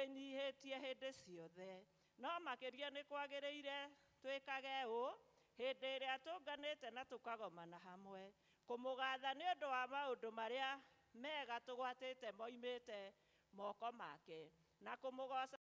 twĩnyihĩtie hĩndĩ ciothe, no makĩria nĩ kwagĩrĩire twĩkage ũũ hĩndĩ ĩrĩa tũnganĩte na tũkagomana hamwe, kũmũgatha nĩ ũndũ wa maũndũ marĩa mega tũgwatĩte moimĩte moko make, na kũmũgoca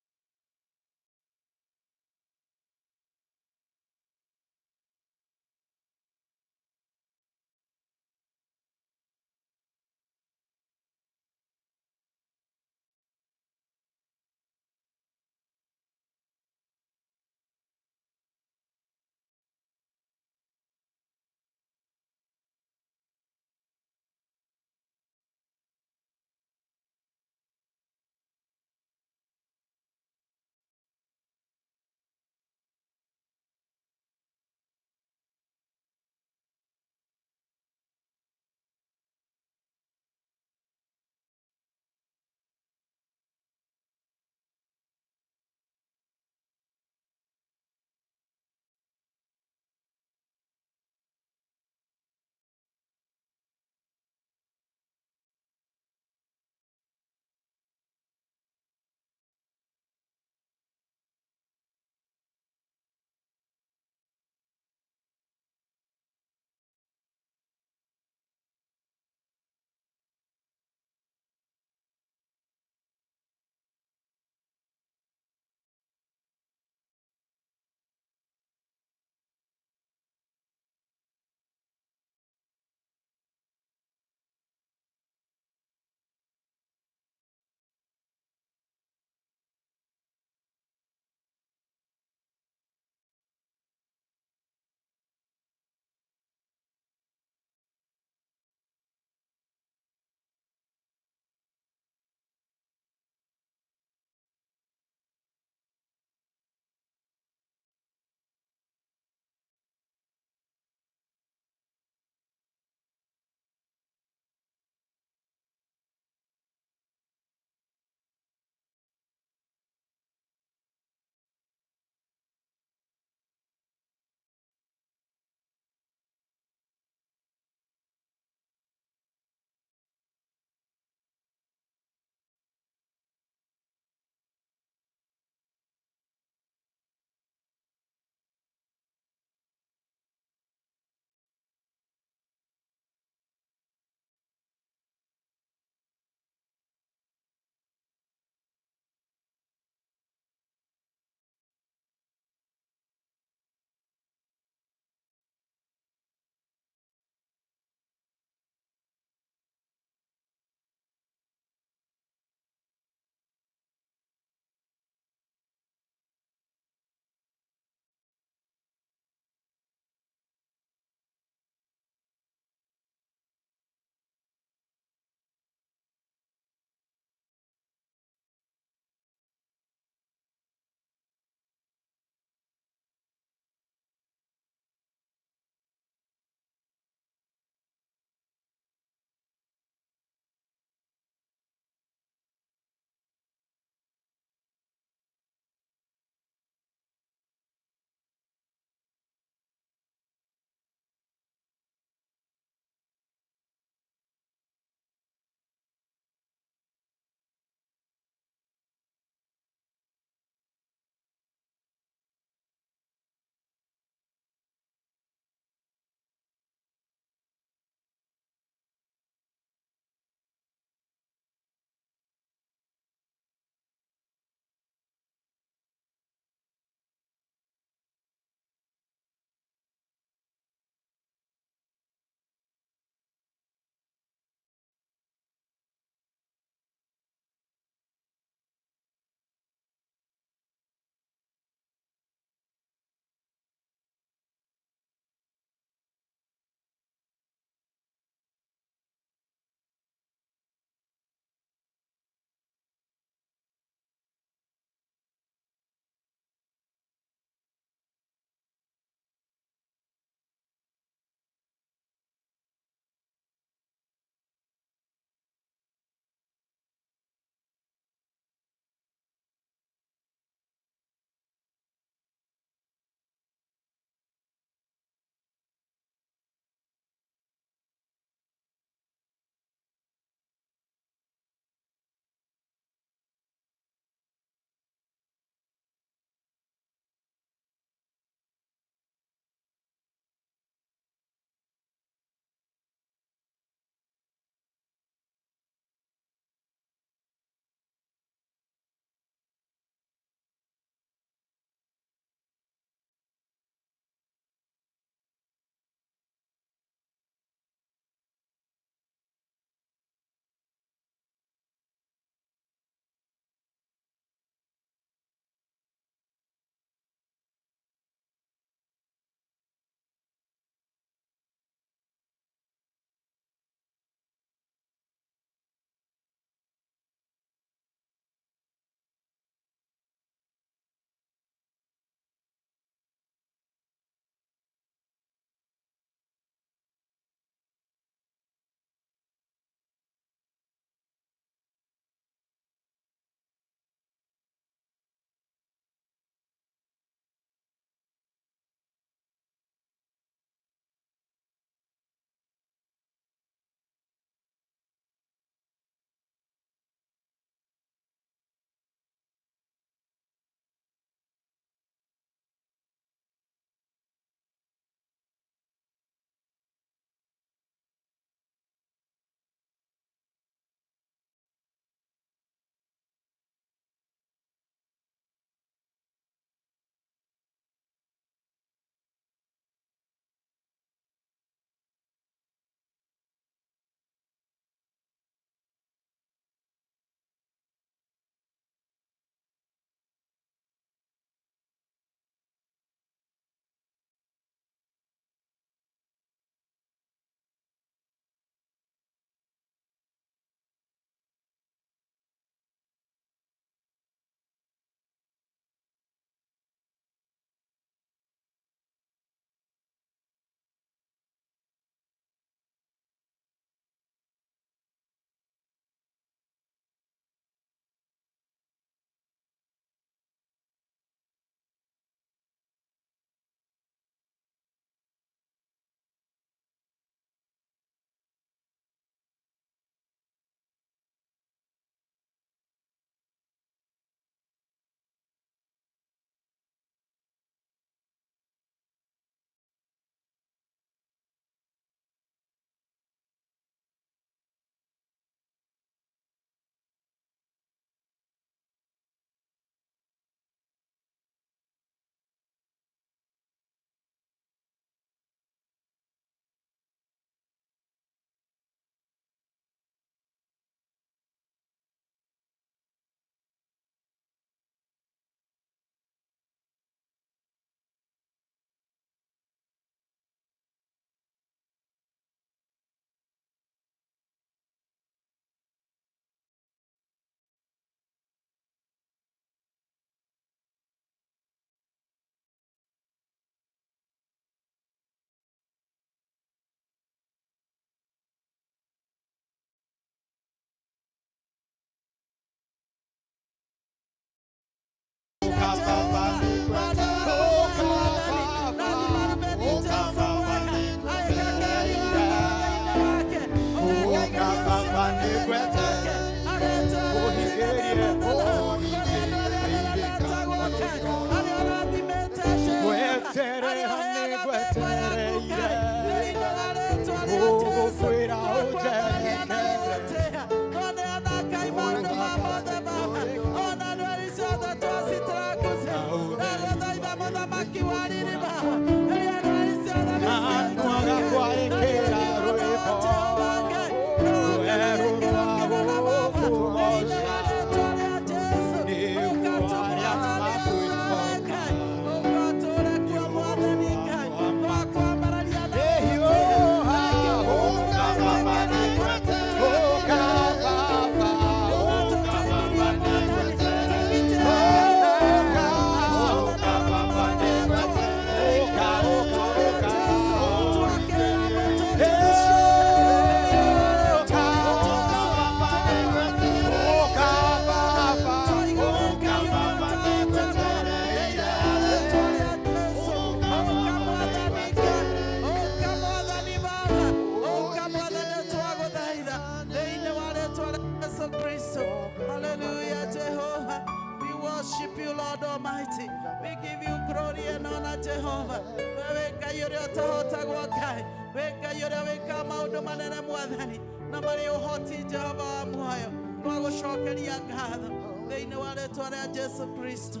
Jehova wewe Ngai ũrĩa ũtahotagwo Ngai we Ngai ũrĩa wĩkaga maũndũ manene Mwathani na marĩ ũhoti Jehova wa muoyo twagũcokeria ngatho thĩinĩ wa rĩĩtwa rĩa Jesu Kristo.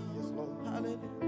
Hallelujah.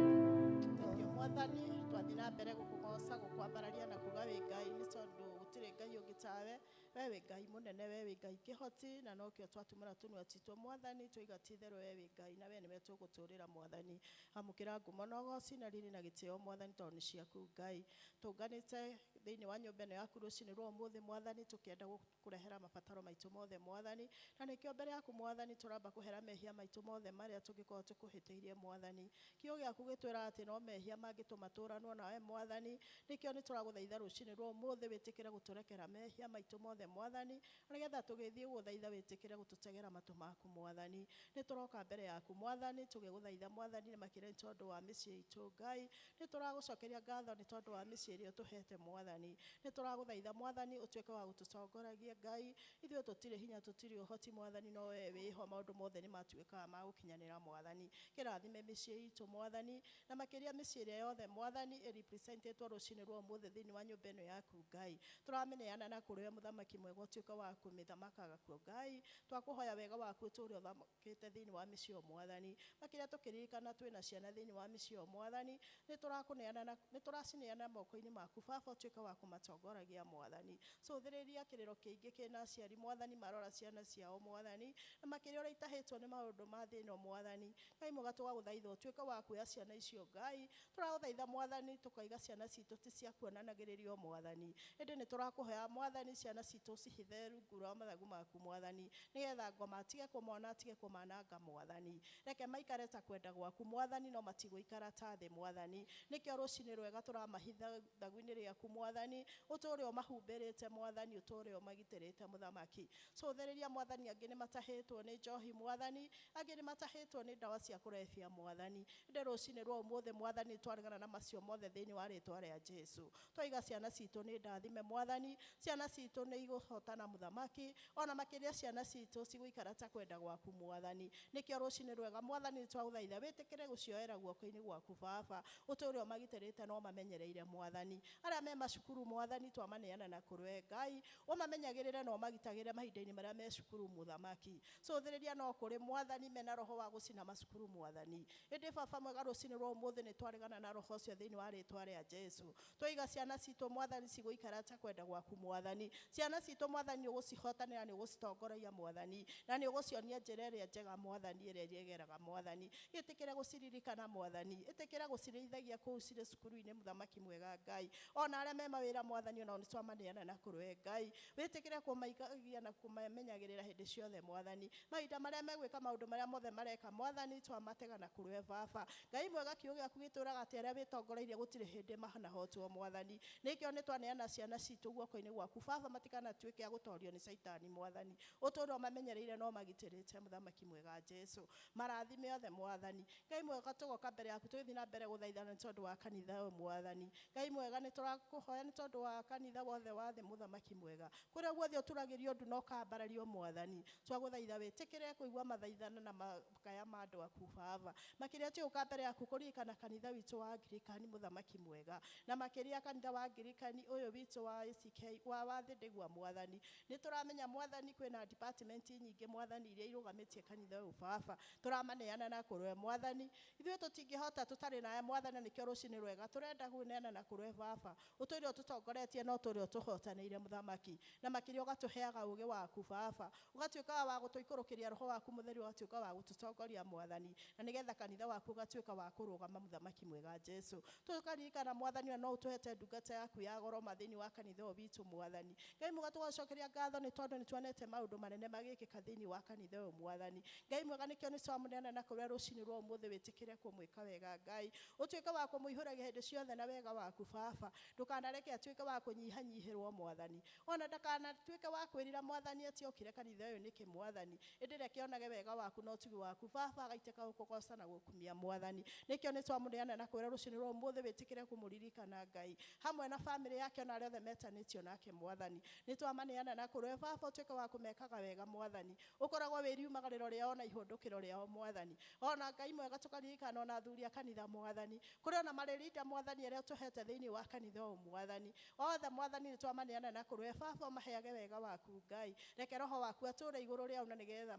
Mwathani twathi na mbere gũkũgoca gũkwambararia na kuga wĩ Ngai nĩ tondũ gũtirĩ Ngai ũngĩ tawe we wĩ Ngai mũnene we wĩ Ngai kĩhoti na nokĩo twatumũra tũnua titũ Mwathani tũiga ti itherũ we wĩ Ngai na we nĩwe tũgũtũũrĩra Mwathani amũkĩra ngumo na ũgooci na riri na gĩtĩo Mwathani tondũ nĩ ciaku Ngai tũnganĩte thĩinĩ wa nyũmba ĩno yaku rũcinĩ rwa ũmũthĩ Mwathani tũkĩenda kũrehera mabataro maitũ mothe Mwathani na nĩkĩo mbere yaku Mwathani tũramba kũhera mehia maitũ mothe marĩa tũngĩkorwo tũkũhĩtĩirie Mwathani kiugo gĩaku gĩtwĩra atĩ no mehia mangĩtũma tũũranwo nawe Mwathani nĩkĩo nĩ tũragũthaitha rũcinĩ rwa ũmũthĩ wĩtĩkĩre gũtũrekera mehia maitũ mothe Mwathani nĩgetha tũgĩthiĩ gũthaitha wĩtĩkĩre gũtũtegera matũ maku Mwathani nĩ tũroka mbere yaku Mwathani tũgĩgũthaitha Mwathani makĩria nĩ tondũ wa mĩciĩ itũ Ngai nĩ tũragũcokeria ngatho nĩ tondũ wa mĩciĩ ĩrĩa ũtũhete Mwathani nĩ tũragũthaitha Mwathani ũtuĩke wa gũtũtongoragia Ngai ithuĩ tũtirĩ hinya tũtirĩ ũhoti Mwathani no we wĩho maũndũ mothe nĩ matuĩkaga ma gũkinyanĩra Mwathani kĩrathime mĩciĩ itũ Mwathani na makĩria mĩciĩ ĩrĩa yothe Mwathani ĩrepresentetwo rũcinĩ rwa ũmũthĩ thĩinĩ wa nyũmba ĩno yaku Ngai tũramĩneana na kũrĩ we mũthamaki mwega ũtuĩke wa kũmĩthamakaga kuo Ngai twakũhoya wega waku ũtũũre ũthamakĩte thĩinĩ wa mĩciĩ ĩyo Mwathani makĩria tũkĩririkana twĩna ciana thĩinĩ wa mĩciĩ ĩyo Mwathani nĩ tũracineana moko-inĩ maku Baba ũtuĩke wa kũmatongoragia Mwathani cũthĩrĩria kĩrĩro kĩingĩ kĩna aciari Mwathani marora ciana ciao Mwathani na makĩria ũrĩa itahĩtwo nĩ maũndũ ma thĩna Mwathani Ngai mwega tũgagũthaitha ũtuĩke wa kuoya ciana icio Ngai tũragũthaitha Mwathani tũkaiga ciana citũ ti cia kuonanagĩrĩrio Mwathani ĩndĩ nĩ tũrakũhoya Mwathani ciana citũ cihithe rungu rwa mathagu maku Mwathani nĩgetha ngoma atige kũmona atige kũmananga Mwathani reke maikare ta kwenda gwaku Mwathani no matigũikara ta thĩ Mwathani nĩkĩo rũcinĩ rwega tũramahitha thagu-inĩ rĩaku Mwathani ũtũũre ũmahumbĩrĩte Mwathani ũtũũre ũmagitĩrĩte mũthamaki cũthĩrĩria Mwathani angĩ nĩ matahĩtwo nĩ njohi Mwathani angĩ nĩ matahĩtwo nĩ ndawa cia kũrebia Mwathani ĩndĩ rũcinĩ rwa ũmũthĩ Mwathani twaregana na macio mothe thĩinĩ wa rĩĩtwa rĩa Jesu twaiga ciana citũ nĩ ndathime Mwathani ciana citũ nĩ igũhotana mũthamaki ona makĩria ciana citũ cigũikara ta kwenda gwaku Mwathani nĩkĩo rũcinĩ rwega Mwathani twagũthaitha wĩtĩkĩre gũcioera guoko-inĩ gwaku Baba ũtũũre ũmagitĩrĩte no mamenyereire Mwathani arĩa me macukuru Mwathani twamaneana na kũrĩ we Ngai ũmamenyagĩrĩre no magitagĩre mahinda-inĩ marĩa me cukuru mũthamaki cũthĩrĩria no kũrĩ Mwathani mena roho wa gũcina macukuru Mwathani ĩndĩ Baba mwega rũcinĩ rwa ũmũthĩ nĩ twaregana na roho ũcio thĩinĩ wa rĩĩtwa rĩa Jesu twaiga ciana citũ Mwathani cigũikara ta kwenda gwaku Mwathani ciana citũ Mwathani ũgũcihotanĩra nĩ ũgũcitongoragia Mwathani na nĩ ũgũcionia njĩra ĩrĩa njega Mwathani ĩrĩa ĩrĩgeraga Mwathani ĩtĩkĩre gũciririkana Mwathani ĩtĩkĩre gũcirĩithagia kũu cirĩ cukuru-inĩ mũthamaki mwega Ngai ona arĩa me mawĩra Mwathani ona nĩ twamaneana na kũrĩ we Ngai wĩtĩkĩre kũmaigagia na kũmamenyagĩrĩra hĩndĩ ciothe Mwathani mahinda marĩa megwĩka maũndũ marĩa mothe mareka Mwathani twamatega na kũrĩ we Baba Ngai mwega kiugo gĩaku gĩtũũraga atĩ arĩa wĩtongoreirie gũtirĩ hĩndĩ mahanahotwo Mwathani nĩkĩo nĩ twaneana ciana citũ guoko-inĩ gwaku Baba matikanatuĩke a gũtorio nĩ Saitani Mwathani ũtũũre ũmamenyereire no magitĩrĩte mũthamaki mwega Jesu marathime othe Mwathani Ngai mwega tũgoka mbere yaku tũgĩthiĩ na mbere gũthaithana nĩ tondũ wa kanitha ũyũ Mwathani Ngai mwega nĩ tũrakũhoya nĩ tondũ wa kanitha wothe wa thĩ mũthamaki mwega kũrĩa guothe ũturagĩrio ndu no kambarario Mwathani twagũthaitha wĩtĩkĩre kũigua mathaithana na makaya ma andũ aku Baba makĩria tũgũka mbere yaku kũririkana kanitha witũ wa Angirikani mũthamaki mwega na makĩria kanitha wa Angirikani ũyũ witũ wa ACK wa Thĩndĩgwa Mwathani nĩ tũramenya Mwathani kwĩna department nyingĩ Mwathani iria irũgamĩtie kanitha ũyũ Baba tũramaneana na kũrĩ we Mwathani ithuĩ tũtingĩhota tũtarĩ nawe Mwathani nĩkĩo rũcinĩ rwega tũrenda kũneana na kũrĩ we Baba ũtũũre ũtũtongoretie no ũtũũre ũtũhotanĩire mũthamaki na makĩria ũgatũheaga ũũgĩ waku Baba ũgatuĩka wa gũtũikũrũkĩria roho waku mũtheri ũgatuĩka wa gũtũtongoria Mwathani na nĩgetha kanitha waku ũgatuĩka wa kũrũgama mũthamaki mwega Jesu tũkaririkana Mwathani no ũtũhete ndungata yaku ya goro mathĩinĩ wa kanitha ũyũ witũ Mwathani Ngai mwega tũgacokeria ngatho nĩ tondũ nĩ tuonete maũndũ manene magĩkĩka thĩinĩ wa kanitha ũyũ Mwathani Ngai mwega nĩkĩo nĩ twamũneana na kũrĩa rũcinĩ rwa ũmũthĩ wĩtĩkĩre kũmwĩka wega Ngai ũtuĩke wa kũmũihũragia hĩndĩ ciothe na wega waku Baba ndũkanareke reke atuĩke wa kũnyihanyihĩrwo mwathani, ona ndakanatuĩke wa kwĩrira mwathani atĩ okire kanitha ũyũ nĩkĩ mwathani, ĩndĩ reke onage wega waku na ũtugi waku baba, agaitĩka gũkũgoca na gũkumia mwathani. Nĩkĩo nĩ twamũneana na kwĩra rũciinĩ rwa ũmũthĩ wĩtĩkĩre kũmũririkana Ngai hamwe na bamĩrĩ yake na arĩa othe metanĩtio nake mwathani. Nĩ twamaneana na kũrwe baba, ũtuĩke wa kũmekaga wega mwathani, ũkoragwo wĩ riumagarĩro rĩao na ihũndũkĩro rĩao mwathani. Ona Ngai mwega tũkaririkana ona athuri a kanitha mwathani, kũrĩ ona marĩrinda mwathani arĩa tũhete thĩinĩ wa kanitha ũyũ mwathani. Othe mwathani nĩ twamaneana na kũrwe baba, ũmaheage wega waku Ngai, reke roho waku atũre igũrũ rĩao na nĩgetha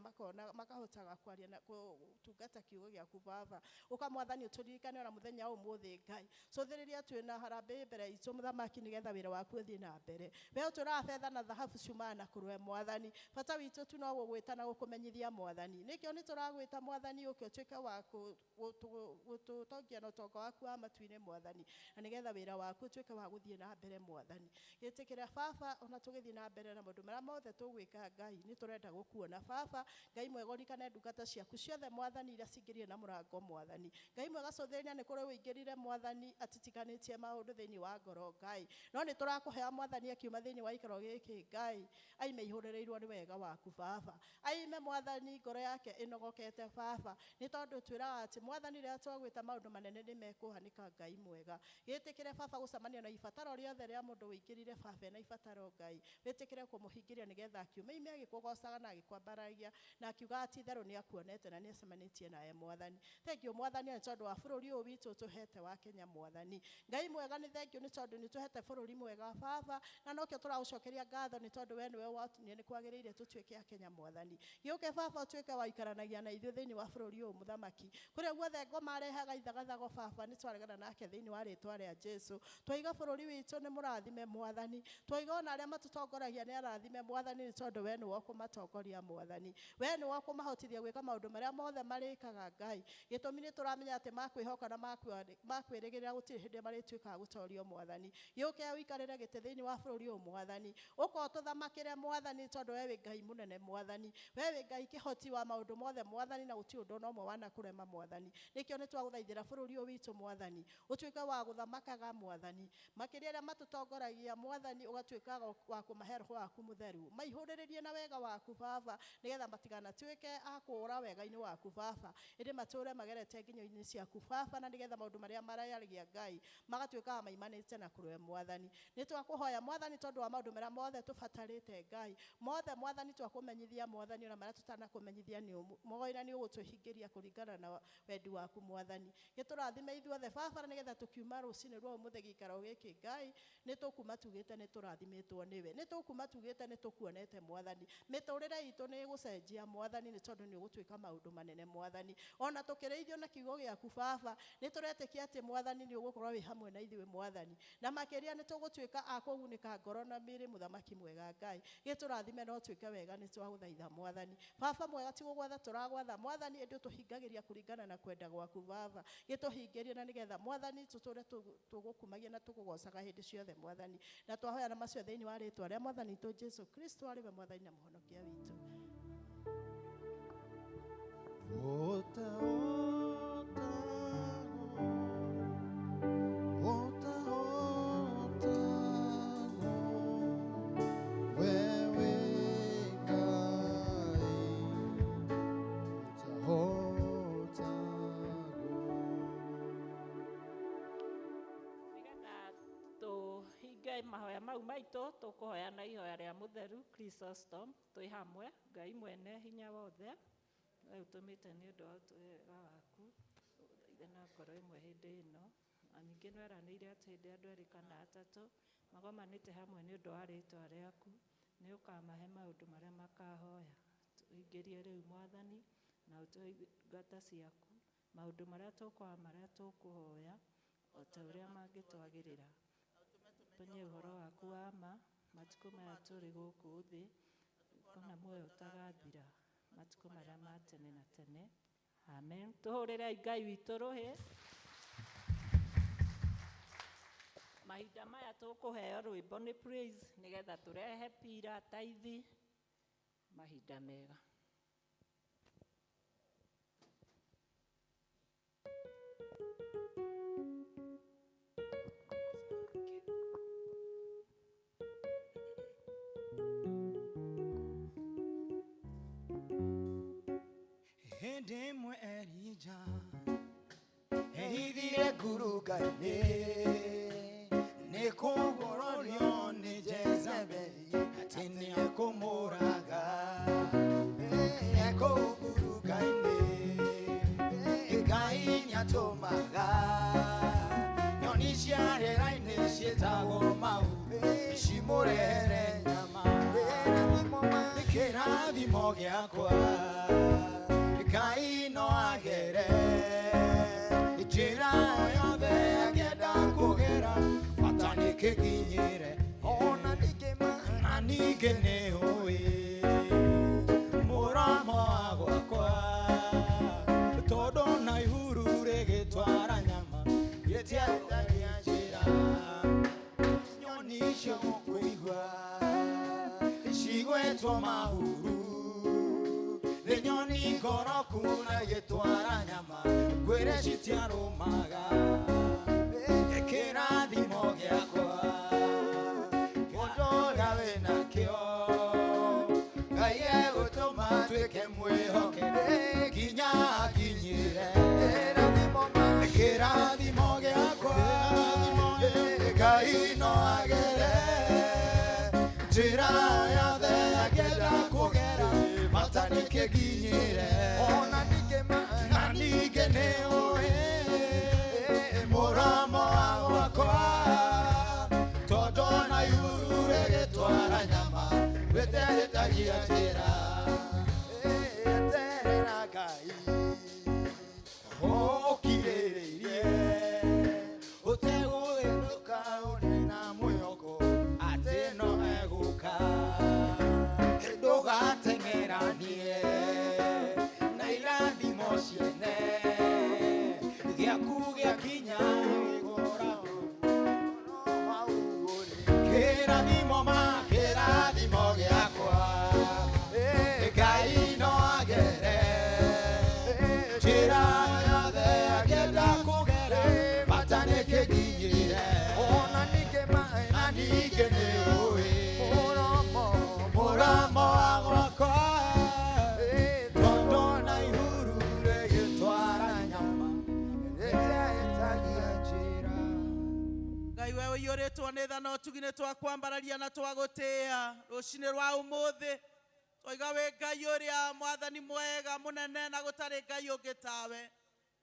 makahotaga kwaria na gũtungata kiugo gĩaku baba. Ũka mwathani ũtũririkane ona mũthenya ũmũthĩ Ngai, cũthĩrĩria twĩna harambĩ mbere itũ mũthamaki, nĩgetha wĩra waku ũthiĩ na mbere. We ũtũraga betha na thahabu ciumaga na kũrwe mwathani, bata witũ tu no gũgwĩta na gũkũmenyithia mwathani. Nĩkĩo nĩ tũragwĩta mwathani, ũke ũtuĩke wa gũtũtongia na ũtonga waku wa matu-inĩ mwathani, na nĩgetha wĩra waku ũtuĩke wa gũthiĩ na mbere mwathani. Gĩtĩkĩra baba, ona tũgĩthiĩ na mbere na maũndũ marĩa mothe tũgwĩka Ngai, nĩ tũrenda gũkuona baba. Ngai mwega ũririkane ndungata ciaku ciothe mwathani, iria cingĩrire na mũrango mwathani. Ngai mwega cũthĩrĩria nĩ kũrĩ wĩingĩrire mwathani atitiganĩtie maũndũ thĩinĩ wa ngoro Ngai, no nĩ tũrakũhea mwathani akiuma thĩinĩ wa ikaro gĩkĩ Ngai, aime ihũrĩrĩirwo nĩ wega waku baba, aime mwathani ngoro yake ĩnogokete baba, nĩ tondũ twĩraga atĩ mwathani rĩrĩa twagwĩta maũndũ manene nĩ mekũhanĩka Ngai mwega. Gĩtĩkĩre baba gũcemania na ibataro rĩothe rĩa mũndũ wĩingĩrire baba na ibataro Ngai, wĩtĩkĩre kũmũhingĩria nĩgetha akiuma ime agĩkũgocaga na agĩkwambaragia na akiuga ti itherũ nĩ akuonete na nĩ acemanĩtie nawe mwathani. Thengio mwathani nĩ tondũ wa bũrũri ũyũ witũ tũhete wa Kenya mwathani. Ngai mwega nĩ thengio nĩ tondũ nĩ tũhete bũrũri mwega baba, na nokĩo tũragũcokeria ngatho nĩ tondũ we nĩwe watunire nĩ kwagĩrĩire tũtuĩke a Kenya mwathani. Gĩũke baba ũtuĩke wa ikaranagia na ithuĩ thĩinĩ wa bũrũri ũyũ mũthamaki, kũrĩa guothe ngoma arehaga ithagathago baba, nĩ twaregana nake thĩinĩ wa rĩtwa rĩa Jesũ. Twaiga bũrũri witũ nĩ mũrathime mwathani, twaiga ona arĩa matũtongoragia nĩ arathime mwathani, nĩ tondũ we nĩwe ũkũmatongoria mwathani, we nĩwe ũkũmahotithia gwĩka maũndũ marĩa mothe marĩkaga Ngai. Gĩtũmi nĩ tũramenya atĩ makwĩhoka na makwĩrĩgĩrĩra gũtirĩ hĩndĩ marĩtuĩkaga gũtorio mwathani. Gĩũke ũikarĩre gĩtĩ thĩinĩ wa bũrũri ũyũ mwathani, ũko ũtũthamakĩre mwathani, tondũ we wĩ Ngai mũnene mwathani, we wĩ Ngai kĩhoti wa maũndũ mothe mwathani, na gũtirĩ ũndũ ũmwe wanakũrema mwathani. Nĩkĩo nĩ twagũthaithĩra bũrũri ũyũ witũ mwathani, ũtuĩke wa gũthamakaga mwathani, makĩria arĩa matũtongoragia mwathani, ũgatuĩka wa kũmahe roho waku mũtheru, maihũrĩrĩrie na wega waku baba, nĩgetha matiganatuĩke a kũũra wega-inĩ waku baba, ĩndĩ matũũre magerete nginyo-inĩ ciaku baba, na nĩgetha maũndũ marĩa marayaragia Ngai magatuĩka maimanĩte na kũrwe mwathani. Nĩ twakũhoya mwathani tondũ wa maũndũ marĩa mothe tũbatarĩte Ngai, mothe mwathani twakũmenyithia mwathani, ona marĩa tũtanakũmenyithia nĩ moĩ nĩ ũgũtũhingĩria kũringana na wendi waku mwathani. Gĩtũrathime ithuothe baba, na nĩgetha tũkiuma rũciinĩ rwa ũmũthĩ gĩikaro gĩkĩ Ngai, nĩ tũkuma tugĩte nĩ tũrathimĩtwo nĩwe, nĩ tũkuma tugĩte nĩ tũkuonete mwathani, mĩtũrĩre itũ nĩ ĩgũcenjia mwathani, nĩ tondũ nĩ ũgũtuĩka maũndũ manene mwathani. Ona tũkĩrĩithio na kiugo gĩaku baba, nĩ tũretĩkia atĩ mwathani nĩ ũgũkorwo wĩ hamwe na ithuĩ mwathani, na makĩria nĩ tũgũtuĩka a kũgunĩka ngoro na mĩĩrĩ mũthamaki mwega Ngai. Gĩtũrathime no tuĩke wega, nĩ twagũthaitha mwathani baba mwega, ti gũgwatha tũragwatha mwathani, ĩndĩ ũtũhingagĩria kũringana na kwenda gwaku baba. Gĩtũhingĩrie na nĩgetha mwathani tũtũre tũgũkumagia na tũkũgocaga hĩndĩ ciothe mwathani, na twahoya na macio thĩinĩ wa rĩtwa rĩa mwathani witũ Jesũ Kristo, arĩ we mwathani na mũhonokia witũ. Mahoya mau maitũ tũkũhoya na ihoya rĩa mũtheru Chrysostom twĩ hamwe. Ngai mwene hinya wothe, we ũtũmĩte nĩ ũndũ wa wega waku ithe na ngoro ĩmwe hĩndĩ ĩno, na ningĩ nĩ weranĩire atĩ hĩndĩ andũ erĩ kana atatũ magomanĩte hamwe nĩ ũndũ wa rĩtwa rĩaku, nĩ ũkamahe maũndũ marĩa makahoya. Tũhingĩrie rĩu mwathani na ũtũhe ngata ciaku maũndũ marĩa tũkwaga marĩa tũkũhoya, o ta ũrĩa mangĩtwagĩrĩra. Tũnye ũhoro waku wa ma matukũ maya tũrĩ gũkũ thĩ, ona muoyo ũtagathira matukũ marĩa ma tene na tene. Amen. Tũhũrĩre Ngai witũ rũhĩ. Mahinda maya tũkũheo rwĩmbo nĩ praise, nĩgetha tũrehe pira taithi. Mahinda mega. Ngai ni kugororio ni Jezebeli atini akumuraga ekuguru Ngai nyatomaga nyoni ciare raini cietagwo mau cimurere nyama kĩrathimo gĩakwa Ngai no agere njĩra yothe angĩenda kũgera bata nĩkĩkinyĩre ona ningĩ nĩũĩ mũromo wa gwakwa tondũ na ihuru rĩgĩtwara nyama rĩtiarĩthagia njĩra nyoni icio mũkũigua cigwĩtwo mahuru nĩ nyoni ngoroku na igĩtwara nyama ngwĩre citiarũmaga kĩrathimo gĩakwa mũndũ ũrĩa wĩnakĩo Ngai egũtũma tuĩke mwĩhokere nginya akinyĩre kĩrathimo gĩakwa Ngai no agere njĩra yothe angĩenda kũgera bata nĩkĩkinyĩre ona ningĩ nĩũĩ mũromo wa gwakwa tondũ na ihuru rĩgĩtwara nyama rĩterĩtagia njĩra eterera Ngai ũkirĩrĩirie ũtegũthũka ũrĩ na mwĩhoko atĩ no egũka ndũgateng'eranie na irathimo ciene gĩaku gĩakinya gĩgora kĩrathimo gĩakwa Ngai no agere njĩra yothe angĩenda kũgera bata nĩkĩkinyĩre ona ningĩ nĩũĩ mũromo wa gwakwa tondũ na ihuru rĩgĩtwara nyama rĩtiahĩtagia njĩra Ngai we ũiyũrĩtwo nĩ tha na ũtugi nĩ twakwambararia na twagũtĩĩa rũcinĩ rwa ũmũthĩ twoiga wĩ Ngai ũrĩa mwathani mwega mũnene na gũtarĩ Ngai ũngĩ tawe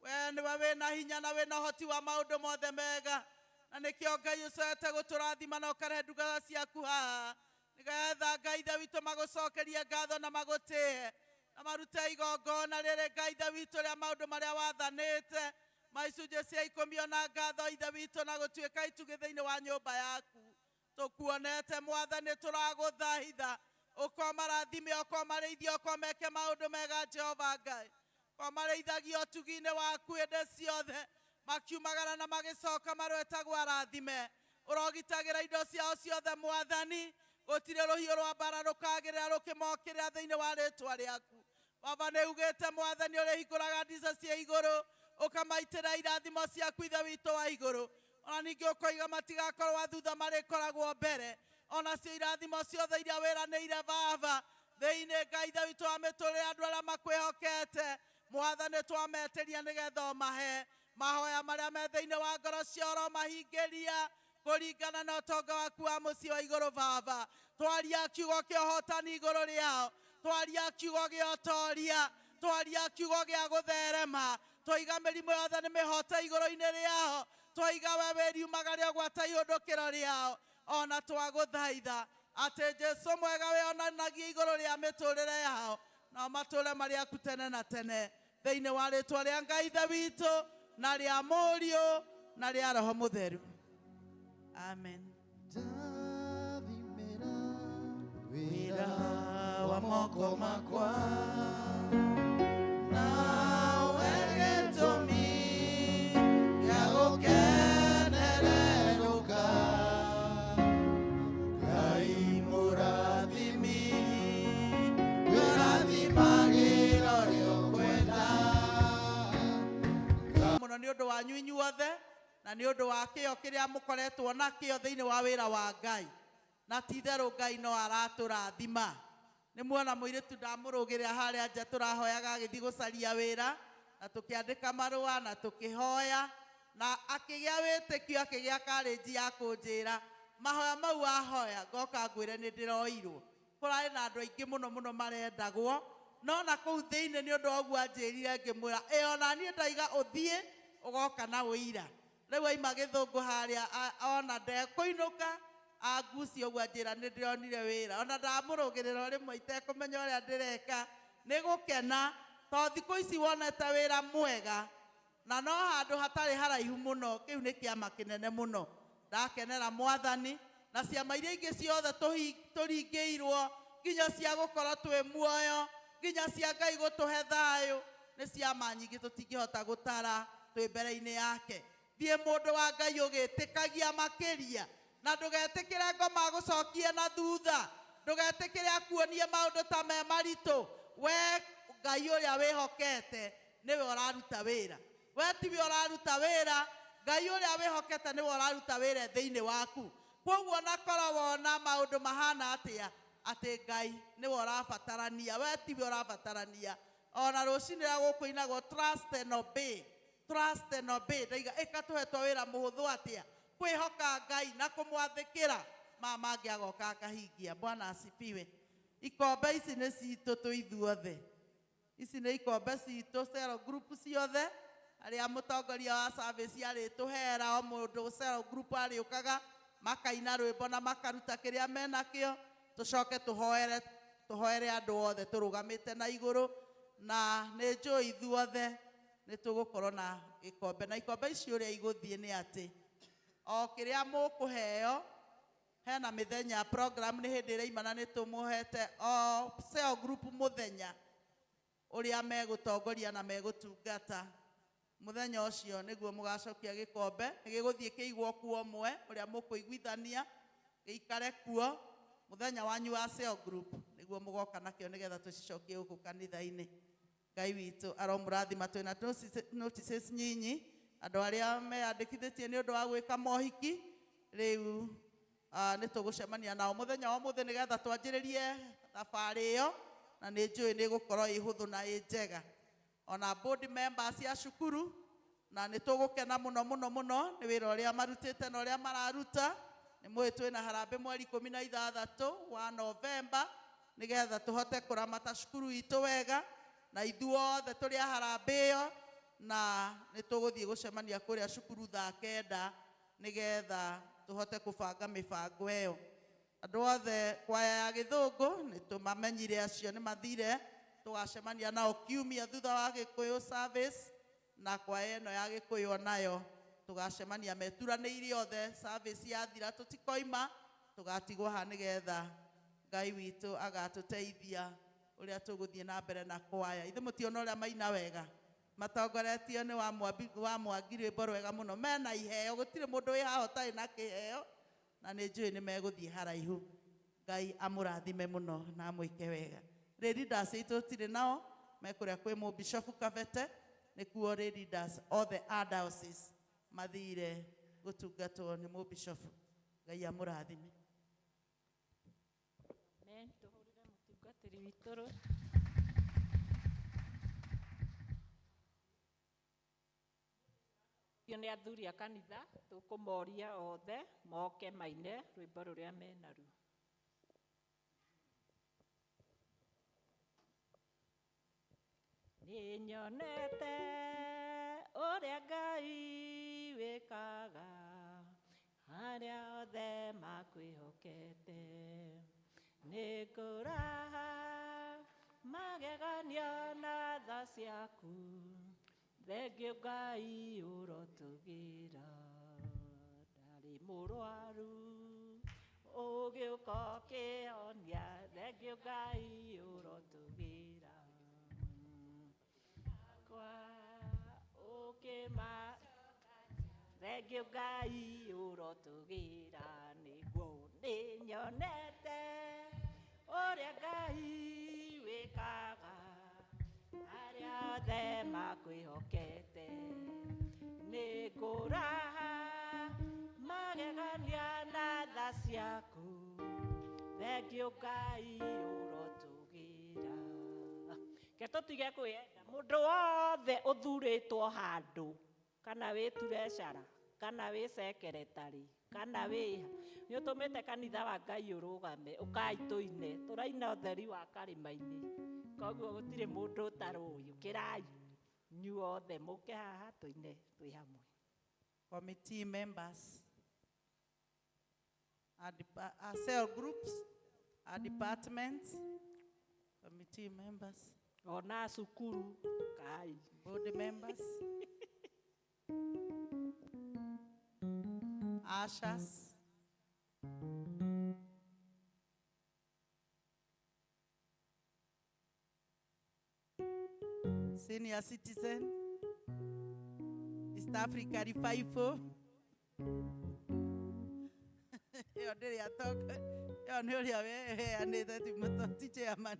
we nĩwe wĩna hinya na wĩna ũhoti wa maũndũ mothe mega na nĩkĩo Ngai ũcoete gũtũrathima na ũkarehe ndungata ciaku haha nĩgetha Ngai ithe witũ magũcokerie ngatho na magũtĩe na marute igongona rĩrĩ Ngai ithe witũ rĩa maũndũ marĩa wathanĩte maicunjĩ cia 10 ona ngatho ithe witũ na gũtuĩka itugĩ thĩinĩ wa nyũmba yaku tũkuonete mwathani tũragũthaitha ũkomarathime ũkomarĩithie ũkomeke maũndũ mega Jehova Ngai ũkomarĩithagia ũtugi-inĩ waku hĩndĩ ciothe makiumagara na magĩcoka marwetagwo arathime ũrogitagĩra indo ciao ciothe mwathani gũtirĩ rũhiũ rwa mbara rũkagĩrĩra rũkĩmokĩrĩra thĩinĩ wa rĩtwa rĩaku baba nĩ ugĩte mwathani ũrĩa hingũraga ndirica cia igũrũ ũkamaitĩra irathimo ciaku ithe witũ wa igũrũ ona ningĩ ũkoiga matigakorwo thutha marĩkoragwo mbere ona cio irathimo ciothe iria wĩranĩire baba thĩinĩ Ngai ithe witũ wa mĩtũrĩre andũ arĩa makwĩhokete mwathani twametĩria nĩgetha ũmahe mahoya marĩa me thĩinĩ wa ngoro ciao mahingĩria kũringana na ũtonga waku wa mũciĩ wa igũrũ baba twaria kiugo kĩa ũhotani igũrũ rĩao twaria kiugo gĩa ũtoria twaria kiugo gĩa gũtherema twoiga mĩrimũ yothe nĩ mĩhote igũrũ-inĩ rĩao twoiga we wĩriumagare ũgwata ihũndũkĩro rĩao ona twagũthaitha atĩ Jesũ mwega wĩonanagie igũrũ rĩa mĩtũrĩre yao nao matũũre marĩ aku tene na tene thĩinĩ wa rĩtwa rĩa Ngai ithe witũ na rĩa Mũriũ na rĩa Roho Mũtheru amen. wĩra wa moko makwa nĩ ũndũ wanyu inyuothe na nĩ ũndũ wa kĩo kĩrĩa mũkoretwo nakĩo thĩinĩ wa wĩra wa Ngai na ti-itherũ Ngai no aratũrathima nĩ muona mũirĩtu ndamũrũgĩrĩra harĩa nja tũrahoyaga agĩthiĩ gũcaria wĩra na tũkĩandĩka marũa na tũkĩhoya na akĩgĩa wĩtĩkio akĩgĩa courage ya kũnjĩra mahoya mau ahoya ngoka ngwĩre nĩ ndĩroirwo kũrarĩ na andũ aingĩ mũno mũno marendagwo no na kũu thĩinĩ nĩ ũndũ wa ũguo anjĩrire ngĩmwĩra ona niĩ ndaiga ũthiĩ ũgoka na ũira rĩu aima gĩthũngũ harĩa ona ndekũinũka angucia ũguo anjĩra nĩ ndĩronire wĩra ona ndamũrũgĩrĩra rĩmwe itekũmenya ũrĩa ndĩreka nĩ gũkena tondũ thikũ ici wonete wĩra mwega na no handũ hatarĩ haraihu mũno kĩu nĩ kĩama kĩnene mũno ndakenera Mwathani na ciama iria ingĩ ciothe tũringĩirwo nginya cia gũkorwo twĩ muoyo nginya cia Ngai gũtũhe thayũ nĩ ciama nyingĩ tũtingĩhota gũtara twĩ mbere-inĩ yake thiĩ mũndũ wa Ngai ũgĩtĩkagia makĩria na ndũgetĩkĩre ngoma gũcokie na thutha ndũgetĩkĩre akuonie maũndũ ta me maritũ we Ngai ũrĩa wĩhokete nĩwe ũraruta wĩra we tiwe ũraruta wĩra Ngai ũrĩa wĩhokete nĩwe ũraruta wĩra thĩinĩ waku koguo nakorwo wona maũndũ mahana atĩa atĩ Ngai nĩwe ũrabatarania we tiwe ũrabatarania ona rũcinĩ rĩa gũkũinagwo trust and obey ndaiga ĩkatũhetwo wĩra mũhũthũ atĩa kwĩhoka Ngai na kũmwathĩkĩra mangĩ agoka akahingia Bwana asifiwe ikombe ici nĩ citũ tũithuothe ici nĩ ikombe citũ cell group ciothe arĩa mũtongoria wa service arĩtũhera o mũndũ cell group arĩũkaga makaina rwĩmbo na makaruta kĩrĩa menakĩo tũcoke tũhoere andũ othe tũrũgamĩte na igũrũ na nĩ njũĩ ithuothe nĩ tũgũkorwo na ikombe na ikombe ici ũrĩa igũthiĩ nĩ atĩ o kĩrĩa mũkũheo hena mĩthenya program nĩ hĩndĩ ĩraimana nĩ tũmũhete o cell group mũthenya ũrĩa megũtongoria na megũtungata mũthenya ũcio nĩguo mũgacokia gĩkombe nĩ gĩgũthiĩ kĩigwo kuo ũmwe ũrĩa mũkũiguithania gĩikare kuo mũthenya wanyu wa cell group nĩguo mũgoka nakĩo nĩgetha tũcicokie gũkũ kanitha-inĩ Ngai witũ aromũrathima twĩna notices nyinyi andũ arĩa meyandĩkithĩtie nĩ ũndũ wa gwĩka mohiki rĩu nĩ tũgũcemania nao mũthenya wa ũmũthĩ nĩgetha twanjĩrĩrie thabarĩ ĩyo na nĩ njũĩ nĩ gũkorwo ĩ hũthũ na ĩ njega ona board members ya cukuru na nĩ tũgũkena mũno mũno mũno nĩ wĩra ũrĩa marutĩte na ũrĩa mararuta nĩ mũĩ twĩna harambĩ mweri 16 wa Novemba nĩgetha tũhote kũramata cukuru itũ wega na ithuothe tũrĩ a harambĩ ĩyo na nĩ tũgũthiĩ gũcemania kũrĩa cukuru thaa 9 nĩgetha tũhote kũbanga mĩbango ĩyo andũ othe kwaya ya Gĩthũngũ nĩ tũmamenyire acio nĩ mathire tũgacemania nao kiumia thutha wa Gĩkũyũ service na kwaya ĩno ya Gĩkũyũ nayo tũgacemania meturanĩire othe service yathira tũtikoima tũgatigwo ha nĩgetha Ngai witũ agatũteithia ũrĩa tũgũthiĩ na mbere na kwaya ithe mũtiona ũrĩa maina wega matongoretio nĩ wa Mwangi rwĩmbo rwega mũno mena iheo gũtirĩ mũndũ wĩ haha ũtarĩ na kĩheo na nĩ njũĩ nĩ megũthiĩ haraihu Ngai amũrathime mũno na amwĩke wega leaders aitũ tũtirĩ nao mekũrĩa kwĩ mũbishofu Kabete nĩkuo leaders all the diocese mathire gũtungatwo nĩ mũbishofu Ngai amũrathime Amen tũhũrĩre mũtungatĩri witũ nĩ athuri a kanitha tũkũmoria othe moke maine rwĩmbo rũrĩa menaruo nĩ nyonete ũrĩa Ngai wĩkaga harĩa othe makwĩhokete nĩ ngũraha magegania na tha ciaku thengiũ Ngai ũrotũgĩra ndarĩ mũrwaru ũgĩũka ũkĩhonia thengiũ Ngai ũrotũgĩra kwa ũkĩma thengiũ Ngai ũrotũgĩra nĩguo nĩ nyonete ũrĩa Ngai wĩkaga arĩa othe makwĩhokete nĩ ngũraha magegania na tha ciaku thengiũ Ngai ũrotũgĩra ke tũtige kwĩenda mũndũ wothe ũthurĩtwo handũ kana wĩ turecara kana wĩ secretary kana wĩ nĩ ũtũmĩte kanitha wa Ngai ũrũgame ũkai tũine tũraina ũtheri wa karĩma-inĩ koguo gũtirĩ mũndũ ũtarũĩ kĩrai nyuothe mũke haha tũine twĩ hamwe. Committee members, our cell groups, our departments, committee members, ona cukuru kai board members, ushers, senior citizen, East Africa Revival. Yo ndĩrĩ atoka, yo nĩ ũrĩa weheanĩte Timothy Chairman.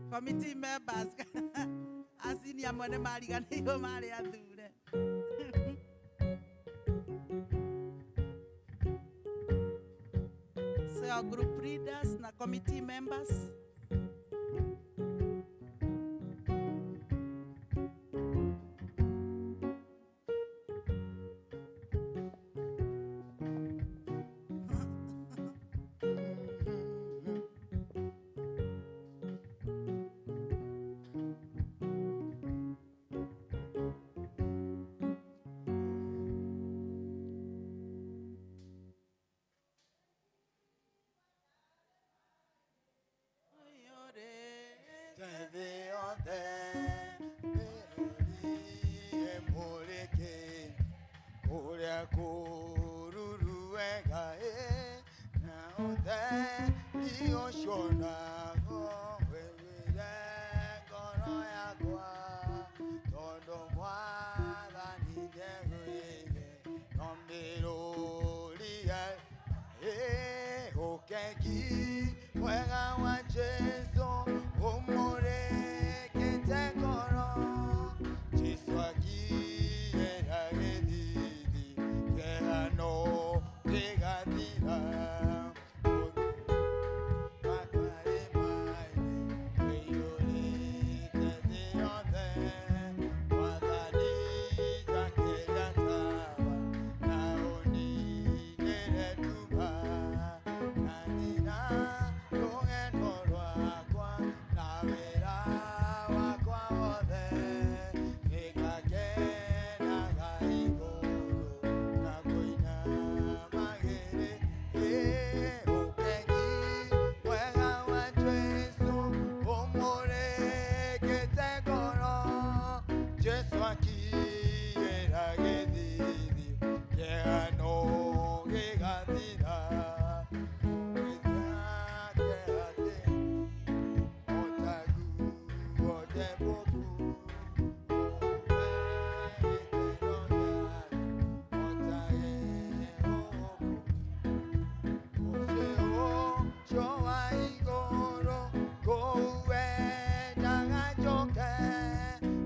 Committee members, asinia mwene mariganĩirwo marĩ athure. Cell group leaders na committee members.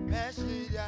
Meshira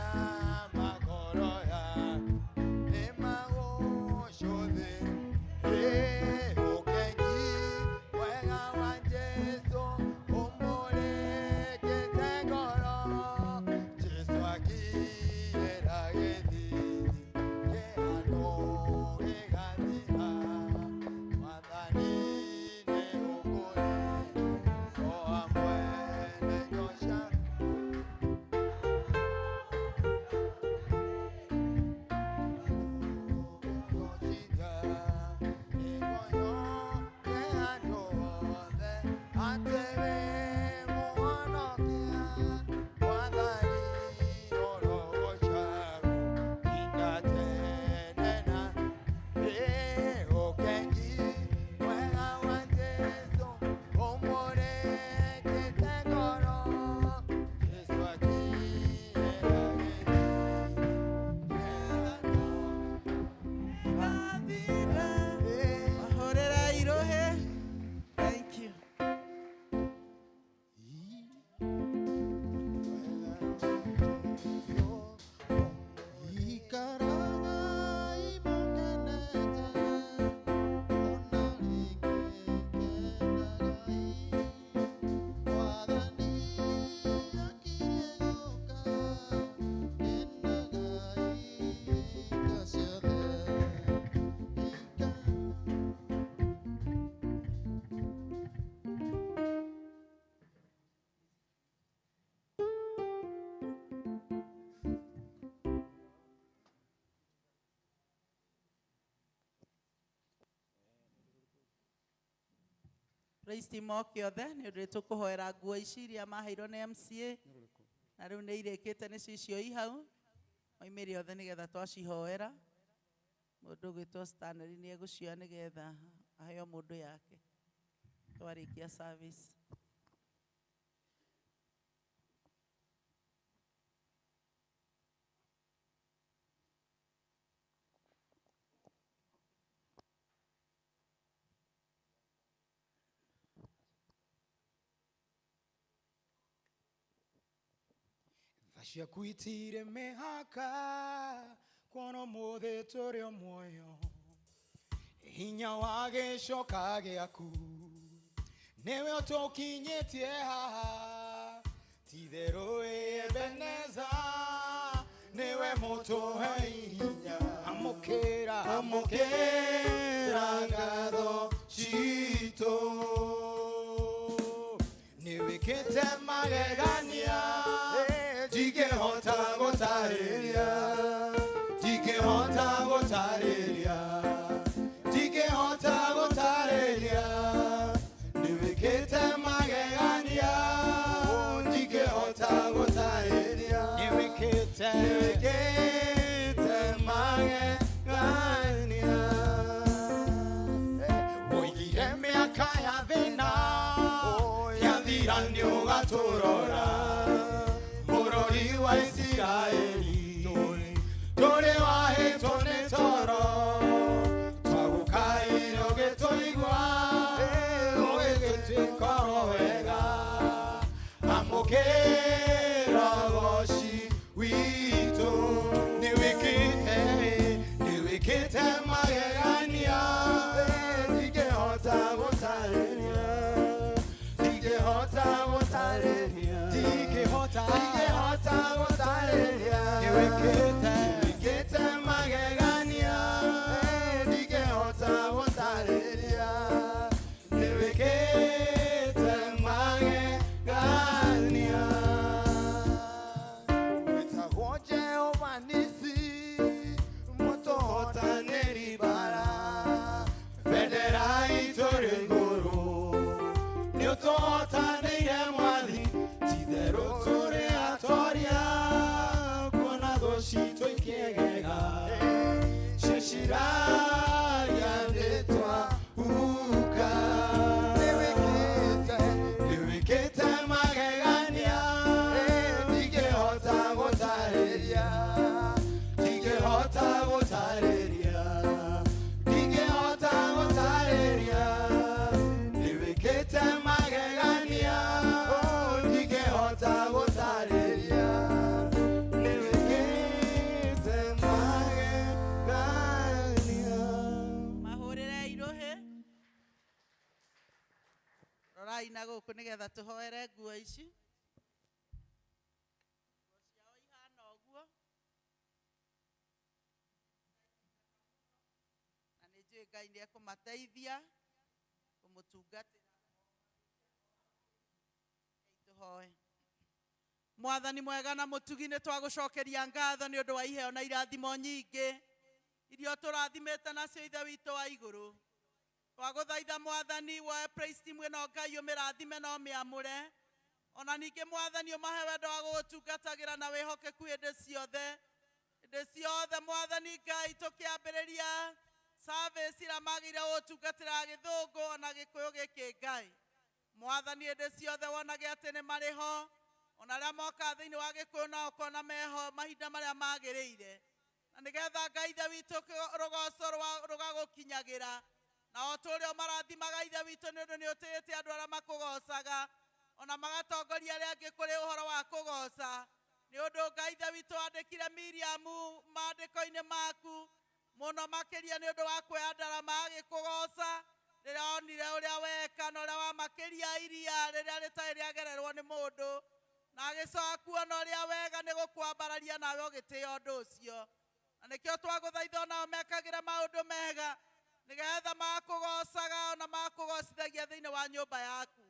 Praise team oke othe nĩ ũndũ tũkũhoera nguo ici iria maheirwo nĩ MCA na rĩu nĩ irĩkĩte nĩ cicio i hau oimĩre othe nĩgetha twacihoera mũndũ ũgwĩtwo Stanley nĩ egũcioya nĩgetha aheo mũndũ yake twarĩkia service. Ciaku itire mĩhaka kuona mũthĩ tũrĩ o muoyo hinya wa gĩcoka gĩaku nĩwe ũtũkinyĩtie haha ti-itherũ Ebeneza nĩwe mũtũhe hinya amũkĩra ngatho citũ nĩwĩkĩte magegania ndingĩhota gũtarĩria nĩwĩkĩte magegania ndingĩhota gũtarĩria nĩwĩkĩte magegania woigire mĩaka ya thĩna yathira nĩ ũgatũrora wa Isiraeli tũrĩ wahĩtwo nĩ toro twagũkaire ũgĩtũigua ũgĩgĩtwĩka wega amũkĩra goci witũ nĩwĩkĩte magegania ndingĩhota gũtarĩria nĩwĩkĩte magegania ndingĩhota gũtarĩria nĩwĩkĩte magegania wĩtagwo Jehova Nisi mũtũhotanĩri bara bendera itũ rĩ igũrũ nĩũtũhotanĩire mwathi ti-itherũ tũrĩ atoria kuona thũ citũ ikĩgega ciciraria nĩtwahuka nĩwĩkĩte magegania ndingĩhota gũtarĩria nĩwĩkĩte magegania ndingĩhota gũtarĩria nĩwĩkĩte magegania mahũrĩre irũhĩ rorai na gũkũ nĩgetha tũhoere nguo ici nguo ciao ihana ũguo na nĩ njũĩ Ngai nĩ ekũmateithia kũmũtungatĩra tũhoe. Mwathani mwega na mũtugi nĩ twagũcokeria ngatho nĩ ũndũ wa iheo na irathimo nyingĩ irio tũrathimĩte nacio ithe witũ wa igũrũ twagũthaitha Mwathani woe praise team ĩno Ngai ũmĩrathime na ũmĩamũre ona ningĩ Mwathani ũmahe wendo wa gũgũtungatagĩra na wĩhokeku hĩndĩ ciothe Mwathani Ngai tũkĩambĩrĩria service ĩrĩa magĩrĩire gũtungatĩra Gĩthũngũ ona Gĩkũyũ gĩkĩ Ngai Mwathani hĩndĩ ciothe wonage atĩ nĩ marĩ ho ona arĩa moka thĩinĩ wa Gĩkũyũ na ũkona meho mahinda marĩa magĩrĩire na nĩgetha Ngai ithe witũ rũgoco rũgagũkinyagĩra na o tũrĩa marathimaga ithe witũ nĩ ũndũ nĩ ũtĩĩte andũ arĩa makũgocaga ona magatongoria arĩa angĩ kũrĩ ũhoro wa kũgoca nĩ ũndũ Ngai ithe witũ wandĩkire Miriam maandĩko-inĩ maku mũno makĩria nĩ ũndũ wa kuoya ndarama agĩkũgoca rĩrĩa onire ũrĩa weka na ũrĩa wamakĩria iria rĩrĩa rĩtarĩ rĩagererwo nĩ mũndũ na agĩcoka kuona ũrĩa wega nĩ gũkwambararia nawe ũgĩtĩĩa ũndũ ũcio na nĩkĩo twagũthaitha onao mekagĩre maũndũ mega nĩgetha makũgocaga ona makũgocithagia thĩinĩ wa nyũmba yaku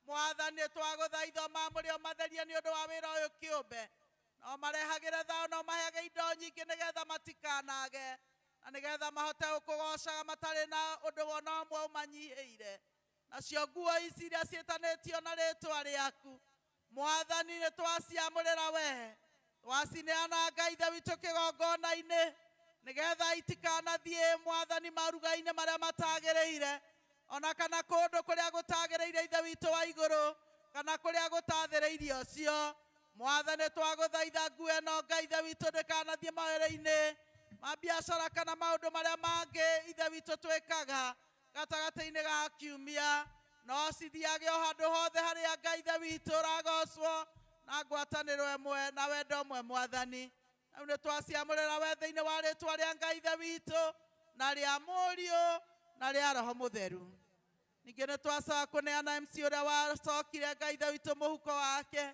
Mwathani twagũthaitha mamũrĩ o matherie nĩ ũndũ wa wĩra ũyũ kĩũmbe no marehagĩre thayũ no maheage indo nyingĩ nĩgetha matikanage na nĩgetha mahote gũkũgocaga matarĩ na ũndũ wona ũmwe ũmanyihĩire nacio nguo ici iria ciĩtanĩtio na rĩtwa rĩaku Mwathani nĩ twaciamũrĩra we twacineana Ngai ithe witũ kĩgongona-inĩ nĩgetha itikanathiĩ Mwathani maruga-inĩ marĩa matagĩrĩire ona kana kũndũ kũrĩa gũtagĩrĩire ithe witũ wa igũrũ kana kũrĩa gũtathĩrĩirio cio Mwathani twagũthaitha nguo ĩno Ngai ithe witũ ndĩkanathiĩ mawĩra-inĩ ma biacara kana maũndũ marĩa mangĩ ithe witũ twĩkaga gatagatĩ-inĩ ga kiumia no cithiage o handũ hothe harĩa Ngai ithe witũ ũragocwo na ngwatanĩro ĩmwe na wendo ũmwe Mwathani rĩu nĩ twaciamũrĩra we thĩinĩ wa rĩtwa rĩa Ngai ithe witũ na rĩa Mũriũ na rĩa Roho Mũtheru. Ningĩ nĩ twacoka kũneana MC ũrĩa wacokire Ngai ithe witũ mũhuko wake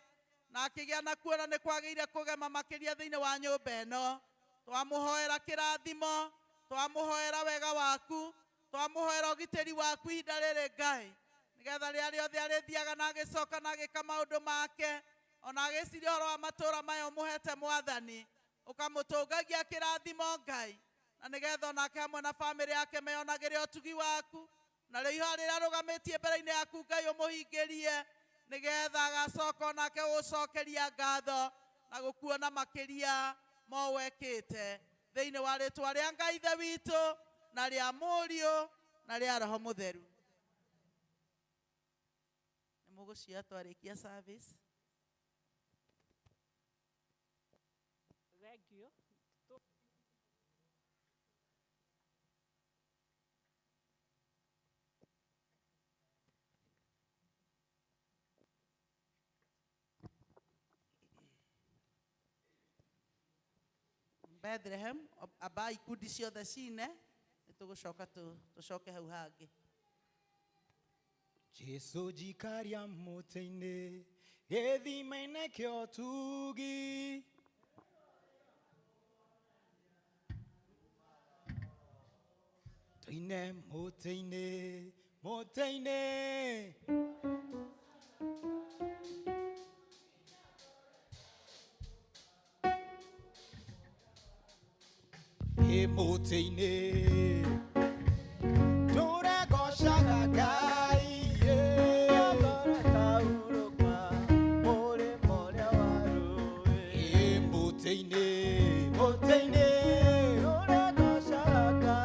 na akĩgĩa na kuona nĩ kwagĩrĩire kũgema makĩria thĩinĩ wa nyũmba ĩno twamũhoera kĩrathimo twamũhoera wega waku twamũhoera ũgitĩri waku ihinda rĩrĩ Ngai nĩgetha rĩrĩa rĩothe arĩthiaga na agĩcoka na agĩka maũndũ make ona agĩciria ũhoro wa matũũra maya ũmũhete Mwathani ũkamũtũngagia kĩrathimo Ngai na nĩgetha onake hamwe na bamĩrĩ yake meyonagĩre ũtugi waku na rĩu ihoya rĩrĩa rũgamĩtie mbere-inĩ yaku Ngai ũmũhingĩrie nĩgetha agacoka onake gũcokeria ngatho na gũkuona makĩria ma wekĩte thĩinĩ wa rĩtwa rĩa Ngai ithe witũ na rĩa Mũriũ na rĩa Roho Mũtheru. Nĩ mũgũcioya twarĩkia service. Thank you. Bethlehem aba ikundi ciothe cine nĩ tũgũcoka tũcoke hau hangĩ. Jesu jikaria mũtĩ-inĩ gĩthima-inĩ kĩa ũtugi tũine mũtĩ-inĩ mũtĩ-inĩ mũtĩ-inĩ tũregocaga Ngai mũtĩ-inĩ mũtĩ-inĩ tũregocaga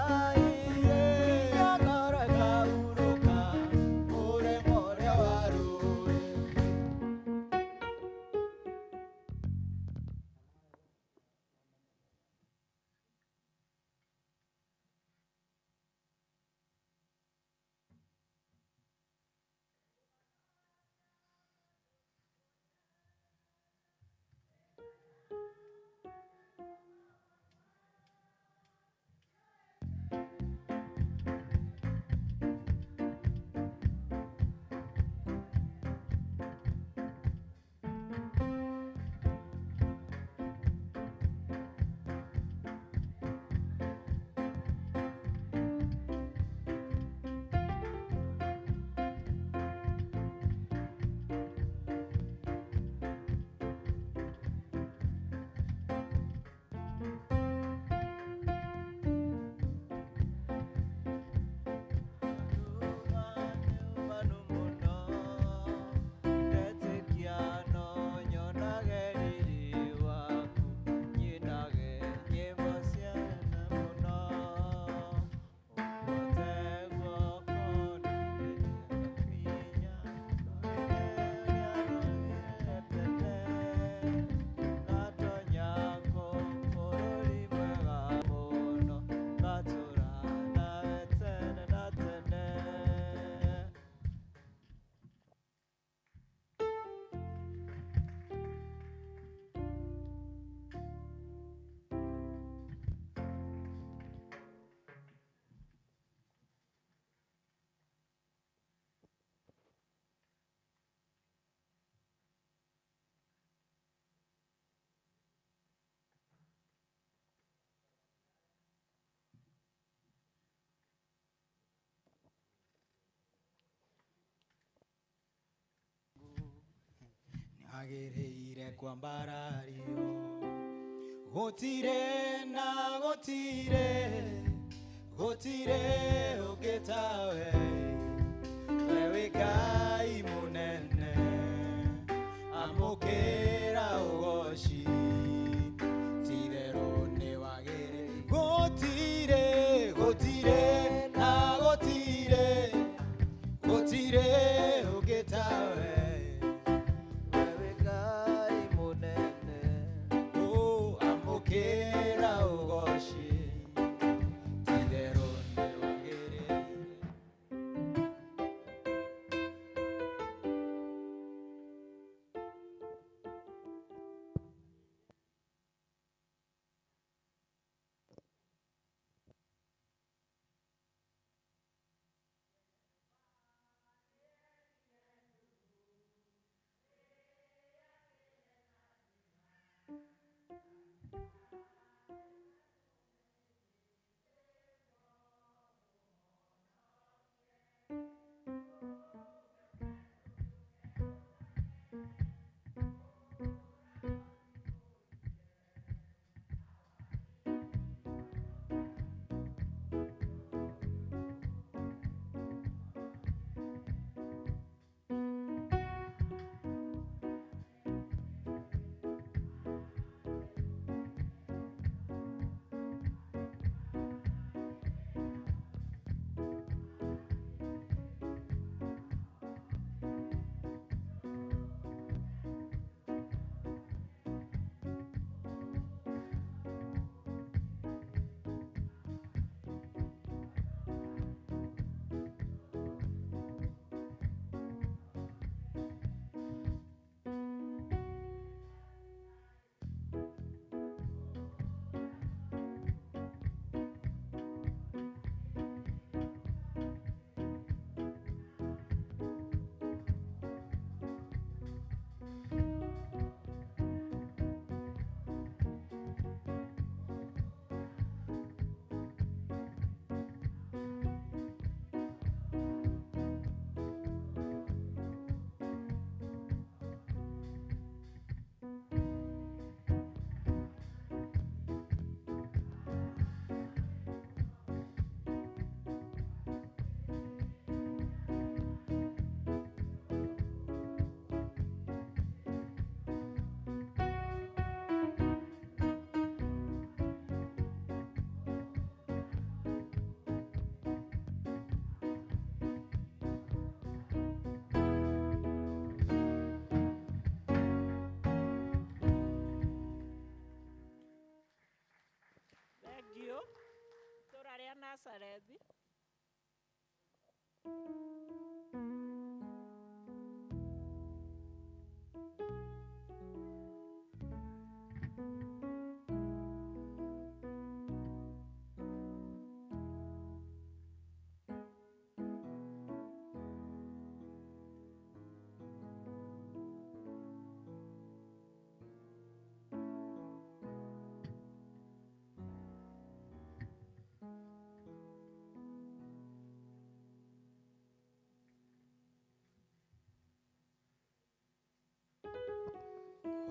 agĩrĩire kwambarario gũtirĩ na gũtirĩ ũngĩ tawe wewe wewe Ngai munene amukira ugoci tirero nĩ wagĩrĩ gũtirĩ na gũtirĩ ũngĩ tawe wewe Ngai munene amukira ugoci tirero nĩ wagĩrĩ. Thengio itũra rĩa Nazarethi.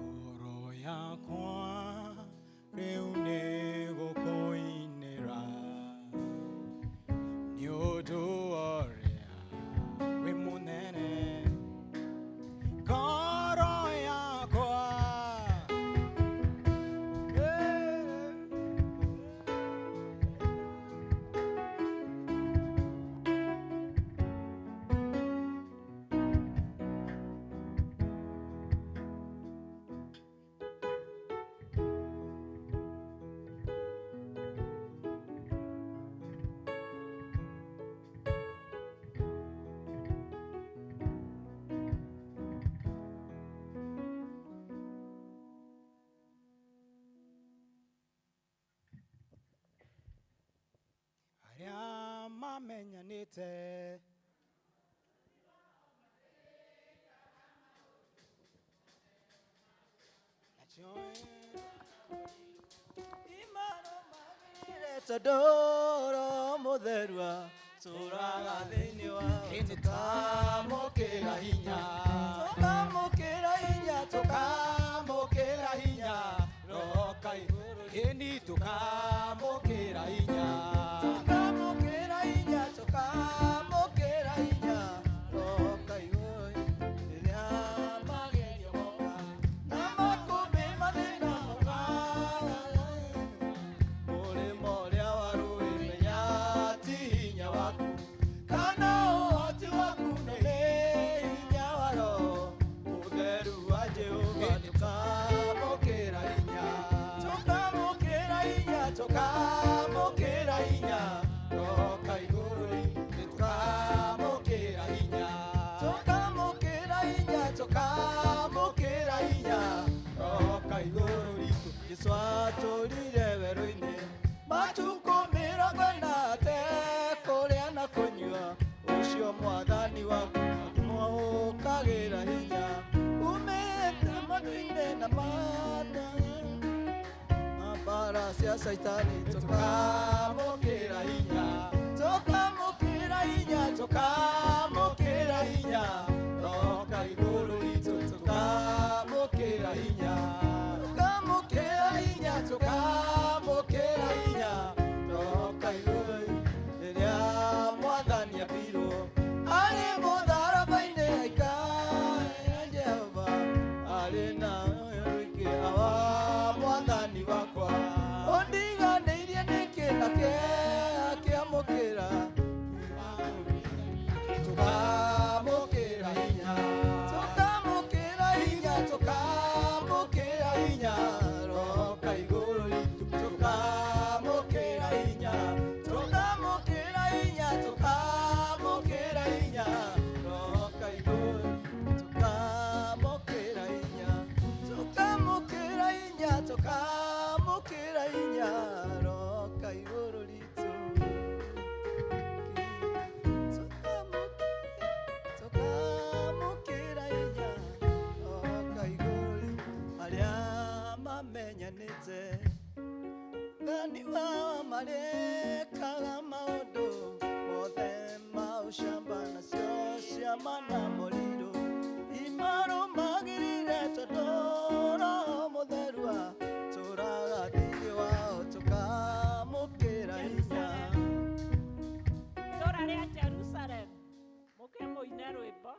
Ngoro yakwa rĩu nĩ gũkũinĩra nĩ ũndũ wa ũrĩa wĩ mũnene. Ngoro yakwa arĩa mamenyanĩte tondũ ro mũtherua tũraga thĩinĩ wa tũkamũkĩra hinya tũkamũkĩra hinya roka igũrũ ĩni tũkamũkĩra hinya tũkamũkĩra hinya tukamukira hinya roka iguru tukamukira hinya tukamukira hinya tukamukira hinya roka iguru ritu Yesu atũrire werũ-inĩ matukũ mĩrongo ĩna kũrĩa na kũnyua ũcio mwathani waku mũkagĩra hinya umĩte matu-inĩ na mana mbara cia Saitani tukamukira hinya tukamukira hinya tukamukira hinya roka iguru ritu tukamukira hinya tukamukira hinya tukamukira hinya roka iguru rĩrĩa mwathani apirwo arĩ mũtharaba-inĩ aikare Jehova arĩ na rĩngĩ awa mwathani wakwa ũndiganĩirie nĩkĩ nake akĩamũkĩra tukamũkĩra hinya tukamũkĩra hinya tukamũkĩra hinya roka igũrũ ritũ tukamũkĩra hinya tukamũkĩra hinya tukamũkĩra hinya roka igũrũ tukamũkĩra hinya tukamũkĩra hinya tukamũkĩra hinya roka igũrũ ritũ tukamũkĩra hinya roka igũrũ arĩa mamenyanĩte ngani wao marĩkaga maũndũ mothe ma ũcamba nacio ciama na mũrirũ imarũmagĩrĩre tondũ Roho Mũtheru atũũraga thĩinĩ wao tukamũkĩra hinya itũũra rĩa Jerusalem mũke mũine rwĩmbo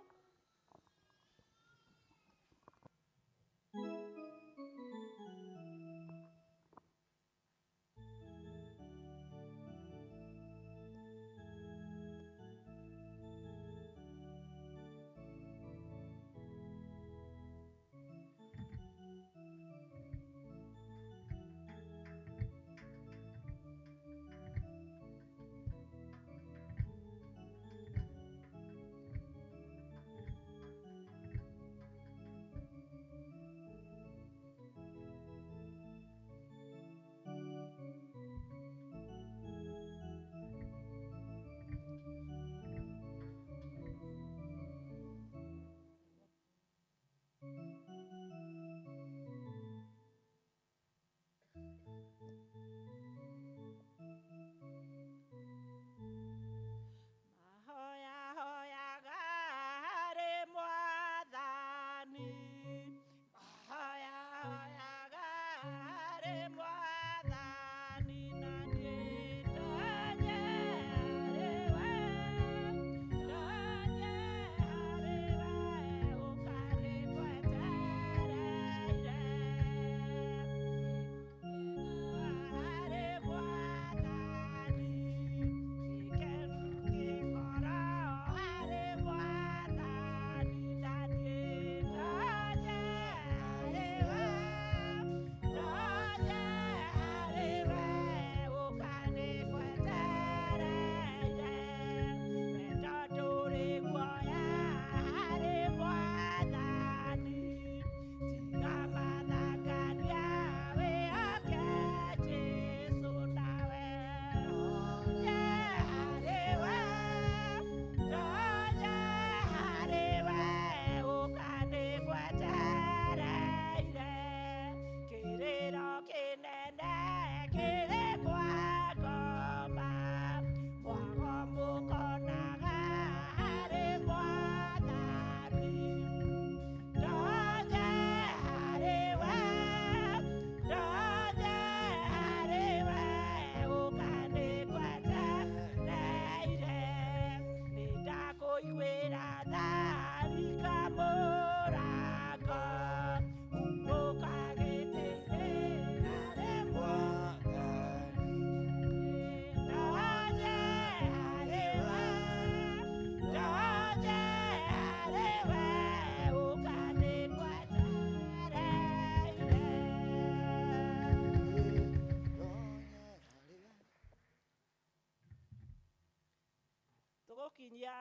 gukinyia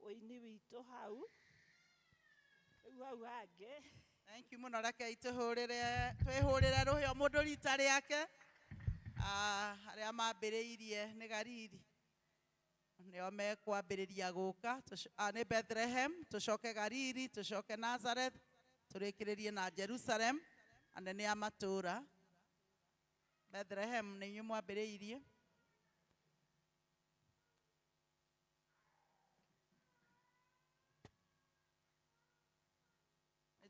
uini witu hau riu hau hangi Thank you muno rekei twihurire ruhio mundu rita riake aria mambiriirie ni Gariri nio mekwambiriria guka ni Bethlehem tucoke Gariri tucoke Nazareth turikiririe na Jerusalem anene a matura Bethlehem ni nyu mwambiriirie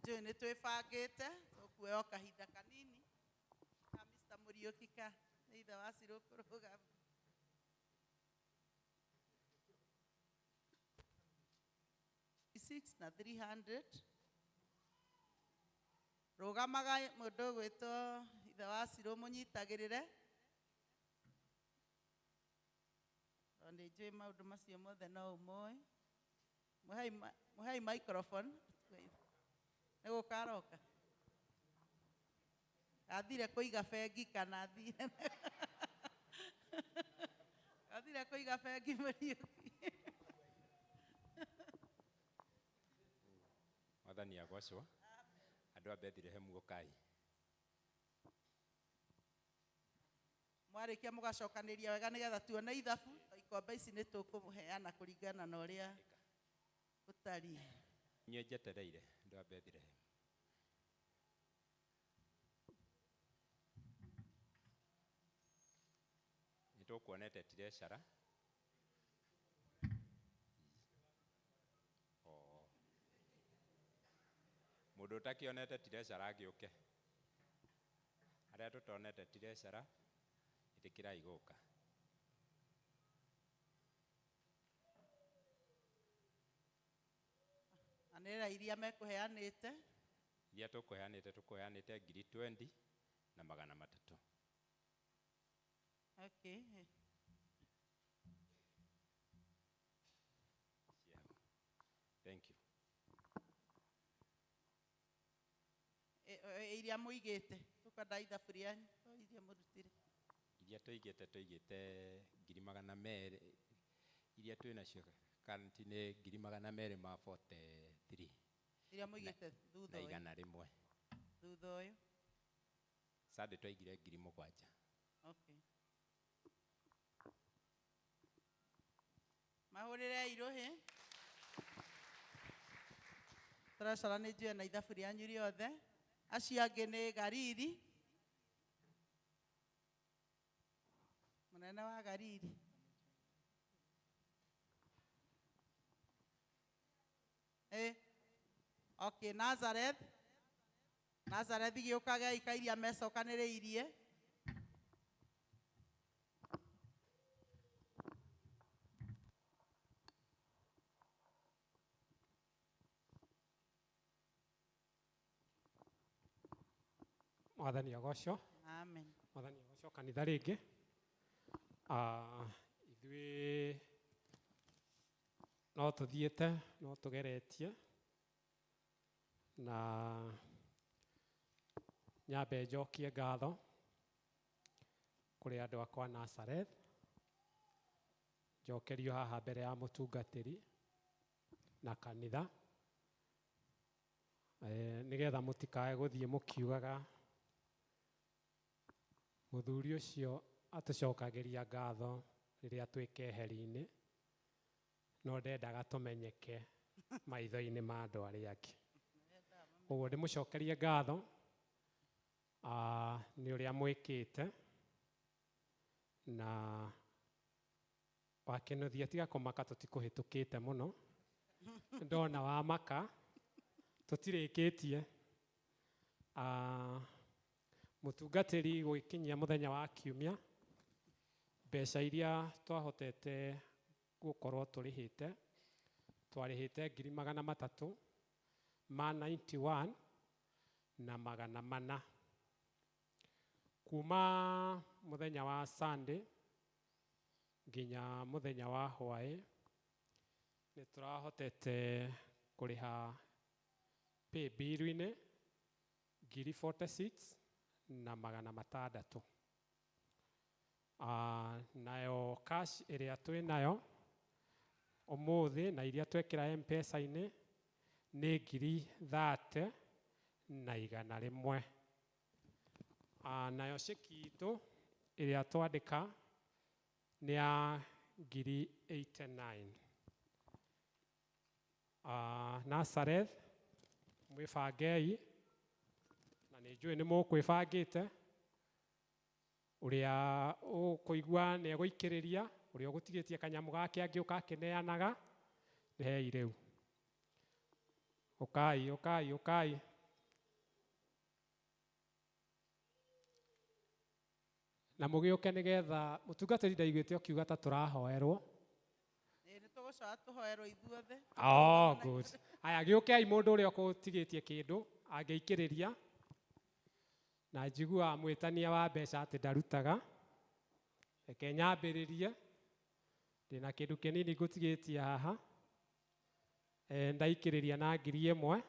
Njui nĩ twĩbangĩte tũkuoya kahinda kanini ka Mr. Mũriũki ka nĩ ithe wa Cirũ kũrũgama. Six na 300 rũgamaga mũndũ gwĩtwo ithe wa Cirũ mũnyitagĩrĩre tondũ nĩ njũĩ maũndũ macio mothe no ũmoĩ mũhei microphone nĩ gũkaroka athire kũiga bengi kana athire kũiga bengi Mũriũki Mwathani agocwo andũ a Bethlehem gũkai mwarĩkia mũgacokanĩria wega nĩgetha tuone ithabu ikombe ici nĩ tũkũmũheana kũringana na ũrĩa gũtariĩ inyuĩ njetereire andũ a Bethlehem nĩ tũkuonete tirecara mũndũ ũtakĩonete tirecara agĩũke arĩa tũtonete tirecara ĩtĩkĩrai gũka anĩrĩra iria mekũheanĩte iria tũkũheanĩte 20,000 na 300 okay thank you iria mũigĩte tũkanda ithabu rĩanyu iria mũrutire iria tũigĩte 200,000 iria twĩ nacio currently nĩ 243 iria mũigĩte thutha na ũyũ 100 thutha ũyũ Sunday twaigire 7,000 okay mahũrĩre irũhĩ tũracora nĩ njũĩ na ithabu rĩanyu rĩothe acio angĩ nĩ Gariri mũnene wa Gariri okay Nazareth gĩũkage ika iria mecokanĩrĩirie Mwathani agocwo amen Mwathani agocwo kanitha rĩngĩ ithuĩ no tũthiĩte no tũgeretie na nyambe njokie ngatho kũrĩ andũ akwa Nazareth njokerio haha mbere ya mũtungatĩri na kanitha nĩgetha mũtikae gũthiĩ mũkiugaga mũthuri ũcio atũcokagĩria ngatho rĩrĩa twĩ keheri-inĩ no ndendaga tũmenyeke maitho-inĩ ma andũ arĩa angĩ ũguo ndĩmũcokerie ngatho nĩ ũrĩa mwĩkĩte na wakĩnuthia tiga kũmaka tũtikũhĩtũkĩte mũno ndona wa maka tũtirĩkĩtie mũtungatĩri gũkinyia mũthenya wa kiumia mbeca iria twahotete gũkorwo tũrĩhĩte twarĩhĩte 391 na 400 kuma mũthenya wa Sunday nginya mũthenya wa hwaĩ nĩ tũrahotete kũrĩha pay bill-inĩ 46 na 600 nayo cash ĩrĩa twĩ nayo umuthi na iria twekira M-Pesa-inĩ nĩ 30,100. Nayo ceki itũ ĩrĩa twandĩka nĩ ya 89,000. Nazareth mwĩbangei na nĩ njũĩ nĩ mũkwĩbangĩte. Ũrĩa ũkũigua nĩ egũikĩrĩria, ũrĩa ũgũtigĩtie kanyamũ gake angĩũka akĩneanaga nĩ hei rĩu. Ũkai. Na mũgĩũke nĩgetha mũtungatĩri ndaiguĩte ũkiuga ta tũrahoerwo. Nĩ tũgũcoka tũhoerwo ithuothe. Oh, good. Aya gĩũkei mũndũ ũrĩa ũgũtigĩtie kĩndũ angĩikĩrĩria. Na njiguaga mwĩtania wa mbeca atĩ ndarutaga. Reke nyambĩrĩrie. Ndĩna kĩndũ kĩnini ngũtigĩtie haha. Ndaikĩrĩria na 1,000.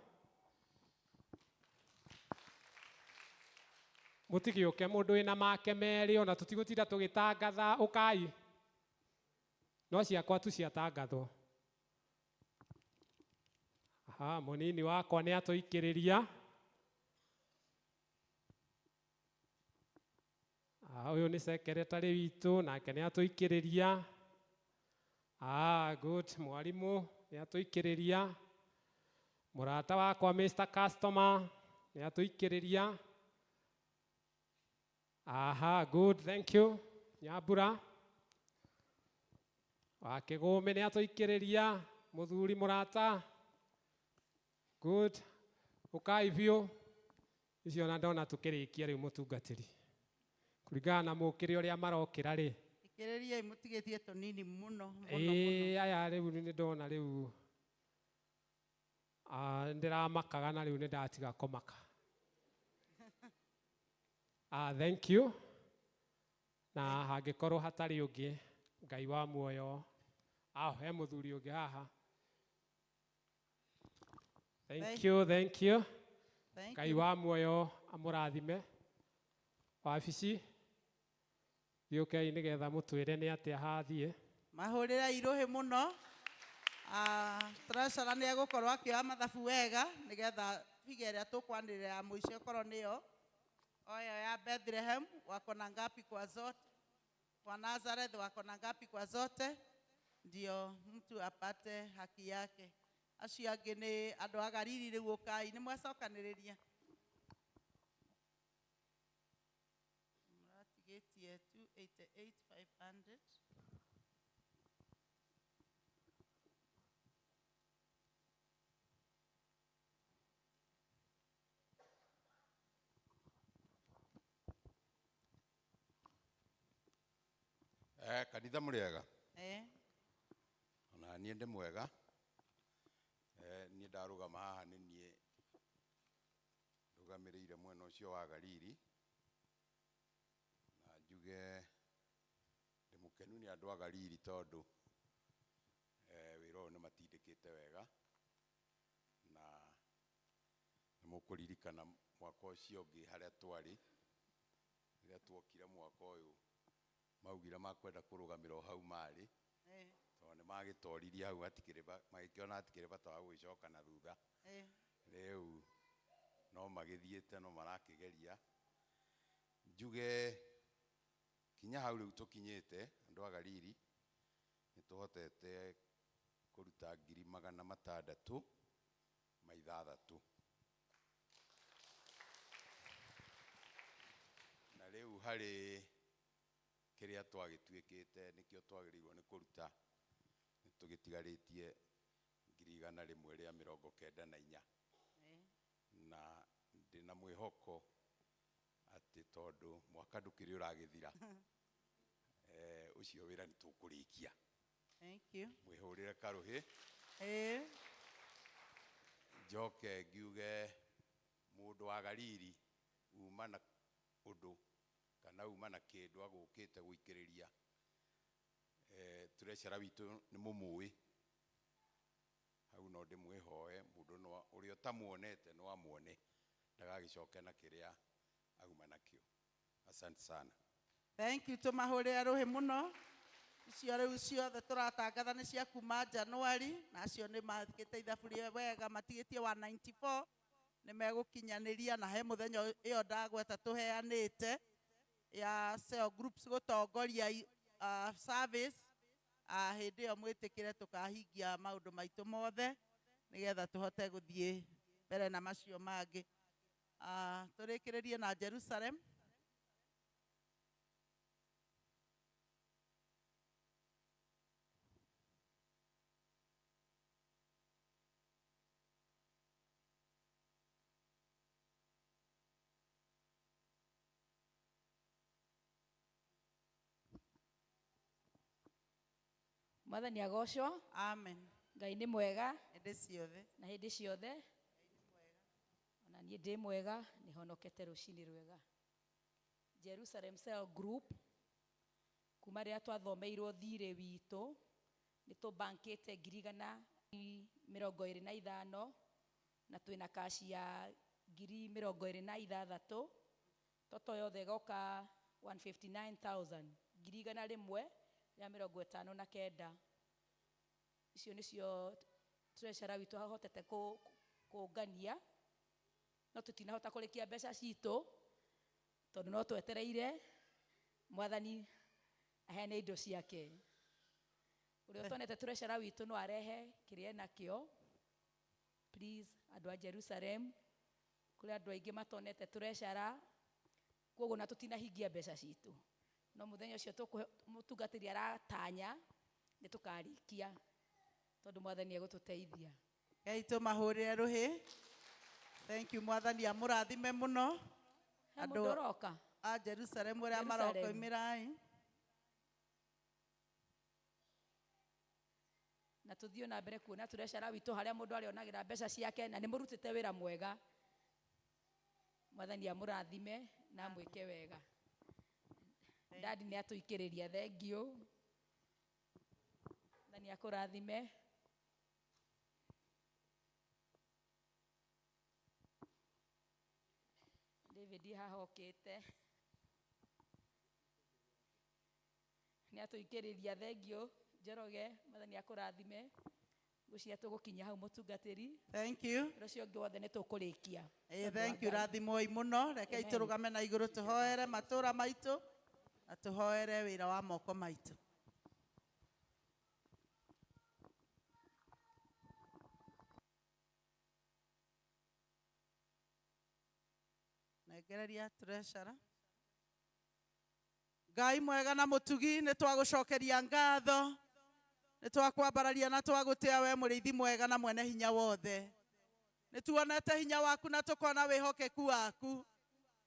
Mũtigĩũke mũndũ wĩna make merĩ ona tũtigũtinda tũgĩtangatha. Ũkai. No ciakwa tu ciatangathwo. Mũnini wakwa nĩ atũikĩrĩria. Ũyũ nĩ secretary witũ nake nĩ atũikĩrĩria. Good. Mwarimũ nĩ atũikĩrĩria. Mũrata wakwa Mr. Customer nĩ atũikĩrĩria. Good. Thank you. Nyambura. Wakĩgũme nĩ atũikĩrĩria. Mũthuri mũrata. Good. Ũkai biũ. Icio na ndona tũkĩrĩkia rĩu mũtungatĩri. Kũringana na mũkĩre ũrĩa marokĩra rĩ. Ikĩrĩriai mũtigĩtie tũnini mũno. Aya rĩu nĩ ndona rĩu. Ndĩramakaga na rĩu nĩ ndatiga kũmaka. Thank you. Na hangĩkorwo hatarĩ ũngĩ, Ngai wa muoyo. He mũthuri ũngĩ haha. Thank you. Ngai wa muoyo amũrathime. Wabici. Gĩũkei nĩgetha mũtwĩre nĩ atĩa hathiĩ. Mahũrĩra irũhĩ mũno. Treasurer nĩ egũkorwo akĩoya mathabu wega nĩgetha figa ĩrĩa tũkwanĩrĩra ya mũico ĩkorwo nĩyo. Oyo ya Bethlehem wako na ngapi kwa zote. Kwa Nazareth wako na ngapi kwa zote. Ndio mtu apate haki yake. Acio angĩ nĩ andũ a Galili rĩu ũkai nĩ mwacokanĩrĩria. Muratigĩtie 288,500. Kanitha mũrĩega. Ona niĩ ndĩ mwega. Niĩ ndarũgama haha nĩ niĩ rũgamĩrĩire mwena ũcio wa Galili. Na njuge ndĩ mũkenu nĩ andũ a Galili tondũ wĩra ũyũ nĩ matindĩkĩte wega. Na nĩ mũkũririkana mwaka ũcio ũngĩ harĩa twarĩ. Rĩrĩa tuokire mwaka ũyũ maugire makwenda kũrũgamĩra hau marĩ. Tondũ nĩ magĩtoririe hau magĩkĩona hatikĩrĩ bata wa gũgĩcoka na thutha. Rĩu no magĩthiĩte no marakĩgeria. Njuge kinya hau rĩu tũkinyĩte andũ a Galili nĩ tũhotete kũruta 600,600. Na rĩu harĩ kĩrĩa twagĩtuĩkĩte nĩkĩo twagĩrĩirwo nĩ kũruta nĩ tũgĩtigarĩtie 194. Na ndĩna mwĩhoko atĩ tondũ mwaka ndũkĩrĩ ũragĩthira ũcio wĩra nĩ tũkũrĩkia. Thank you. Mwĩhũrĩre karũhĩ. Njoke ngiuge mũndũ wa Galili uma na ũndũ kana uma na kĩndũ agũkĩte gũikĩrĩria. Treasurer witũ nĩ mũmũĩ. Hau no ndĩmwĩhoe mũndũ ũrĩa ũtamuonete no amuone ndagagĩcoke na kĩrĩa auma nakĩo. Asante sana. Thank you. Tumahũrĩra rũhĩ mũno. icio rĩu ciothe tũratangatha nĩ cia kuma January, nacio nĩ makĩte ithabu wega, matigĩtie 194 nĩ megũkinyanĩria, na he mũthenya ĩyo ndagweta tũheanĩte ya cell groups gũtongoria service, hĩndĩ ĩyo mwĩtĩkĩre tũkahingia maũndũ maitũ mothe nĩgetha tũhote gũthiĩ mbere na macio mangĩ. Tũrĩkĩrĩrie na Jerusalem. Mwathani agocwo. Amen. Ngai nĩ mwega Hĩndĩ ciothe. na hĩndĩ ciothe. Ona niĩ ndĩ mwega, nĩ honokete rũcinĩ rwega. Jerusalem Cell Group, kuma rĩrĩa twathomeirwo thirĩ witũ, nĩ tũbankĩte 125,000 na twĩna kaci ya 26,000, toto yothe goka 159,000, 1,159. Icio nĩcio treasurer witũ ahotete kũngania, no tũtinahota kũrĩkia mbeca citũ tondũ no twetereire Mwathani aheane indo ciake. Ũrĩa ũtonete treasurer witũ no arehe kĩrĩa nakĩo. Please, andũ a Jerusalem, kũrĩ andũ aingĩ matonete treasurer, koguo na tũtinahingia mbeca citũ, no mũthenya ũcio mũtungatĩri aratanya nĩ tũkarĩkia tondũ Mwathani egũtũteithia. Ngai tũmahũrĩre rũhĩ. Thank you, Mwathani amũrathime mũno. Andũ ũroka a Jerusalem ũrĩa marokoimĩrai. na tũthiĩ na mbere kuona treasurer witũ harĩa mũndũ arĩonagĩra mbeca ciake, na nĩ mũrutĩte wĩra mwega. Mwathani amũrathime na mwĩke wega. Dadi nĩ atũikĩrĩria, thengiũ. Mwathani akũrathime. David haha okĩte. Nĩ atũikĩrĩria, thengiũ. Njoroge, Mwathani akũrathime. Gũcia tũgũkinya hau mũtungatĩri. Thank you. Rũcio ũngĩ wothe nĩ tũkũrĩkia. Thank you, rathimoi mũno. Rekei tũrũgame na igũrũ tũhoere matũũra maitũ na tũhoere wĩra wa moko maitũ. Nengereria treasurer. Ngai mwega na mũtugi, nĩ twagũcokeria ngatho, nĩ twakwambararia na twagũtĩa we mũrĩithi mwega na mwene hinya wothe. Nĩ tuonete hinya waku na tũkona wĩhokeku waku,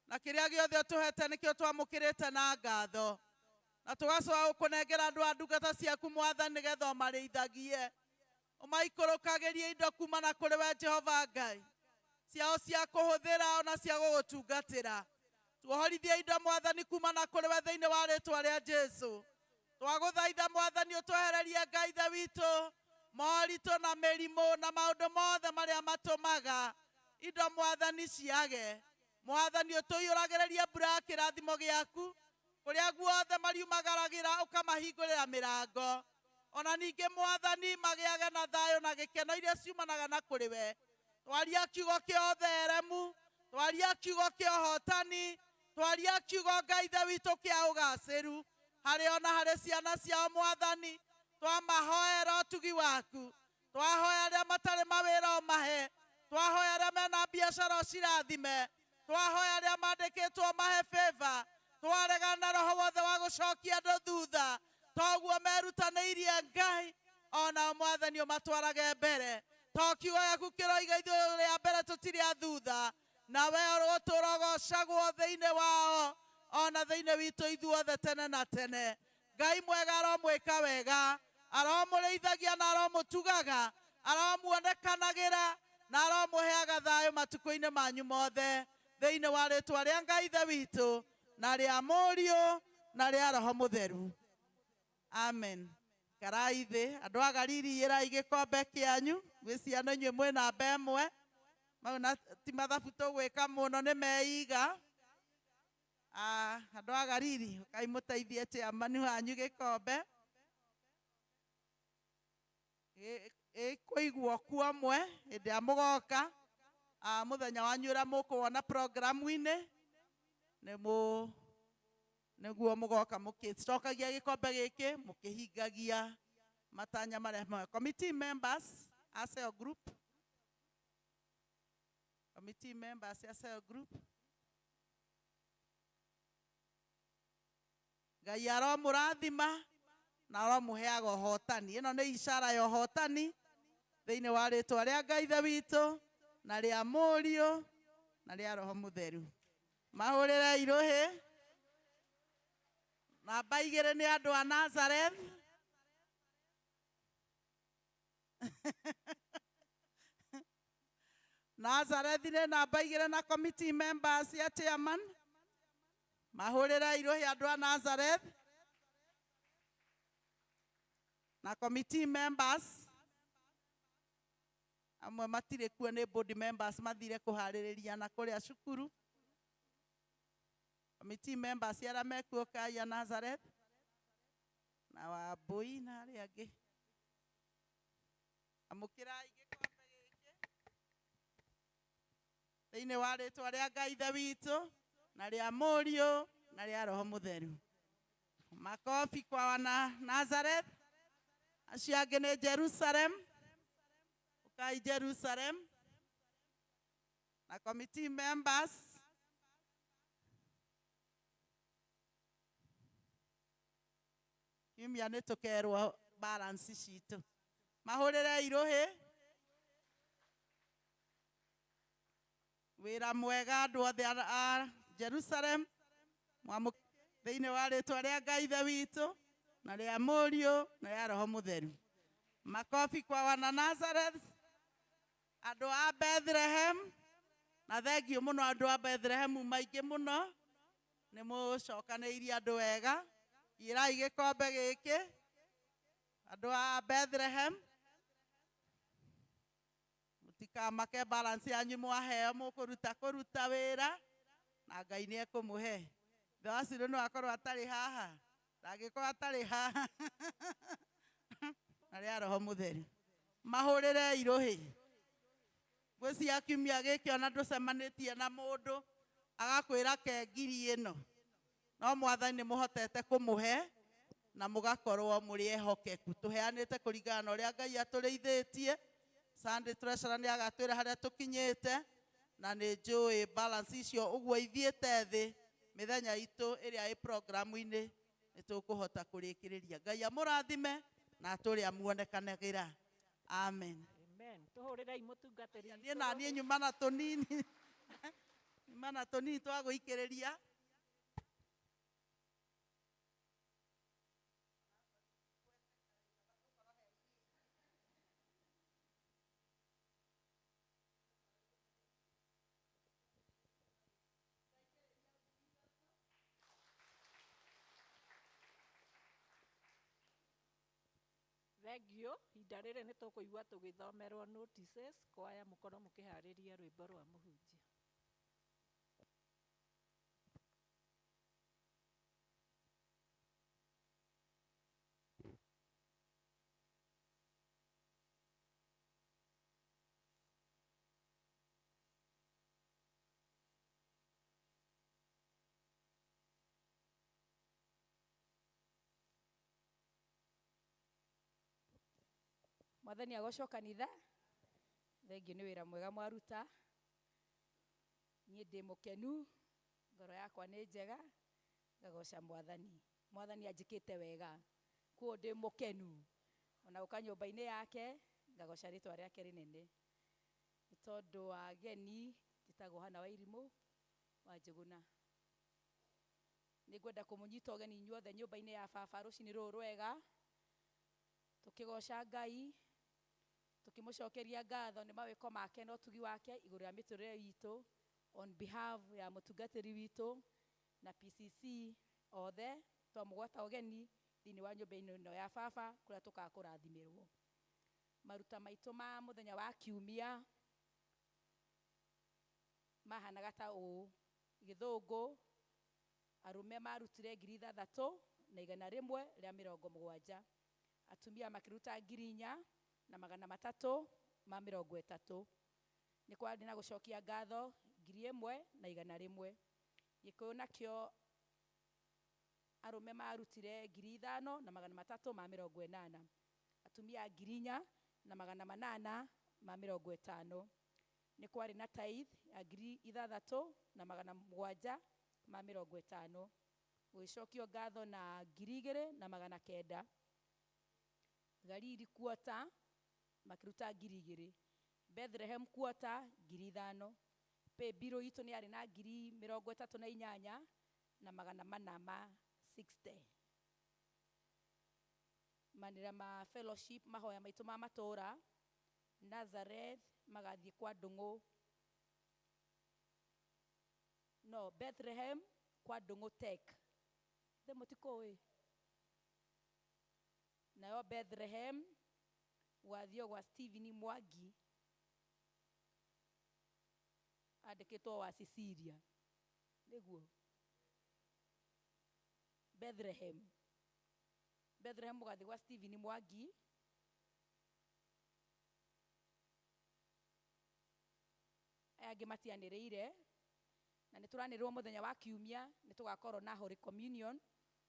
na kĩrĩa gĩothe ũtũhete nĩkĩo twamũkĩrĩte na ngatho, na tũgacoka gũkũnengera andũ a ndungata ciaku Mwathani nĩgetha ũmarĩithagie, ũmaikũrũkagĩrie indo kuma na kũrĩ we Jehova Ngai, ciao cia kũhũthĩra ona cia gũgũtungatĩra. Tuohorithie indo Mwathani kuma na kũrĩ we thĩinĩ wa rĩĩtwa rĩa Jesũ. Twagũthaitha Mwathani ũtwehererie Ngai ithe witũ moritũ na mĩrimũ na maũndũ mothe marĩa matũmaga indo Mwathani ciage. Mwathani ũtũiyũragĩrĩrie mbura ya kĩrathimo gĩaku kũrĩa guothe mariumagaragĩra ũkamahingũrĩra mĩrango. Ona ningĩ Mwathani magĩage na thayũ na gĩkeno iria ciumanaga na kũrĩ we. Twaria kiugo kĩa ũtheremu, twaria kiugo kĩa ũhotani, twaria kiugo Ngai ithe witũ kĩa ũgacĩru harĩ ona harĩ ciana ciao Mwathani. Twamahoera ũtugi waku, twahoya arĩa matarĩ mawĩra ũmahe, twahoya arĩa mena biacara ũcirathime, twahoya arĩa mandĩkĩtwo mahe favor, twaregana na roho wothe wa gũcokia andũ thutha, toguo merutanĩirie Ngai, ona Mwathani ũmatwarage mbere. To kiugo gĩaku kĩroiga ithuĩ rĩa mbere tũtirĩ a thutha, na we ũgũtũũra ũgocagwo thĩinĩ wao ona thĩinĩ witũ ithuothe tene na tene. Ngai mwega aromwĩka wega, aromũrĩithagia na aromũtugaga, aromuonekanagĩra na aromũheaga thayũ matukũ-inĩ manyu mothe thĩinĩ wa rĩĩtwa rĩa Ngai ithe witũ na rĩa Mũriũ na rĩa Roho Mũtheru. Amen. Karai thĩ, andũ a Galili iyĩrai gĩkombe kĩanyu, gwĩ ciana inyuĩ mwĩ namba ĩmwe, mau ti mathabu tũgwĩka mũno nĩ meiga. Andũ a Galili, Ngai mũteithie chairman wanyu gĩkombe, ĩkũigwo kuo mwe hĩndĩ ya mũgoka mũthenya wanyu ũrĩa mũkũwona programu-inĩ nĩguo mũgoka mũkĩcokagia gĩkombe gĩkĩ mũkĩhingagia matanya marĩa mwe. Committee members a cell group, committee members a cell group, Ngai aromũrathima na aromũheaga ũhotani. Ĩno nĩ ishara ya ũhotani thĩinĩ wa rĩtwa rĩa Ngai ithe witũ na rĩa Mũriũ na rĩa Roho Mũtheru. Mahũrĩre irũhĩ. Namba 2 nĩ andũ a Nazareth. Nazareth nĩ namba 2 na committee members ya chairman. Mahũrĩre irũhĩ andũ a Nazareth na committee members. Amwe matirĩ kuo nĩ board members mathire kũharĩrĩria na kũrĩa cukuru. Committee members arĩa mekuo ya Nazareth na Wambui na arĩa angĩ. Amũkĩrai gĩkombe gĩkĩ thĩinĩ wa rĩtwa rĩa Ngai ithe witũ na rĩa Mũriũ na rĩa Roho Mũtheru. Makofi kwa wana Nazareth. Acio angĩ nĩ Jerusalem. Ũkai Jerusalem. Na committee members. Kiumia nĩ tũkerwo balance citũ. Mahũrĩre irũhĩ. Wĩra mwega andũ othe a Jerusalem. Thĩinĩ wa rĩtwa rĩa Ngai ithe witũ na rĩa Mũriũ na rĩa Roho Mũtheru. Makofi kwa wana Nazareth. Andũ a Bethlehem. Na thengio mũno andũ a Bethlehem maingĩ mũno. Nĩ mũcokanĩirie andũ wega. Irai gĩkombe gĩkĩ. Andũ a Bethlehem. Mũtikamake balance yanyu mwaheo mũkũruta wĩra. Na Ngai nĩ ekũmũhe. Ithe wa Ciro no akorwo atarĩ haha. Ndangĩkorwo atarĩ haha. Na rĩa Roho Mũtheru. Mahũrĩre irũhĩ. Ngwĩciria kiumia gĩkĩ ona ndũcemanĩtie na mũndũ agakwĩra ke ngiri ĩno. No Mwathani nĩ mũhotete kũmũhe na mũgakorwo mũrĩ ehokeku. Tũheanĩte kũringana na ũrĩa Ngai atũrĩithĩtie. Sunday treasurer nĩ agatwĩra harĩa tũkinyĩte na nĩ njũĩ balance icio ũguo ithiĩte thĩ mĩthenya itũ ĩrĩa ĩ programu-inĩ nĩ tũkũhota kũrĩkĩrĩria. Ngai amũrathime na atũrĩa muonekanagĩra. Amen. Amen. Tũhũrĩrei mũtungatĩri. Niĩ na niĩ nyuma na tũnini. Nyuma na tũnini twa gũikĩrĩria. Thengio, ihinda rĩrĩ nĩ tũkũigua tũgĩthomerwo notices, kwaya mũkorwo mũkĩharĩria rwĩmbo rwa mũhunjia. Mwathani agocwo kanitha. Thengio nĩ wĩra mwega mwaruta. Niĩ ndĩ mũkenu, ngoro yakwa nĩ njega, ngagoca Mwathani. Mwathani anjĩkĩte wega, kuo ndĩ mũkenu. Ona gũka nyũmba-inĩ yake, ngagoca rĩtwa rĩake rĩnene. Nĩ tondũ wa ageni, njĩtagwo Hana wa Irimũ wa Njũgũna. Nĩ ngwenda kũmũnyita ũgeni inyuothe nyũmba-inĩ ya baba rũcinĩ rũrũ rwega, tũkĩgoca Ngai, tukimũcokeria ngatho nĩ mawĩko make na ũtugi wake igũrũ rĩa mĩtũrĩre itũ, on behalf ya mũtungatĩri witũ na PCC othe twamũgwata ũgeni thĩinĩ wa nyũmba-inĩ ĩno ya baba kũrĩa tũkaga kũrathimĩrwo. Maruta maitũ ma mũthenya wa kiumia mahanaga ta ũũ: Gĩthũngũ arũme marutire 6,170, atumia makĩruta 4,000, na magana matatũ ma mĩrongo ĩtatũ. Nĩ kwarĩ na gũcokia ngatho 1,100. Gĩkũyũ nakĩo arũme marutire 5,380. Atumia 4,850. Nĩ kwarĩ na tithe ya 6,750. Gũgĩcokio ngatho na 2,900. Galili quarter makiruta 2,000. Bethlehem quarter 5,000. Pay bill itũ nĩ yarĩ na 38,460. Manĩra ma fellowship mahoya maitũ ma matũra Nazareth magathiĩ kwa Ndũng'ũ. No, Bethlehem kwa Ndũng'ũ Tech. Mũtikũĩ. Nayo Bethlehem gwathio gwa Stephen Mwangi andĩkĩtwo wa Cecilia. Nĩguo. Bethlehem mũgathiĩ gwa Stephen Mwangi. Aya angĩ matianĩrĩire. Na nĩ tũranĩrĩrwo mũthenya wa Kiumia nĩ tũgakorwo na Holy Communion.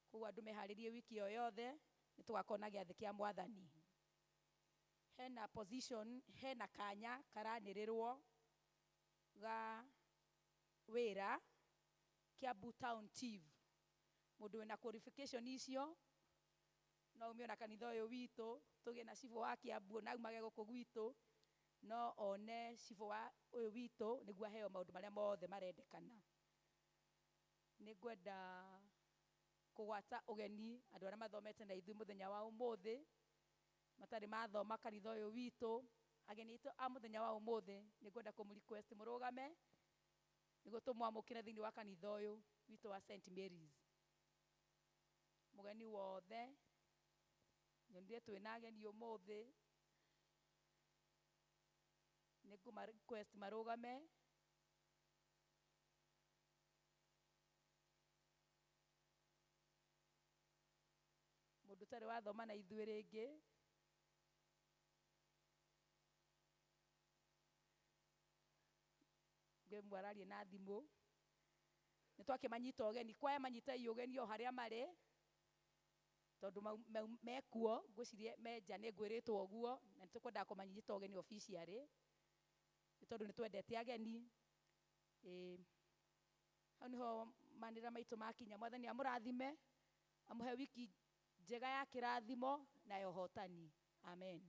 Koguo andũ meharĩrie wiki ĩyo yothe nĩ tũgakorwo na gĩathĩ kĩa Mwathani. Hena position, hena kanya karanĩrĩrwo ga wĩra Kiambu Town Chief. Mũndũ wĩna qualification icio no umio na kanitha ũyũ witũ tũgĩe na cibũ wa Kiambu na umage gũkũ gwitũ no one cibũ wa ũyũ witũ nĩguo aheo maũndũ marĩa mothe marendekana. Nĩ ngwenda kũgwata ũgeni andũ arĩa mathomete na ithuĩ mũthenya wa ũmũthĩ matarĩ mathoma kanitha ũyũ witũ. Ageni aitũ a mũthenya wa ũmũthĩ nĩ ngwenda kũmũ-request mũrũgame nĩguo tũmwamũkĩre thĩinĩ wa kanitha ũyũ witũ wa St. Mary's. Mũgeni wothe nyonire twĩna ageni ũmũthĩ nĩ ngũma-request marũgame. Mũndũ ũtarĩ wathoma na ithuĩ rĩngĩ ngĩmwararie na thimũ. Nĩ twakĩmanyita ũgeni. Kwaya manyitei ũgeni o harĩa marĩ tondũ mekuo ngwĩciria menja nĩ ngwĩrĩtwo ũguo na nĩ tũkwendaga kũmanyita ũgeni officially nĩ tondũ nĩ twendete ageni. Hau nĩho manĩra maitũ makinya. Mwathani amũrathime amũhe wiki njega ya kĩrathimo na ya ũhotani. Amen.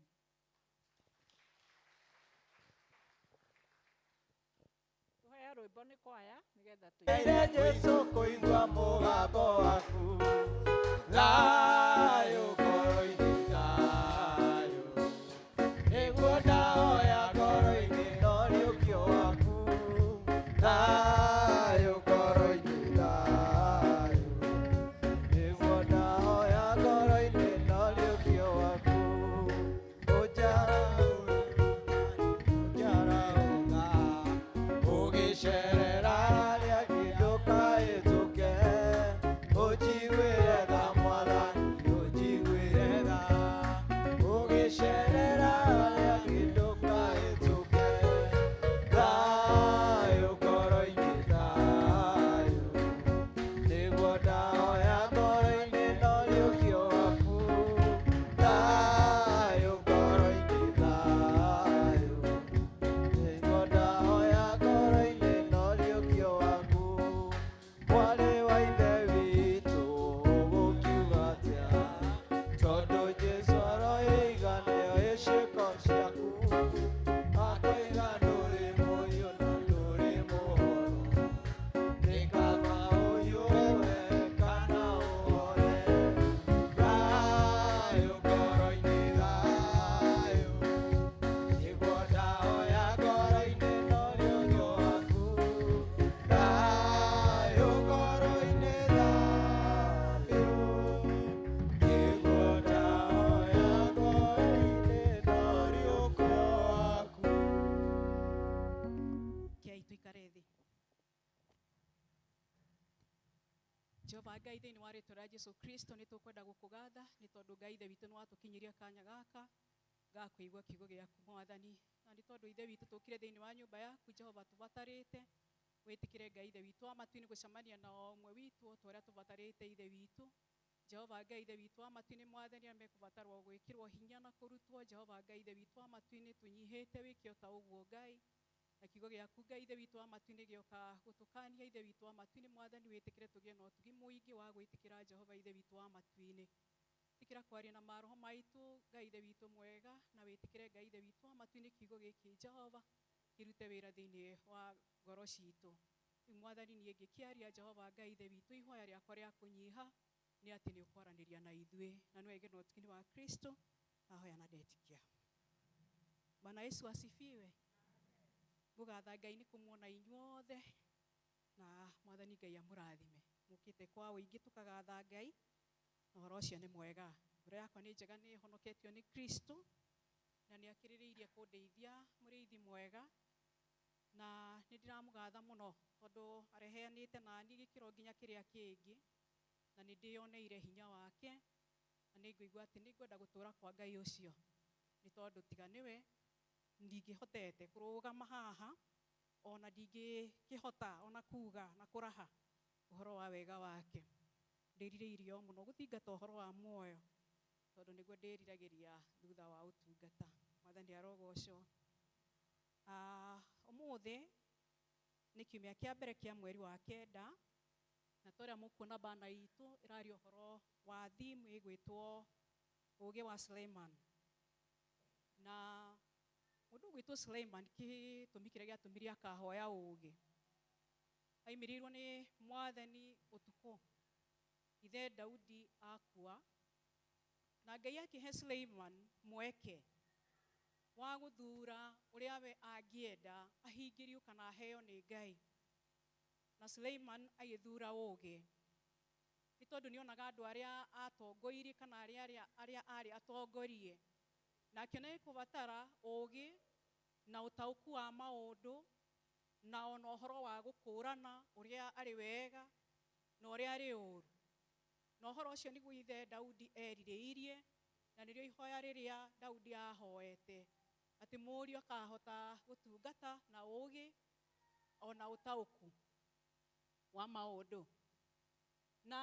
Tũheo rwĩmbo nĩ kwaya nĩgetha Ire Jesu kũigua mũgambo waku. Thayũ ngoro-inĩ thayũ. Nĩguo ndahoya ngoro-inĩ no rĩũkio waku. Thayũ ngoro-inĩ thayũ. Nĩguo ndahoya ngoro-inĩ no rĩũkio waku. Ũgĩcerera rĩa kĩndũ kahĩtũke. Ũnjiguĩre tha Mwathani, ũnjiguĩre tha. Ũgĩcerera rĩa kĩndũ kahĩtũke. Thayũ ngoro-inĩ thayũ. Nĩguo ndahoya ngoro-inĩ no rĩũkio waku. Thayũ ngoro-inĩ thayũ. Nĩguo ndahoya ngoro-inĩ no rĩũkio waku. Mwarĩ wa Ithe witũ ũgũkiuga atĩa? Tondũ Jesũ aroiga nĩo iciĩko ciaku. Akoiga ndũrĩ mũiyũ na ndũrĩ mũhoro. Nĩ kaba ũhiũhe kana ũhore. Thayũ ngoro-inĩ thayũ. Nĩguo ndahoya ngoro-inĩ no rĩũkio waku. Thayũ ngoro-inĩ thayũ. Nĩguo ndahoya ngoro-inĩ no rĩũkio waku. Kĩai tũikare thĩ. Jehova Ngai thĩinĩ wa rĩĩtwa rĩa Jesũ Kristo nĩ tũkwenda gũkũgatha nĩ tondũ Ngai ithe witũ nĩ watũkinyĩria kanya gaka gakwigua kiugo giaku mwathani na nĩ tondũ ithe witũ tũkire thĩinĩ wa nyũmba yaku Jehova tũbatarĩte wĩtĩkĩre Ngai ithe witũ wa matu-inĩ gũcemania na o ũmwe witũ ta ũrĩa tũbatarĩte ithe witũ Jehova Ngai ithe witũ wa matu-inĩ mwathani arĩa mekũbatarwo gwĩkĩrwo hinya na kũrutwo Jehova Ngai ithe witũ wa matu-inĩ tũnyihĩte wĩke o ta ũguo Ngai na kiugo gĩaku Ngai ithe witũ wa matu-inĩ gĩoka gũtũkania ithe witũ wa matu-inĩ mwathani wĩtĩkĩre tũgĩe na ũtugi mũingĩ wa gwĩtĩkĩra Jehova ithe witũ wa matu-inĩ tikira kwaria na maroho maitũ Ngai ithe witũ mwega na wĩtĩkĩre Ngai ithe witũ wa matu-inĩ kiugo gĩkĩ Jehova kirute wĩra thĩinĩ wa ngoro citũ rĩu mwathani niĩ ngĩkĩaria Jehova Ngai ithe witũ ihoya rĩakwa rĩa kũnyiha nĩ atĩ nĩ ũkwaranĩria na ithuĩ na nĩ wege na ũtugi wa Kristo ahoya na ndetikia Bwana Yesu asifiwe ngugatha Ngai nĩ kũmuona inyuothe na mwathani Ngai amũrathime mũkĩte kwa ũingĩ tũkagatha Ngai na ũhoro ũcio nĩ mwega ngoro yakwa nĩ njega nĩ honoketio nĩ Kristo na nĩ akĩrĩrĩirie kũndeithia mũrĩithi mwega na nĩ ndĩramũgatha mũno tondũ areheanĩte na niĩ gĩkĩro nginya kĩrĩa kĩngĩ na nĩ ndĩoneire hinya wake na nĩ ngũigua atĩ nĩ ngwenda gũtũũra kwa Ngai ũcio nĩ tondũ tiga nĩwe ndingĩhotete kũrũgama haha ona ndingĩkĩhota ona kuga na kũraha ũhoro wa wega wake ndĩrirĩirie o mũno gũthingata ũhoro wa muoyo tondũ nĩguo ndĩriragĩria thutha wa ũtungata mwathani arogocwo ũmũthĩ nĩ kiumia kĩa mbere kĩa mweri wa kenda na torĩa mũkuona bana itũ ĩraria ũhoro wa thimu ĩgwĩtwo ũũgĩ wa Suleiman na mũndũ ũgwĩtwo Suleiman gĩtũmi kĩrĩa gĩatũmire akahoya ũũgĩ aimĩrĩirwo nĩ mwathani ũtukũ ithe Daudi akua na Ngai akĩhe Suleiman mweke wa gũthura ũrĩa we angĩenda ahingĩrio kana aheo nĩ Ngai na Suleiman agĩthura ũũgĩ nĩ tondũ nĩonaga andũ arĩa atongoirie kana arĩa arĩ atongorie na akĩona gũbatara ũũgĩ na ũtaũku wa maũndũ na ona ũhoro wa gũkũrana ũrĩa arĩ wega na ũrĩa arĩ ũũru na ũhoro ũcio nĩguo ithe Daudi erirĩirie na nĩrĩo ihoya rĩrĩa Daudi ahoete atĩ mũriũ akahota gũtungata na ũũgĩ ona ũtaũku wa maũndũ na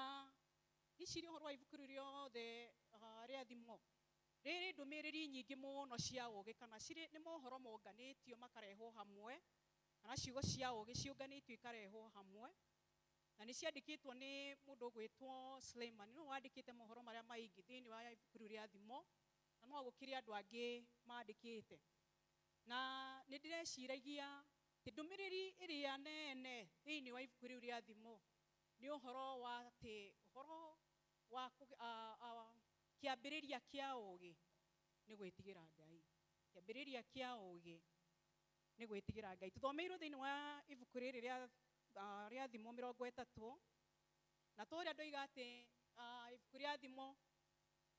gĩciria ũhoro wa ibuku rĩothe rĩa thimo rĩrĩ ndũmĩrĩri nyingĩ mũno cia ũũgĩ kana cirĩ nĩ mohoro monganĩtio makarehwo hamwe kana ciugo cia ũũgĩ ciũnganĩtio ikarehwo hamwe na nĩ ciandĩkĩtwo nĩ mũndũ ũgwĩtwo Suleiman nĩ wandĩkĩte mohoro marĩa maingĩ thĩinĩ wa ibuku rĩa thimo na no gũkĩrĩ andũ angĩ mandĩkĩte na nĩ ndĩreciragia atĩ ndũmĩrĩri ĩrĩa nene thĩinĩ wa ibuku rĩu rĩa thimo nĩ ũhoro wa atĩ ũhoro wa kĩambĩrĩria kĩa ũũgĩ nĩ gwĩtigĩra Ngai kĩambĩrĩria kĩa ũũgĩ nĩ gwĩtigĩra Ngai tũthomeirwo thĩinĩ wa ibuku rĩrĩ rĩa thimo 30 na tũrĩa ndoiga atĩ ibuku rĩa thimo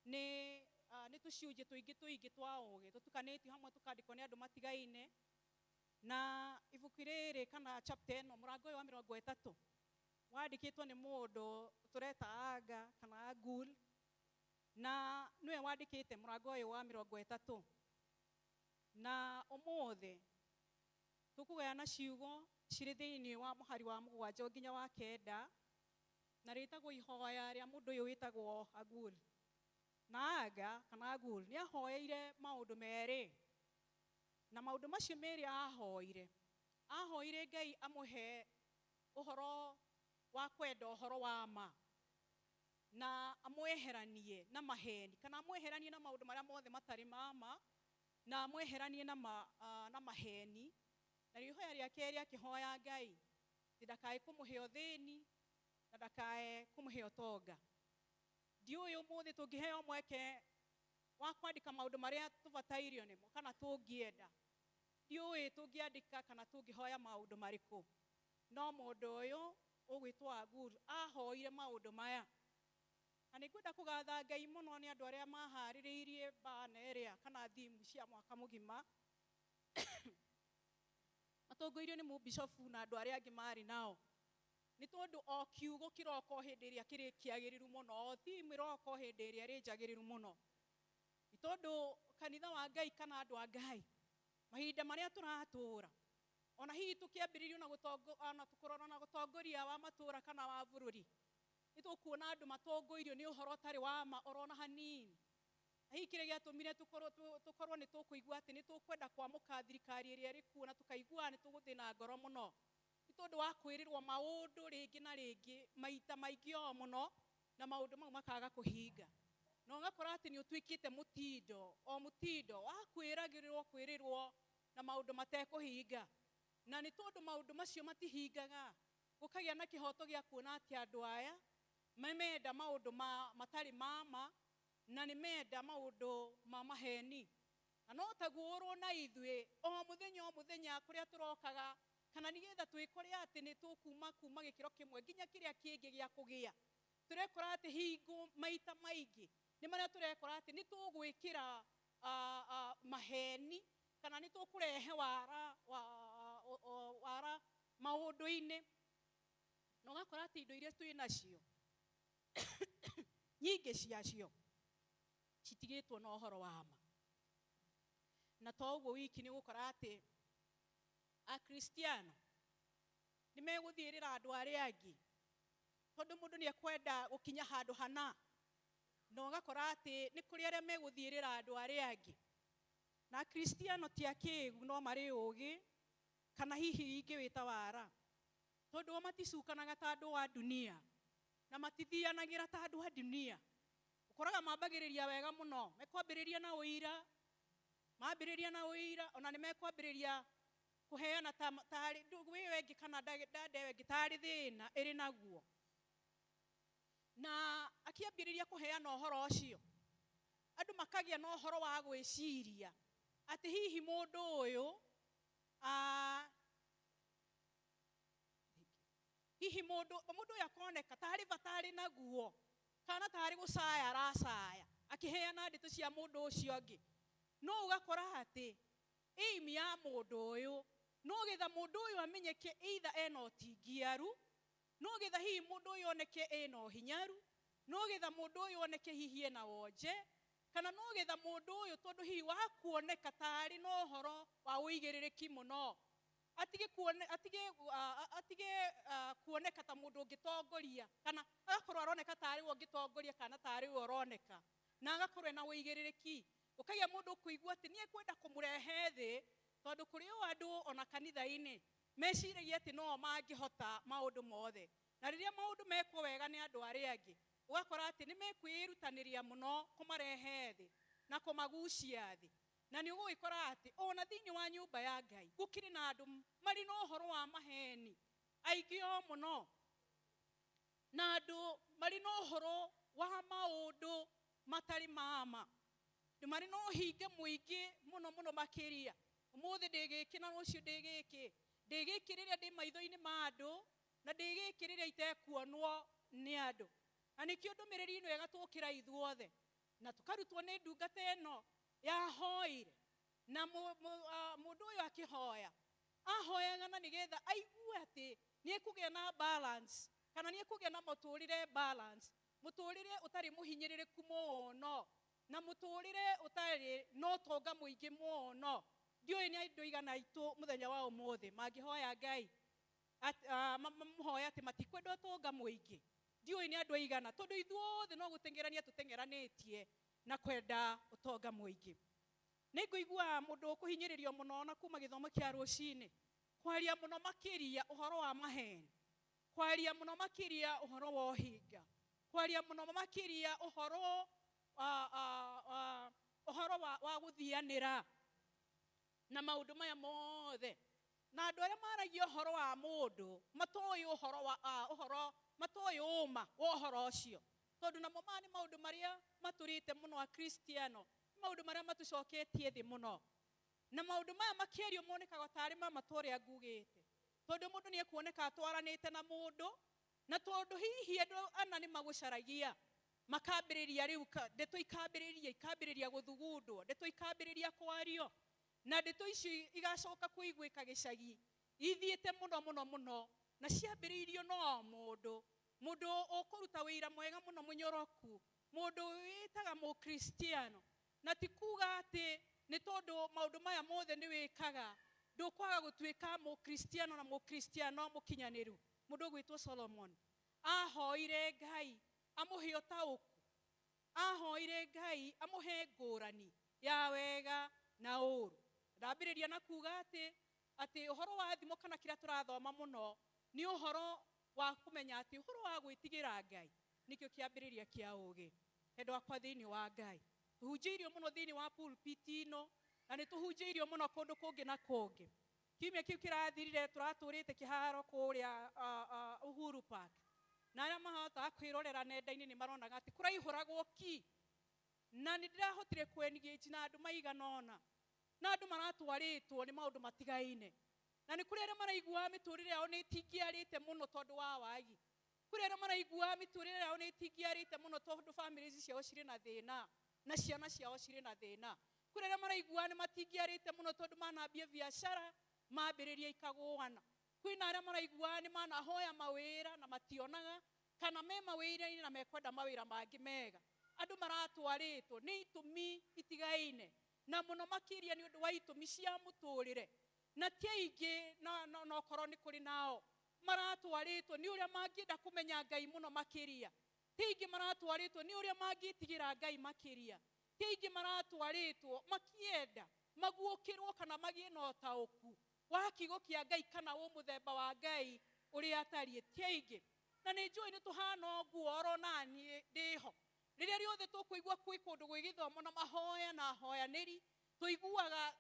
nĩ tũcunjĩ tũingĩ twa ũũgĩ tũtukanĩtio hamwe tũkandĩkwo nĩ andũ matigaine na ibuku rĩrĩ kana chapter ĩno mũrango ũyũ wa 30 wandĩkĩtwo nĩ mũndũ tũreta Aga kana Agul na nĩwe wandĩkĩte mũrango ũyũ wa 30 na ũmũthĩ tũkũgayana ciugo cirĩ thĩinĩ wa mũhari wa 7 nginya wa 9 na rĩtagwo ihoya rĩa mũndũ ũyũ wĩtagwo Agul na Aga kana Agul nĩ ahoeire maũndũ merĩ na maũndũ macio merĩ ahoire Ngai amũhe ũhoro wa kwenda ũhoro wa ma na amweheranie na maheni kana amweheranie na maũndũ marĩa mothe matarĩ mama na amweheranie na maheni na ihoya rĩake rĩa kĩhoya Ngai ndakae kũmũhe ũthĩni na ndakae kũmũhe ũtonga ndiũĩ ũmũthĩ tũngĩheo mweke wa kwandĩka maũndũ marĩa tũbatairio nĩmo kana tũngĩenda ndiũĩ tũngĩandĩka kana tũngĩhoya maũndũ marĩkũ no mũndũ ũyũ ũgwĩtwo Agul ahoire maũndũ maya na nĩngwenda kũgatha Ngai mũno nĩ andũ arĩa maharĩrĩirie bana ĩrĩa kana thimu cia mwaka mũgima matongoirio nĩ mũbishofu na andũ arĩa angĩ marĩ nao nĩ tondũ o kiugo kĩroko hĩndĩ ĩrĩa kĩrĩ kĩagĩrĩru mũno o thimu ĩroko hĩndĩ ĩrĩa ĩrĩ njagĩrĩru mũno itondo kanitha wa Ngai kana andu a Ngai mahinda maria turatura ona hihi tukiambiririo na tukurora na gutongoria wa matura kana wa bururi nitukuona andu matongoirio ni uhoro utari wa ma orona hanini hihi kire giatumire tukorwo ni tukuigua ati ni tukwenda kwamuka thirikari iria iri kuo na tukaigua ni tuguthina ngoro muno itondo wa kwirirwo maundu ringi na ringi maita maingi o muno na maundu mau makaga kuhinga no ngakora ati ni utwikite mutindo o mutindo wa kwirirwo na maundu matekuhinga na ni tondu maundu macio matihingaga gukagia na kihoto gia kuona ati andu aya memenda maundu matari mama na ni menda maundu ma maheni na no taguorwo na ithwe o muthenya kuria turokaga kana nigetha twikore ati ni tukuma gikiro kimwe nginya kiria kingi gia kugia turekora ati hingo maita maingi ni maria turekora ati ni tugwikira maheni kana ni tukurehe wara maundu-ini no gakora ati indo iria twi nacio nyingi ciacio citigitwo na uhoro wa ma na toguo wiki ni gukora ati a Kristiano ni meguthirira andu aria angi tondu mundu ni ekwenda gukinya handu hana no gakora ati ni kuri aria meguthirira andu aria angi na Kristiano ti akigu no mari ugi kana hihi ingi wita wara tondu maticukanaga ta andu wa dunia na matithianagira ta andu a dunia ukoraga mambagiriria wega muno mekwambiriria na uira ona ni mekwambiriria kuheana tari ndugwi wengi kana dade wengi tari thina iri naguo na akiambiriria kuheana uhoro ucio andu makagia na uhoro wa gwiciria ati hihi mundu uyu hihi mundu yakoneka tari vatari naguo kana tari gucaya aracaya akiheana ndeto cia mundu ucio ngi no ugakora ati aim ya mundu uyu no getha mundu uyu amenyeke either ena utingiaru no getha hihi mundu uyu oneke ena uhinyaru no getha mundu uyu oneke hihi ena wonje kana no getha mundu uyu tondu hihi wa kuoneka tari no horo wa uigiririki muno atige kuoneka ta mundu ungitongoria kana agakorwo aroneka tari ungitongoria kana tari uroneka na agakorwo na uigiririki ukagia mundu kuigua ati nie kwenda kumurehe thi tondu kuri o andu ona kanitha-ini meciragia ati no mangihota maundu mothe na riria maundu mekwo wega ni andu aria angi ugakora ati ni mekwirutaniria muno kumarehe thi na kumagucia thi na ni ugikora ati ona thini wa nyumba ya Ngai gukiri na andu mari no horo wa maheni aingi o muno na andu mari no horo wa maundu matari mama ni mari no hinge muingi muno makiria umuthi ndigiki na rucio ndigiki riria ndi maitho-ini ma andu na ndigiki riria itekuonwo ni andu na nikio ndumiriri ino igatukira ithuothe na tukarutwo ni ndungata ino yahoire na mundu uyu akihoya ahoyaga na nigetha aigue ati ni ekugia na balance kana ni ekugia na muturire balance muturire utari muhinyiririku muno na muturire utari no tonga muingi muno ndioi ni andu igana itu muthenya wa umuthi magihoya Ngai mamuhoya ati matikwenda tonga muingi ndioi ni andu igana tondu ithuothe no gutengerania tutengeranitie na kwenda utonga muingi niguigua mundu kuhinyiririo muno na kuma githomo kia rucini kwaria muno makiria uhoro wa maheni kwaria muno makiria uhoro wa uhinga kwaria muno makiria uhoro wa guthianira na maundu maya mothe na andu aria maragia uhoro wa mundu matoi uhoro matoi uma wa uhoro ucio tondu namo mani maundu maria maturite muno a Kristiano maundu maria matucoketie thi muno na maundu maya makiario monekaga tari mama toria ngugite tondu mundu ni ekuoneka atwaranite na mundu na tondu hihi andu ana ni magucaragia makambiriria riu ndeto ikambiriria guthugundwo ndeto ikambiriria kwario na ndeto icio igacoka kuiguika gicagi ithiite muno na ciambiriirio no mundu ukuruta wira mwega muno munyoroku mundu witaga mu Kristiano na tikuga ati ni tondu maundu maya mothe ni wikaga ndukwaga gutuika mukristiano na mukristiano mukinyaniru. Mundu gwitwo Solomon ahoire Ngai amuhe utauku, ahoire Ngai amuhe ngurani ya wega na uru. Ndambiriria na kuga ati uhoro wa thimo kana kira turathoma muno ni uhoro wa kumenya ati uhoro wa gwitigira Ngai nikyo kiambiriria kia ugi. Endo akwa thiini wa Ngai tuhunjiirio muno thiini wa pulpit ino na ni tuhunjiirio muno kundu kungi na kungi. Kiumia kiu kirathirire turaturite kiharo kuria Uhuru Park na aria mahota kwirorera nenda-ini ni maronaga ati kuraihuragwo ki na ni ndirahotire kwenigage na andu maiganona na andu maratwaritwo ni maundu matigaine na ni kuri aria maraigua miturire yao ni itingiarite muno tondu wa wagi, kuri aria maraigua miturire yao ni itingiarite muno tondu families ciao ciri na thina na ciana ciao ciri na thina, kuri aria maraigua ni matingiarite muno tondu manambia biashara mambiriria ikaguana, kwina aria maraigua ni manahoya mawira na mationaga kana me mawira-ini na mekwenda mawira mangi mega. Andu maratwaritwo ni itumi itigaine na muno makiria ni undu wa itumi cia muturire na tiaingi no korwo ni kuri nao maratwaritwo ni uria mangienda kumenya Ngai muno makiria, tiaingi maratwaritwo ni uria mangitigira Ngai makiria, tiaingi maratwaritwo makienda maguukirwo kana magie na utauku wa kiugo kia Ngai kana wo muthemba wa Ngai uria atarie tiaingi. Na ni njui ni tuhana uguo oro nani ndiho riria riothe tukuigua kwi kundu gwi githomo na mahoya na hoyaniri tuiguaga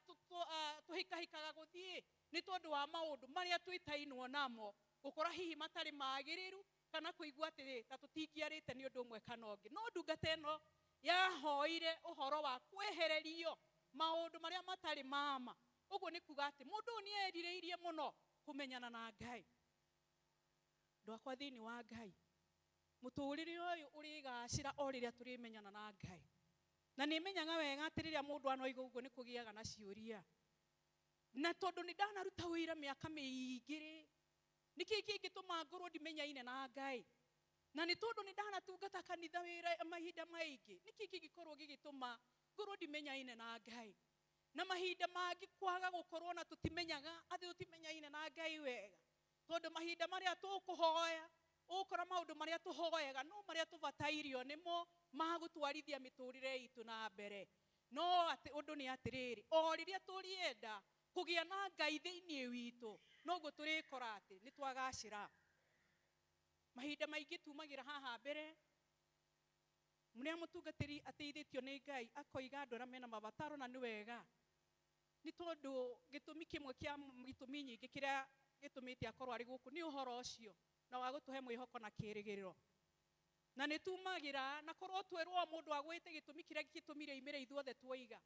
tuhikahikaga guthie ni tondu wa maundu maria twitainwo namo gukora hihi matari magiriru kana kuigua ati ta tutingiarite ni undu umwe kana ungi. No ndungata ino yahoire uhoro wa kwehererio maundu maria matari mama. Uguo ni kuga ati mundu ni erireirie muno kumenyana na Ngai. Ndwakwa thiini wa Ngai muturire uyu urigacira o riria turimenyana na Ngai na ni menyaga wega ati riria mundu anoiga uguo ni kugiaga na ciuria na tondu ni ndanaruta wira miaka miingiri niki kingituma ngorwo ndimenyaine na Ngai na ni tondu ni ndanatungata kanitha wira mahinda maingi niki kingikorwo gigituma ngorwo ndimenyaine na Ngai na mahinda mangi kwaga gukorwo na tutimenyaga athi tutimenyaine na Ngai wega tondu mahinda maria tukuhoya ukora maundu maria tuhoyaga no maria tuvatairio nimo magutwarithia miturire itu na mbere. No ati undu ni atiriri o riria turienda kugia na Ngai thiini witu noguo turikora ati ni twagacira. Mahinda maingi tumagira haha mbere muria mutungatiri ateithitio ni Ngai akoiga andu aria mena mabataro na ni wega ni tondu gitumi kimwe kia gitumi nyingi kiria gitumite akorwo ari guku ni uhoro ucio na wa gutuhe mwihoko na kirigiriro na ni tumagira na korwo twerwo mundu agwite gitumi kiria gitumire imire ithuothe twoiga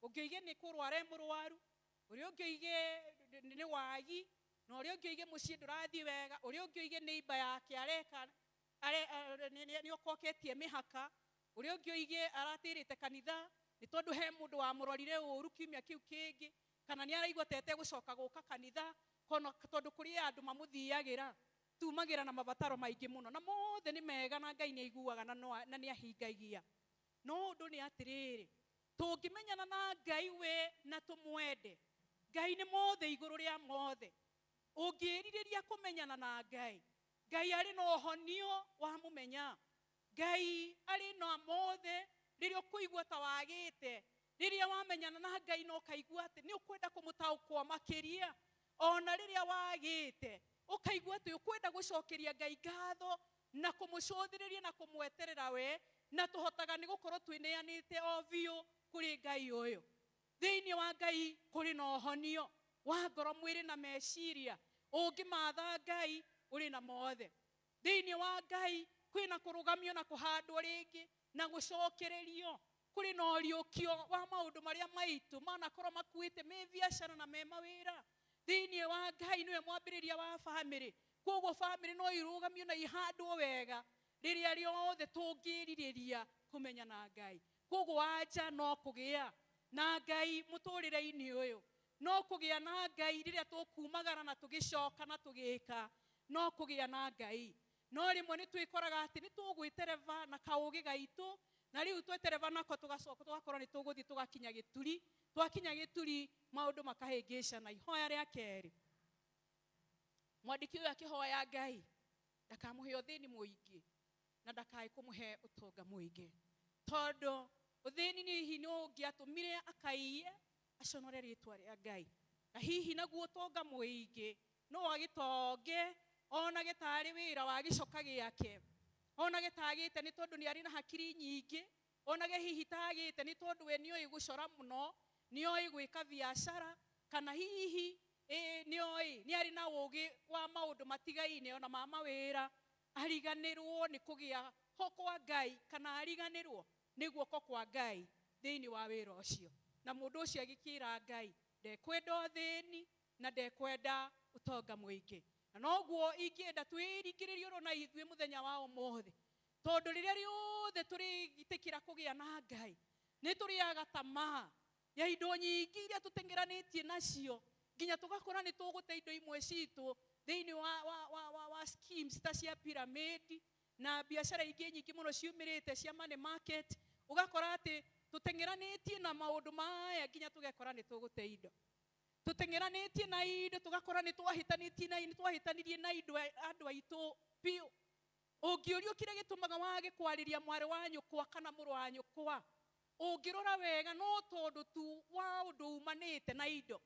ungiige ni kurware murwaru uria ungiige ni wagi na uria ungiige mucii ndurathi wega uria ungiige ni iba yake areka ni okoketie mihaka uria ungiige aratirite kanitha ni tondu he mundu wa murorire uru kiumia kiu kingi kana ni araigwa tete gucoka guka kanitha kono tondu kuri andu mamuthiagira tumagira na mabataro maingi muno na mothe ni mega na Ngai ni aiguaga na ni ahingagia. No undu ni atiriri tungimenyana na Ngai we na tumwende Ngai ni mothe iguru ria mothe ungiririria kumenyana na Ngai Ngai ari no honio wa mumenya Ngai ari no mothe riria kuigua ta wagite riria wamenyana na Ngai no kaigua ati ni ukwenda kumutaukwo makiria ona riria wagite ukaigua ati ukwenda gucokeria Ngai ngatho na kumucuthiriria na kumweterera we na tuhotaga ni gukorwo twineanite o biu kuri Ngai uyu. Thiini wa Ngai kuri no honio wa ngoro mwiri na meciria ungimatha Ngai uri na mothe. Thiini wa Ngai kwina kurugamio na kuhandwo ringi na gucokererio kuri no riukio wa maundu maria maitu manakorwo makuite me biashara na me mawira. Thiini wa Ngai niwe mwambiriria wa family koguo family no irugamio na ihandwo wega riria riothe tungiririria kumenya na Ngai. Koguo anja no kugia na Ngai muturire-ini uyu no kugia na Ngai riria tukumagara na tugicoka na tugika no kugia na Ngai. No rimwe ni twikoraga ati ni tugwitereva na kaugi gaitu na riu twetereva nako tugacoka tugakorwo ni tuguthi tugakinya gituri twakinya gituri maundu makahingicana ihoya ria keri mwandiki uyu akihoya Ngai ndakamuhe uthini muingi na ndakai kumuhe utonga muingi tondu uthini ni hihi no ngiatumire akaiye aconore ritwa ria Ngai na hihi naguo utonga muingi no agitonge ona gitari wira wa gicoka giake ona gitagite ni tondu ni ari na hakiri nyingi ona ge hihi tagite ni tondu we nioi gucora muno nioi gwika biashara kana hihi nioi ni ari na ugi wa maundu matigaine ona mama wira ariganirwo ni kugia hoko wa Ngai kana ariganirwo ni guoko kwa Ngai thiini wa wira ucio na mundu ucio agikira Ngai ndekwenda thini na ndekwenda utonga muingi na noguo ingienda twirikiririo na ithue muthenya wa umuthi tondu riria riothe turigitikira kugia na Ngai ni turiaga tamaa ya indo nyingi iria tutengeranitie nacio nginya tugakora ni tugute indo imwe citu thiini wa schemes ta cia pyramid na biashara ingi nyingi muno ciumirite cia money market ugakora ati tutengeranitie na maundu maya nginya tugekora ni tugute indo tutengeranitie na indo tugakora ni twahitanirie na indo andu aitu piu ungiurio kire gitumaga wage kwariria mwari wa nyukwa kana muru wa nyukwa ungirora wega no tondu tu wa undu umanite na indo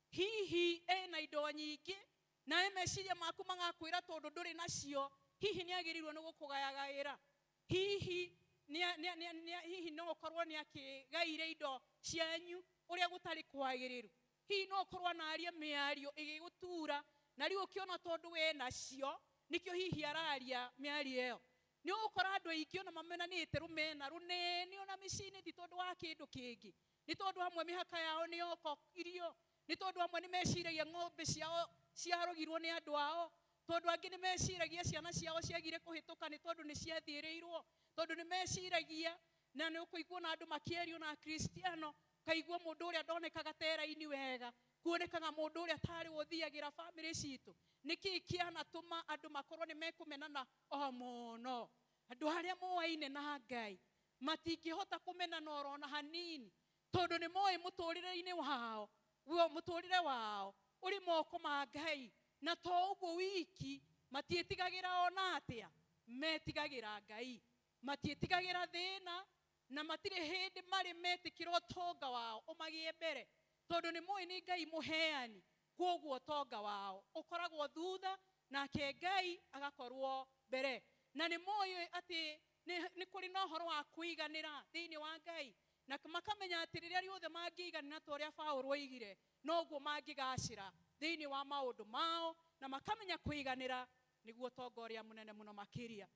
hihi na indo nyingi na meciria maku magakwira tondu nduri nacio hihi ni agirirwo ni gukugayagaira hihi hihi no korwo ni akigaire indo cianyu uria gutari kwagiriru hihi no korwo na aria miario igigutura na riu ukiona tondu we nacio nikio hihi araria miario iyo ni ukora andu aingi ona mamenanite rumena runene ona micini ti tondu wa kindu kingi ni tondu hamwe mihaka yao ni oko irio ni tondu hamwe ni meciragia ng'ombe ciao ciarogirwo ni andu ao tondu angi ni meciragia ciana ciao ciagire kuhituka ni tondu ni ciathiirirwo tondu ni meciragia na ni ukuigua na andu makierio na Kristiano kaigua mundu uria ndonekaga tera-ini wega kuonekaga mundu uria tari uthiagira family citu niki kianatuma andu makorwo ni mekumenana o muno andu aria moaine na Ngai matingihota kumenana orona hanini tondu ni moi muturire-ini wao wo muturire wao uri moko ma Ngai na to uguo wiki matietigagira ona atia metigagira Ngai matietigagira thina na matire hindi mari metikiro tonga wao umagie mbere tondu ni moi ni Ngai muheani koguo tonga wao ukoragwo thutha na ke Ngai agakorwo mbere na ni moi ati ni kuri na horo wa kuiganira thiini wa Ngai na makamenya ati riria riothe mangiiganira to ria Paulo oigire noguo mangigacira thiini wa maundu mao na makamenya kuiganira niguo tonga uria munene muno makiria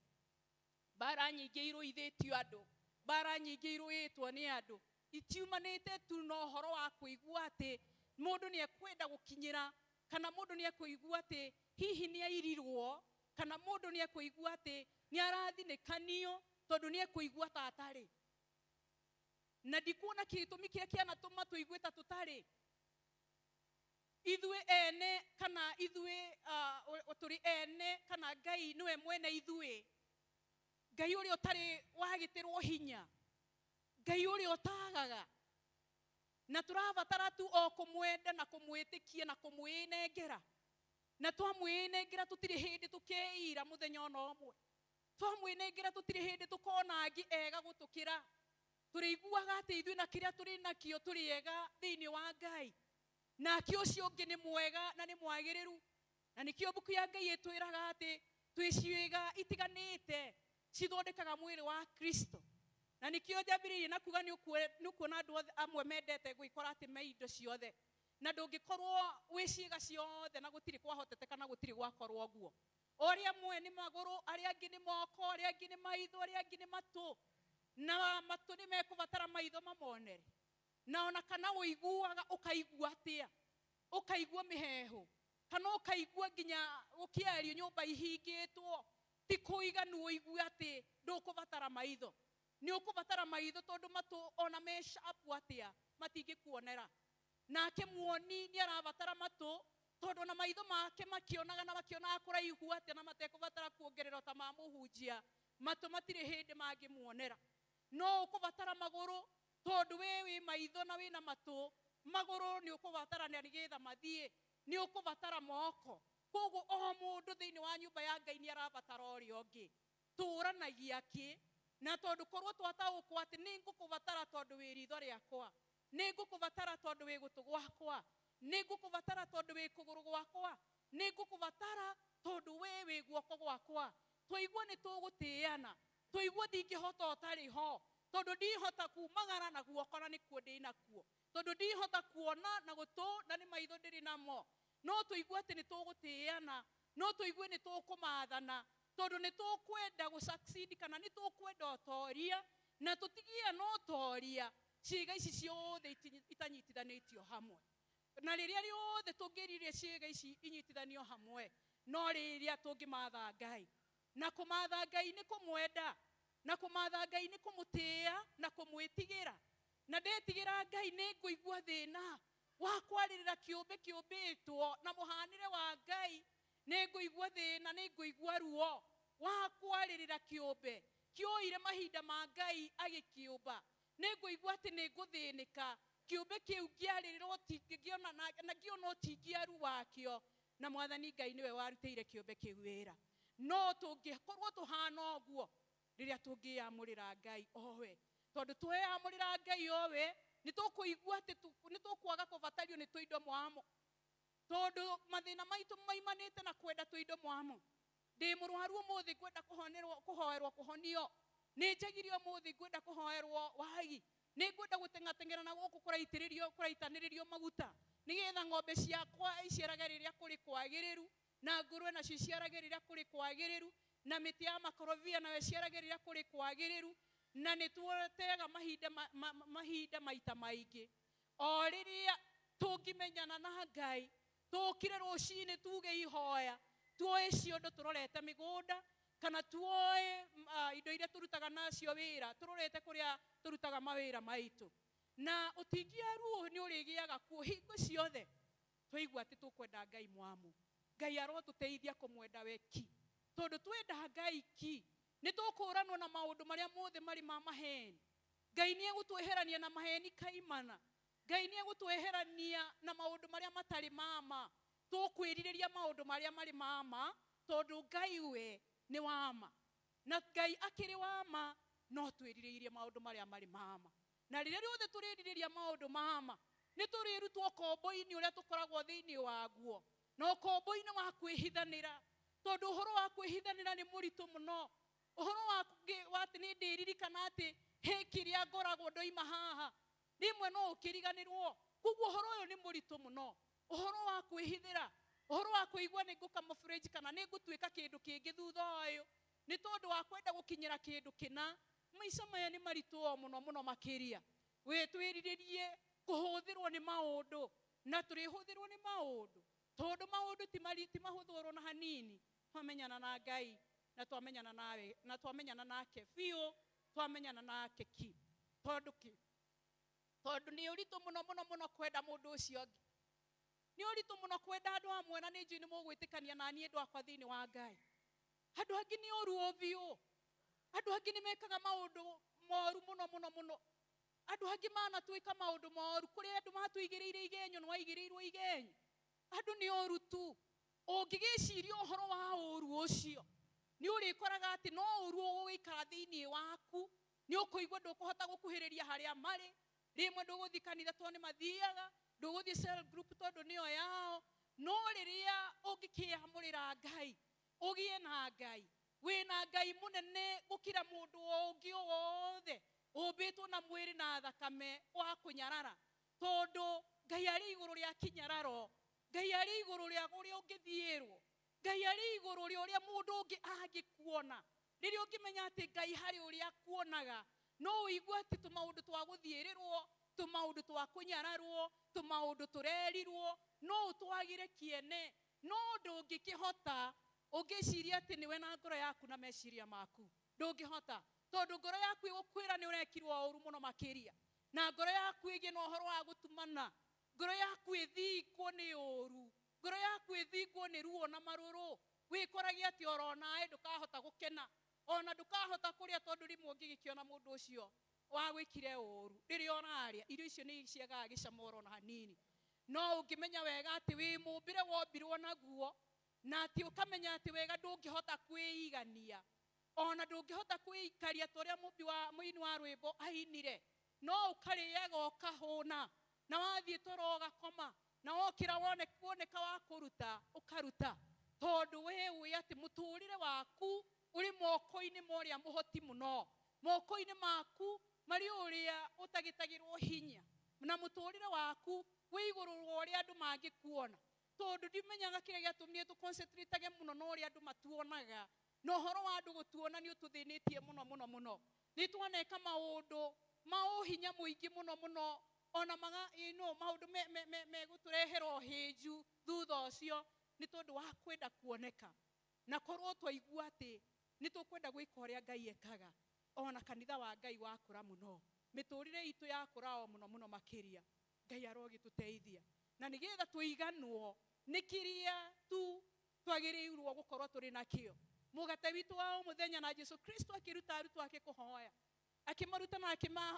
bara nyingi iruithitio andu bara nyingi iruitwo ni andu itiumanite tu no horo wa kuigua ati mundu ni ekwenda gukinyira kana mundu ni ekuigua ati hihi ni airirwo kana mundu ni ekuigua ati ni arathinikanio tondu ni ekuigua ta atari na ndikuona kitumi kiria kianatuma tuiguita tutari ithue ene kana ithue turi ene kana Ngai niwe mwene ithue Ngai uri utari wagitirwo hinya Ngai uri utagaga na turabatara tu o kumwenda na kumwitikia na kumwinengera na twamwinengera tutiri hindi tukeira muthenya ono omwe twamwinengera tutiri hindi tukona angi ega gutukira turiguaga ati ithue na kiria turi nakio turi ega thiini wa Ngai na kio cio ngi ni mwega na ni mwagiriru na nikio buku ya Ngai itwiraga ati twiciega itiganite cithondekaga mwiri wa Kristo na nikio jabiri na kuga ni ukuona andu amwe mendete gwikora ati me indo ciothe na ndungikorwo wiciega ciothe na gutiri kwahotete kana gutiri gwakorwo guo oria mwe ni maguru aria angi ni moko aria angi ni maitho aria angi ni matu na matu ni mekubatara maitho mamonere na ona kana uiguaga ukaigua atia ukaigua miheho kana ukaigua nginya ukiario nyumba ihingitwo ti kuiganu uigua ati ndukubatara maitho ni ukubatara maitho tondu matu ona me sharp atia matingikuonera nake muoni ni arabatara matu tondu na maitho make makionaga na makiona kuraihu atia na matekubatara kuongerera ta mamuhunjia matu matire hindi mangimuonera no ukubatara maguru tondu we wi maitho na wina matu maguru ni ukubatara ni getha mathie ni ukubatara moko koguo o mundu thiini wa nyumba ya Ngai ni arabatara uria ungi turanagia ki na tondu korwo twataukwa ati ni ngukubatara tondu wi ritho riakwa ni ngukubatara tondu wi gutu gwakwa ni ngukubatara tondu wi kuguru gwakwa ni ngukubatara tondu wi guoko gwakwa twaigua ni tugutiana twaigua ndingihota utari ho tondu ndihota kumagara na guoko na nikuo ndi nakuo tondu ndihota kuona na gutu na ni maitho ndiri namo no twaigua ati ni tugutiana no twaigua ni tukumathana tondu ni tukwenda gu succeed kana ni tukwenda utoria na tutigia no toria ciiga ici ciothe itanyitithanitio hamwe na riria riothe tungiririe ciiga ici inyitithanio hamwe no riria tungimatha Ngai na kumatha Ngai ni kumwenda na kumatha Ngai ni kumutia na kumwitigira na ndetigira Ngai ni nguigua thina wa kwaririra kiumbe kiumbitwo na muhanire wa Ngai ni nguigua thina ni nguigua ruo wa kwaririra kiumbe kioire mahinda ma Ngai agikiumba ni nguigua ati ni nguthinika kiumbe kiu kiaririrwo tingiona na kiona tingiaru wakio na mwathani Ngai niwe warutire kiumbe kiu wira no tungikorwo tuhana uguo riria tungiamurira Ngai owe tondu tweyamurira Ngai owe ni tukuigua ati ni tukwaga kubatario ni tuindo mwamo tondu mathina maitu maimanite na kwenda tuindo mwamo ndi murwaru muthi kwenda kuhoerwo kuhonio ni njagirio muthi kwenda kuhoerwo wagi ni kwenda gutengatengera na guku kuraitaniririo maguta nigetha ng'ombe ciakwa iciarage riria kuri kwagiriru na ngurwe na ciciarage riria kuri kwagiriru na miti ya makorobia na ciarage riria kuri kwagiriru na ni tuotega mahinda maita maingi o riria tungimenyana na Ngai tukire rucini tuge ihoya tuoe ciondo turorete migunda kana tuoe indo iria turutaga nacio wira turorete kuria turutaga mawira maitu na utingia ruo ni urigiaga ku hingo ciothe twaigua ati tukwenda Ngai mwamu Ngai arotuteithia kumwenda weki tondu twenda Ngai ki ni tukuranwo na maundu maria mothe mari ma maheni Ngai ni egutweherania na maheni kaimana Ngai ni egutweherania na maundu maria matari mama tukwiririria maundu maria mari mama tondu Ngai we ni wama na Ngai akiri wama no twiriririe maundu maria mari mama na riria riothe turiririria maundu mama ni turirutwo kombo-ini uria tukoragwo thiini waguo no kombo-ini wa kwihithanira tondu uhoro wa kwihithanira ni muritu muno uhoro wa ati ni ndiririkana ati hekiria ngoragwo ndoima haha rimwe no ukiriganirwo kuguo uhoro uyu ni muritu muno uhoro wa kwihithira uhoro wa kuigua ni nguka mafreji kana ni ngutwika kindu kingi thutha uyu ni tondu wa kwenda gukinyira kindu kina maica maya ni maritu muno makiria we twiriririe kuhuthirwo ni maundu na turihuthirwo ni maundu tondu maundu ti mahuthurwo na hanini twamenyana na Ngai na twamenyana nawe na twamenyana nake fiu twamenyana nake ki tondu ni uritu muno kwenda mundu ucio ngi ni uritu muno kwenda andu amwe na ni njui ni mugwitikania na nie ndu akwa thiini wa Ngai andu angi ni oru biu andu angi ni mekaga maundu moru muno andu angi mana twika maundu moru kuri andu matuigiriire igenyo no aigirirwo igenyo andu ni oru tu ungigiciria uhoro wa oru ucio ni urikoraga ati no oru uguikara thiini waku ni ukuigua ndukuhota gukuhiriria haria mari rimwe nduguthi kanitha tondu mathiaga nduguthi cell group tondu nio yao no riria ungikiamurira Ngai ugie na Ngai wina Ngai munene gukira mundu ungi wothe umbitwo na mwiri na thakame wa kunyarara tondu Ngai ari iguru ria kinyararo Ngai ari iguru ria uria ungithiirwo Ngai ari iguru ria uria mundu ungi angikuona riria ungimenya ati Ngai hari uria kuonaga no uigua ati tumaundu twa guthiirirwo tumaundu twa kunyararwo tumaundu turerirwo no utwagire kiene no ndungikihota ungiciria ati niwe na ngoro yaku na meciria maku ndungihota tondu ngoro yaku igukwira ni urekirwo uru muno makiria na ngoro yaku igi no horo wa gutumana ngoro yaku ithikwo ni uru ngoro yaku ithikwo ni ruo na maruru wikoragia ati orona ndu kahota gukena ona ndukahota kuria tondu rimwe ngigikiona mundu ucio wa gwikire uru riria oraria irio icio ni ciagaga gicamoro na hanini no ungimenya wega ati wi mumbire wombirwo naguo na ati ukamenya ati wega ndungihota kwigania ona ndungihota kwikaria toria mumbi wa muini wa rwimbo ainire no ukariega ukahuna na wathie toroga koma na wokira woneka wa kuruta ukaruta tondu we ati muturire waku uri moko-ini moria muhoti muno moko-ini maku mari uria utagitagirwo hinya na muturire waku wi iguru uria andu mangikuona tondu ndimenyaga kiria giatumire tu concentrate muno no uria andu matuonaga no horo wa andu gutuona ni ututhinitie muno ni tuoneka maundu ma uhinya muingi muno ona maga maundu me guturehera hinju thutha ucio ni tondu wa kwenda kuoneka na korwo twaigua ati ni tukwenda gwika uria Ngai ekaga ona kanitha wa Ngai wakura muno miturire itu yakura o muno makiria Ngai arogituteithia na nigetha tuiganwo nikiria tu twagirirwo gukorwo turi nakio mugate witu wa muthenya na Yesu Kristo akiruta arutu ake kuhoya akimaruta na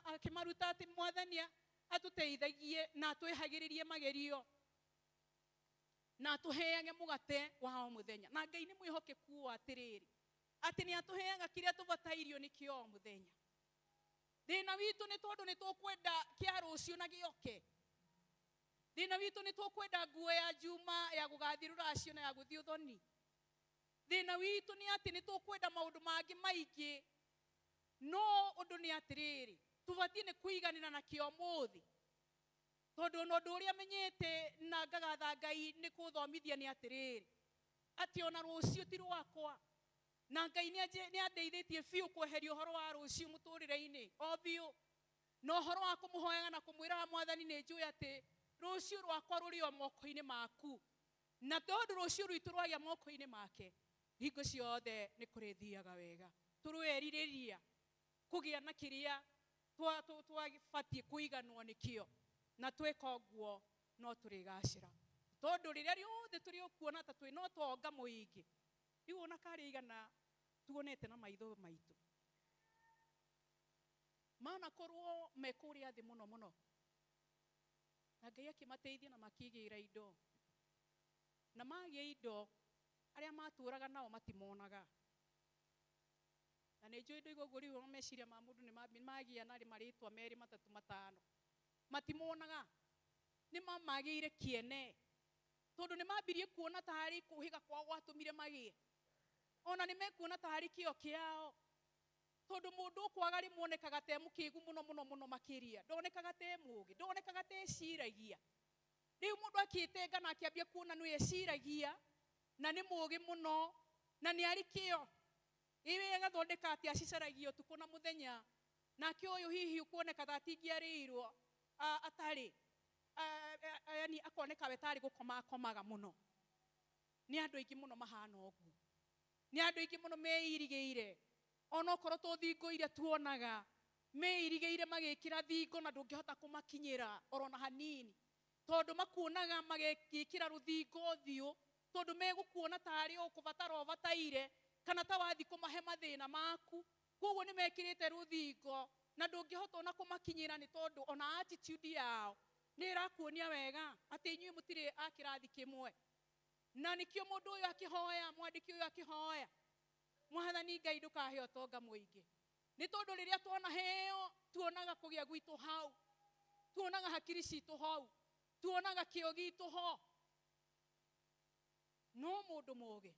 akimaruta ati mwathania atuteithagie na twihagiririe magerio na tuheage mugate wa muthenya na Ngai ni mwihokeku wa atiriri ati ni atuheaga kiria tubatairio nikio muthenya thina witu ni tondu ni tukwenda kia rucio na gioke thina witu ni tukwenda nguo ya juma ya gugathirura acio na ya guthii uthoni thina witu ni ati ni tukwenda maundu mangi maingi no undu ni atiriri tubatie ni kuiganira na kio muthi tondu no nduria menyete na ngagatha Ngai ni kuthomithia ni atiriri ati ona rucio ti rwakwa na Ngai ni andeithitie biu kweheria horo wa rucio muturire-ini o biu no horo wa kumuhoyaga na kumwira mwathani ni njui ati rucio rwakwa ruri o moko-ini maku na tondu rucio rwitu rwagia moko-ini make hingo ciothe ni kurithiaga wega turweririria kugia na kiria twabatie kuiganwo nikio na tweka uguo no turigacira tondu riria riothe turi okuona ta twi no twonga muingi riu ona kari igana tuonete na maitho maitu mana korwo mekuria thi muno na Ngai akimateithia na makigira indo na magia indo aria maturaga nao matimonaga na nejo indo igoguri wa meciria ma mundu ni magia na maritwa meri matatu matano matimonaga ni mamagire kiene tondu ni mambirie kuona tahari kuhiga kwa gwatumire magie ona ni mekuona tahari kio kiao tondu mundu kwaga ri muonekaga te mukigu muno makiria ndonekaga te mugi ndonekaga te ciragia riu mundu akitenga na akiambia kuona no yeciragia na ni mugi muno na ni ari kio iwe agathondeka ati acicaragio tuko na muthenya na kio uyu hihi ukuoneka tatingiarirwo atari yani akoneka wetari gukomaga muno ni andu aingi muno mahana ogu ni andu aingi muno meirigeire ona okoro to thingo iria tuonaga meirigeire magikira thingo na ndungihota kumakinyira orona hanini tondu makuonaga magikira ruthingo thiu tondu megukuona tari ukubatara obataire kana ta wathi kumahe mathina maku koguo ni mekirite ruthingo na ndungihota ona kumakinyira ni tondu ona attitude yao ni irakuonia wega ati inyui mutire akirathi kimwe na nikio mundu uyu akihoya mwandiki uyu akihoya mwathani Ngai ndukahe utonga muingi ni tondu riria tuona heo tuonaga kugia gwitu hau tuonaga hakiri citu hau tuonaga kio gitu ho no mundu mugi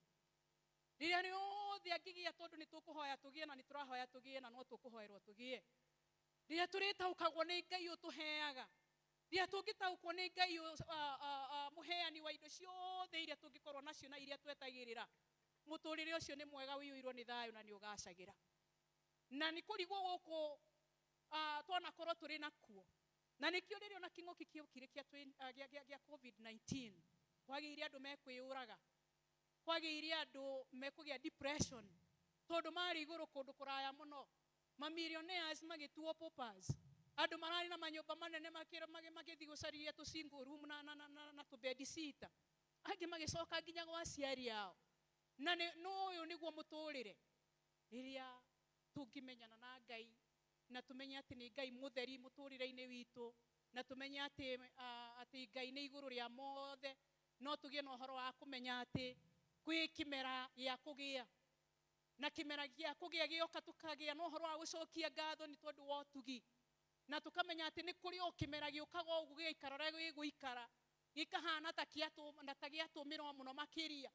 riria riothe angigia tondu ni tukuhoya tugie na ni turahoya tugie na no tukuhoerwo tugie riria turitaukagwo ni Ngai utuheaga riria tungitaukwo ni Ngai muheani wa indo ciothe iria tungikorwo nacio na iria twetagirira muturire ucio ni mwega wiyuirwo ni thayo na ni ugacagira na ni kurigwo guku twana korwo turi nakuo na nikio ririo na kingoki kiukire kia COVID-19 kwagiire andu mekwiyuraga kwagiire andu mekugia depression tondu mari iguru kundu kuraya muno mamillionaires magituo paupers andu marari na manyumba manene makira magithi gucaria tu single room na tu bed sitter angi magicoka nginya gwa ciari yao na no uyu niguo muturire riria tungimenyana na Ngai na tumenye ati ni Ngai mutheri muturire-ini witu na tumenye ati Ngai ni iguru ria mothe no tugie na uhoro wa kumenya ati kwi kimera gia kugia na kimera gia kugia gioka tukagia na uhoro wa gucokia ngatho ni tondu wa utugi na tukamenya ati ni kuri o kimera giukaga ugu giikara ria giguikara gikahana ta kiatu na ta giatumirwo muno makiria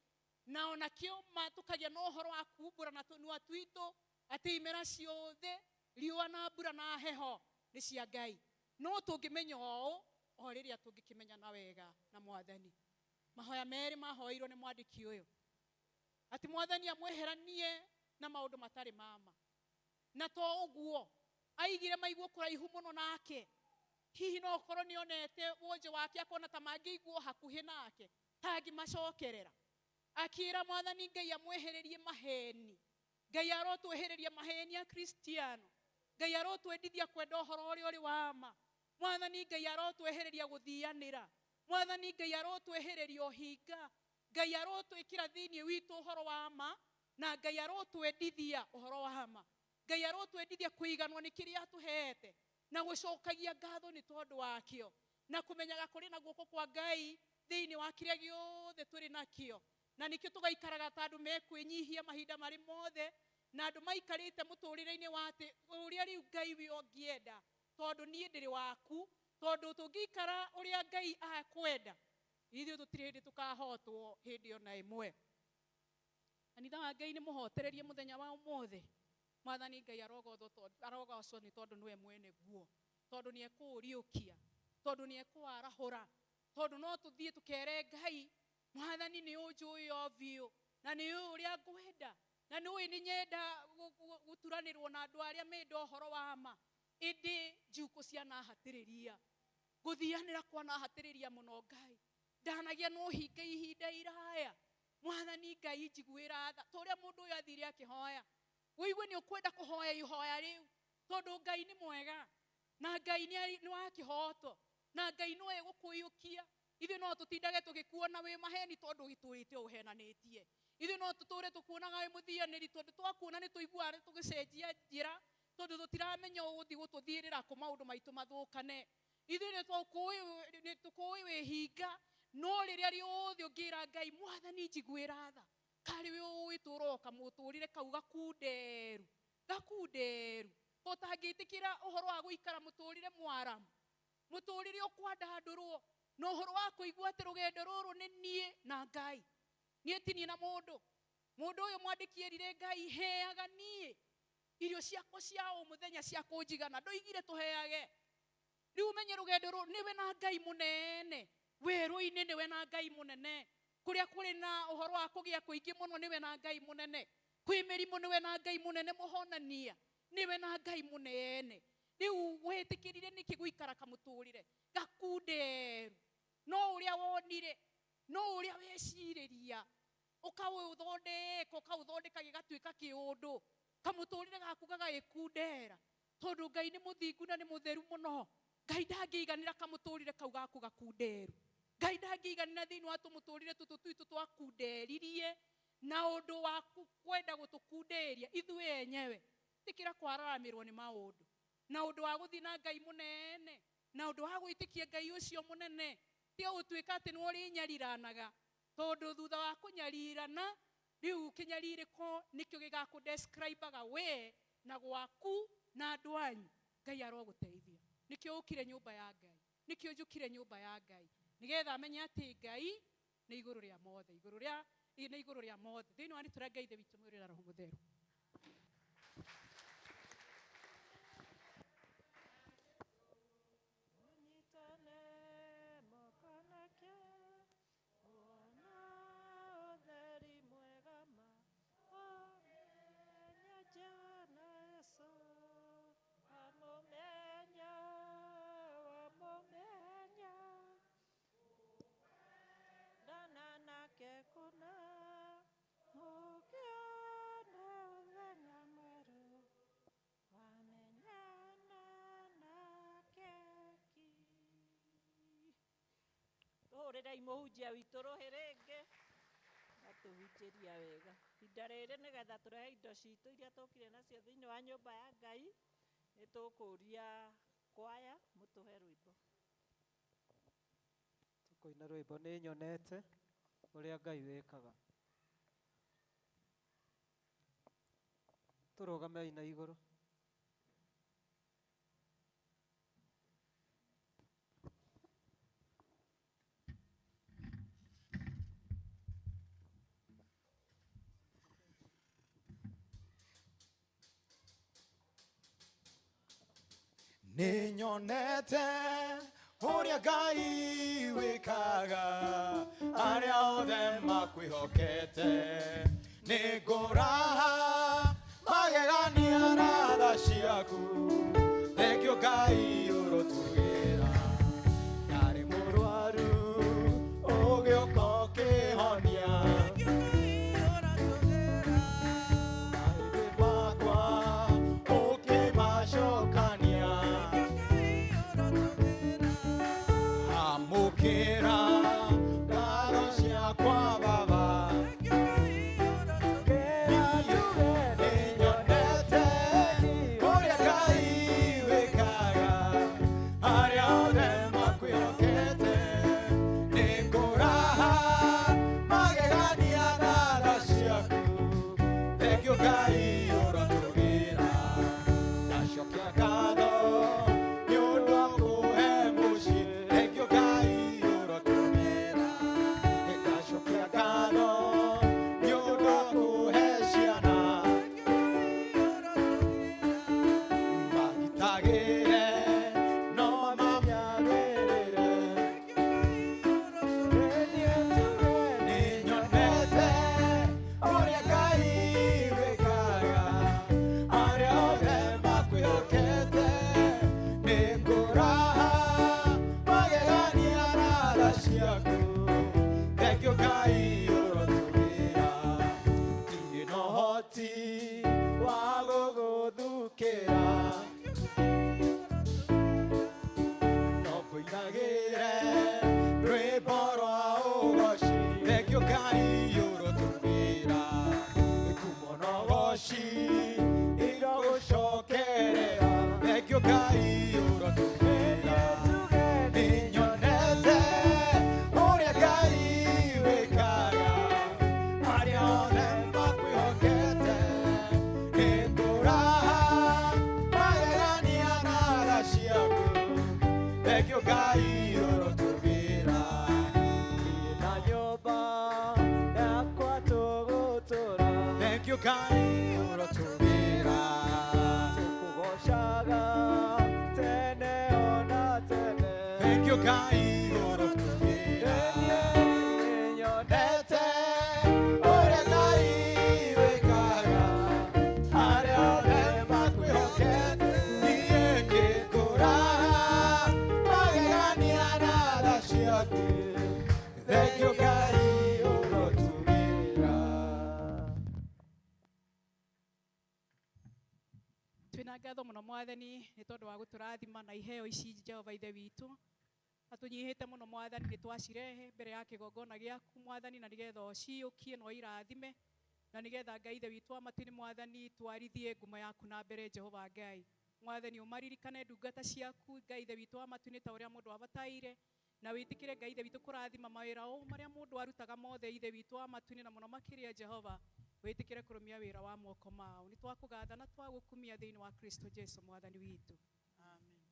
na ona kioma tukagia na uhoro wa kumbura na tunua twitu ati imera ciothe riua na mbura na heho ni cia Ngai no tungimenya o riria tungikimenya na wega na Mwathani. Mahoya meri mahoirwo ni mwandiki uyu ati Mwathani amweheranie na maundu matari mama na to uguo aigire maiguo kuraihu muno nake hihi no korwo ni onete wonje wake akona ta mangĩiguo hakuhi nake tangi macokerera akira Mwathani Ngai amwehererie maheni Ngai arotwehereria maheni ya Kristiano Ngai arotwendithia kwenda uhoro uria uri wa ma Mwathani Ngai arotwehereria guthianira Mwathani Ngai arotwehereria uhinga Ngai arotwikira thiini witu uhoro wa ma na Ngai arotwendithia uhoro wa ma Ngai arotwendithia kuiganwa ni kiria atuhete na gucokagia ngatho ni tondu wakio na kumenyaga kuri na guoko kwa Ngai thiini wa kiria giothe turi nakio na nikio tugaikaraga tandu mekwinyihia mahinda mari mothe na andu maikarite muturire-ini wate uria riu Ngai wi ongienda tondu nie ndiri waku tondu tungikara uria Ngai akwenda ithuĩ tutiri hindi tukahotwo hindi ona imwe anitha wa Ngai ni muhotererie muthenya wa umothe Mwathani Ngai arogocwo ni tondu niwe mwene guo tondu ni ekuriukia tondu ni ekwarahura tondu no tuthie tukere Ngai Mwathani ni unjui ovio na ni uria ngwenda na ni ni nyenda guturanirwo na andu aria menda uhoro wa ma indi njuko ciana hatiriria guthianira kwana hatiriria muno Ngai ndanagia no hinga ihinda iraya Mwathani Ngai njiguira tha turia mundu uyu athire akihoya wiigwe ni ukwenda kuhoya ihoya riu tondu Ngai ni mwega na Ngai ni wa kihoto na Ngai no egukuyukia ithuĩ no tutindage tugikuona wi maheni tondu giturite uhenanitie ithuĩ no tuture tukuonaga wi muthianiri tondu twakuona ni tuiguana tugicenjia njira tondu tutiramenya uguthi gututhirira ku maundu maitu mathukane ithuĩ ni tukui wi hinga no riria riothe ungira Ngai Mwathani njiguira tha kari wi uituroka muturire kau gakunderu tutangitikira uhoro wa guikara muturire mwaramu muturire ukwandandurwo no uhoro wa kuigua ati rugendo ruru ni nie na Ngai nie tinie na mundu uyu mwandiki erire Ngai heaga nie irio ciakwa cia umuthenya cia kunjigana ndoigire tuheage riu menye rugendo ruru niwe na Ngai munene weru-ini niwe na Ngai munene kuria kuri na uhoro wa kugia kuingi muno niwe na Ngai munene kwi mirimu niwe na Ngai munene muhonania niwe na Ngai munene riu wetikirire niki guikara kamuturire gakunderu no uria wonire no uria weciriria ukauthondeka gigatuika kiundu kamuturire gaku gagaikundera tondu Ngai ni muthingu na ni mutheru muno Ngai ndangiiganira kamuturire kau gaku gakunderu Ngai ndangiiganira thiini wa tumuturire tutu twitu twakunderirie na undu waku kwenda gutukunderia ithuĩ enyewe tikira kwararamirwo ni maundu na undu wa guthi na Ngai munene na undu wa gwitikia Ngai ucio munene tio gutwika ati ni uri nyariranaga tondu thutha wa kunyarirana riu kinyaririko nikio gigaku describeaga we na gwaku na andu anyu Ngai aroguteithia nikio ukire nyumba ya Ngai nikio njukire nyumba ya Ngai nigetha amenye ati Ngai ni iguru ria mothe thiini wa nitura Ngai the witu mwiri na roho mutheru rĩrĩa imuhunjia witũ rũhĩ rĩngĩ gũtũhunjĩria wega ihinda rĩrĩ nĩgetha tũrehe indo citũ iria tũkire nacio thĩinĩ wa nyũmba ya Ngai nĩ tũkũria kwaya mũtũhe rwĩmbo. Tũkũina rwĩmbo nĩ nyonete ũrĩa Ngai wĩkaga. Tũrũgame na igũrũ. Nĩ nyonete ũrĩa Ngai wĩkaga arĩa othe makwĩhokete. Nĩ ngũraha magegania na tha ciaku, thengio Ngai ũrotugĩra. Ndarĩ mũrwaru ũgĩũka ũkĩhonia, mahĩndĩ makwa ũkĩmacokania. Amũkĩra ngatho ciakwa Baba, nĩnyonete ũrĩa Ngai wĩkaga arĩa othe makwĩhokete. Nĩ ngũraha magegania na tha ciaku, thengio Ngai ũrotũgĩra. Ndacokia ngatho nĩ ũndũ wa kũhe mũciĩ, thengio Ngai ũrotũgĩra. Ndacokia ngatho nĩ ũndũ wa kũhe ciana, magitagĩre no mamenyagĩrĩre. Nĩnyonete ũrĩa Ngai wĩkaga arĩa othe makwĩhokete. Nĩ ngũraha magegania na tha ciaku, thengio Ngai ũrotũgĩra. Ndirĩ na ũhoti wa gũgũthukĩra, no ngũinagĩre rwĩmbo rwa ũgoci, thengio Ngai ũrotũgĩra. Ngumo na ũgoci irogũcokerera, thengio Ngai ũrotũgĩra. Nĩnyonete ũrĩa Ngai wĩkaga arĩa othe makwĩhokete. Nĩ ngũraha magegania na tha ciaku, thengio Ngai ũrotũgĩra. Niĩ na nyũmba yakwa tũgũtũra, thengio Ngai ũrotũgĩra. Tũkũgocaga tene ona tene, thengio Ngai ũrotũgĩra. Nĩnyonete ũrĩa Ngai wĩkaga arĩa othe makwĩhokete. Niĩ ngĩkũraha magegania na tha ciaku, thengio Ngai ũrotũgĩra. Twĩna ngatho mũno Mwathani nĩ tondũ wa gũtũrathima na iheo ici Jehova Ithe witũ. Atũnyihĩte mũno Mwathani, nĩ twacirehe mbere ya kĩgongona gĩaku Mwathani, na nĩgetha ũciũkie na ũirathime, na nĩgetha Ngai Ithe witũ wa matu-inĩ Mwathani twarithie ngumo yaku na mbere Jehova Ngai. Mwathani ũmaririkane ndungata ciaku Ngai Ithe witũ wa matu-inĩ ta ũrĩa mũndũ abataire, na wĩtĩkĩre Ngai Ithe witũ kũrathima mawĩra o marĩa mũndũ arutaga mothe Ithe witũ wa matu-inĩ, na mũno makĩria Jehova wĩtĩkĩre kũrũmia wĩra wa moko mao. Nĩ twakũgatha na twagũkumia thĩinĩ wa Kristo Jesu Mwathani witũ. Amen.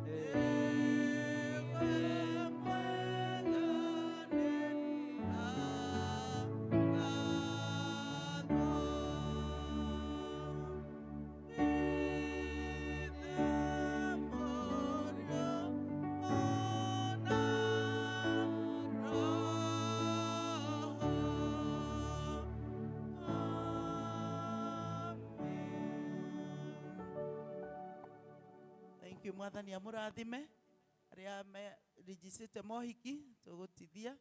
Hey. you mwathani amurathime aria me register mohiki tugutithia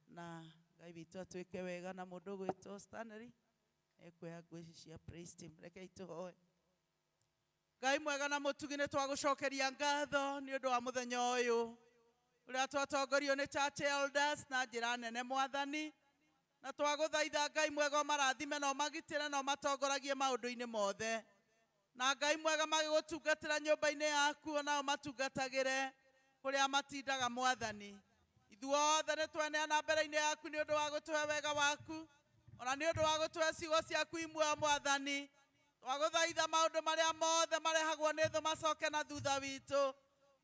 na Ngai witũ atwĩke wega na mũndũ gwĩtwo Stanley ekwoya ngwĩci cia praise team reke itũhoe. Ngai mwega na mũtugi nĩ twagũcokeria ngatho nĩ ũndũ wa mũthenya ũyũ ũrĩa twatongorio nĩ church elders na njĩra nene mwathani, na twagũthaitha Ngai mwega marathime na magitĩre na matongoragie maũndũ-inĩ mothe, na Ngai mwega magĩgũtungatĩra nyũmba-inĩ yaku onao matungatagĩre kũrĩa matindaga mwathani. Ithuothe nĩ tweneana mbere-inĩ yaku nĩ ũndũ wa gũtũhe wega waku ona nĩ ũndũ wa gũtũhe ciugo ciaku imwe mwathani. Twagũthaitha maũndũ marĩa mothe marehagwo nĩ thũ macoke na thutha witũ,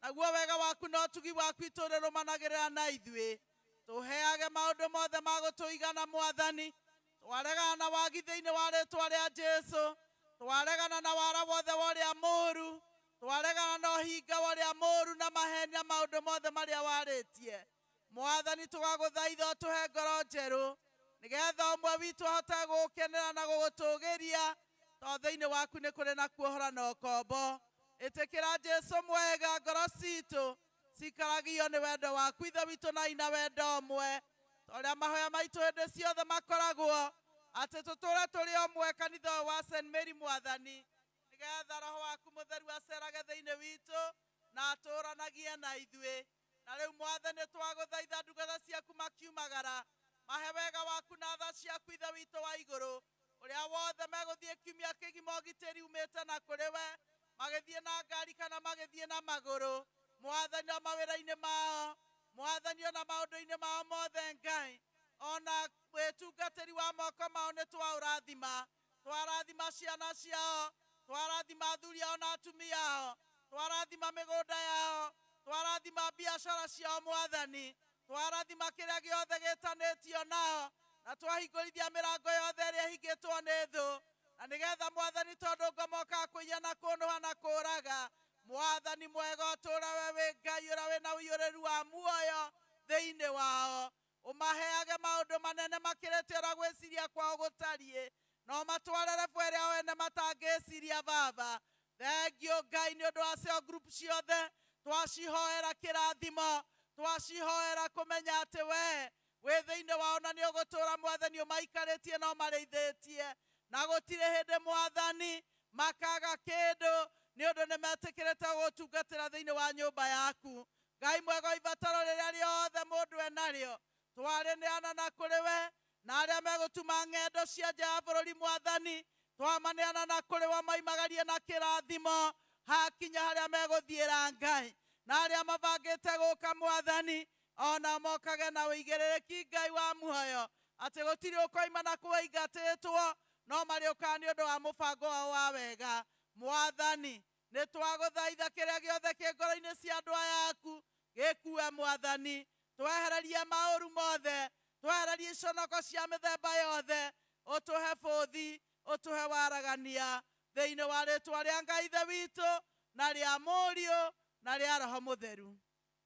naguo wega waku na ũtugi waku itũrũmanagĩrĩra na ithuĩ. Tũheage maũndũ mothe ma gũtũigana mwathani, twaregana na wagi thĩinĩ wa rĩĩtwa rĩa Jesũ, twaregana na wara wothe wa ũrĩa mũũru, twaregana na ũhinga wa ũrĩa mũũru na maheni na maũndũ mothe marĩa warĩtie mwathani. Tũgagũthaitha ũtũhe ngoro njerũ nĩgetha ũmwe witũ ahote gũgũkenera na gũgũtũũgĩria, tondũ thĩinĩ waku nĩ kũrĩ na kuohora na ũkombo. Ĩtĩkĩra Jesũ mwega ngoro citũ cikaragio nĩ wendo waku ithe witũ na ina wendo ũmwe, ũrĩa mahoya maitũ hĩndĩ ciothe makoragwo atĩ tũtũũre tũrĩ ũmwe kanitha wa St. Mary mwathani, nĩgetha roho waku mũtheru acerage thĩinĩ witũ na atũũranagie na ithuĩ. Na rĩu mwathani twagũthaitha ndungata ciaku makiumagara mahe wega waku na tha ciaku ithe witũ wa igũrũ, ũrĩa wothe megũthiĩ kiumia kĩgima ũgitĩri umĩte na kũrĩ we, magĩthiĩ na ngari kana magĩthiĩ na magũrũ mwathani, o mawĩra-inĩ mao mwathani, ona maũndũ-inĩ mao mothe Ngai, ona wĩtungatĩri wa moko mao nĩ twaũrathima. Twarathima ciana ciao, twarathima athuri ao na atumia ao, twarathima mĩgũnda yao, twarathima biacara ciao mwathani, twarathima kĩrĩa gĩothe gĩtanĩtio nao, na twahingũrithia mĩrango yothe ĩrĩa ĩhingĩtwo nĩ thũ, na nĩgetha mwathani tondũ ngomoka kũiya na kũnũha na kũũraga mwathani mwega ũtũũre we wĩ Ngai ũrĩa wĩna ũiyũrĩru wa muoyo thĩinĩ wao. Ũmaheage maũndũ manene makĩrĩte ũrĩa gwĩciria kwao gũtariĩ, no matwarĩre bwere o ene matangĩciria baba. Thengio Ngai nĩ ũndũ wa cio group ciothe, twacihoera kĩrathimo, twacihoera kũmenya atĩ we wĩ thĩinĩ wao na nĩ ũgũtũũra mwathani ũmaikarĩtie na ũmarĩithĩtie, na gũtirĩ hĩndĩ mwathani makaga kĩndũ nĩ ũndũ nĩ metĩkĩrĩte gũtungatĩra thĩinĩ wa nyũmba yaku. Ngai mwega ibataro rĩrĩa rĩothe mũndũ enarĩo twarĩneana na kũrĩ we, na arĩa megũtuma ng'endo cia nja ya bũrũri mwathani twamaneana na kũrĩ we maimagarie na kĩrathimo hakinya harĩa megũthiĩra Ngai, na arĩa mabangĩte gũka mwathani ona mokage na ũigĩrĩrĩki Ngai wa muoyo, atĩ gũtirĩ ũkoima na kũingatĩtwo no marĩũkaga nĩ ũndũ wa mũbango wao wa wega mwathani. Nĩ twagũthaitha kĩrĩa gĩothe kĩ ngoro-inĩ cia andũ aya aku gĩkue mwathani, twehererie maũru mothe, twehererie iconoko cia mĩthemba yothe, ũtũhe bũthi, ũtũhe waragania thĩinĩ wa rĩĩtwa rĩa Ngai ithe witũ na rĩa mũriũ na rĩa roho mũtheru.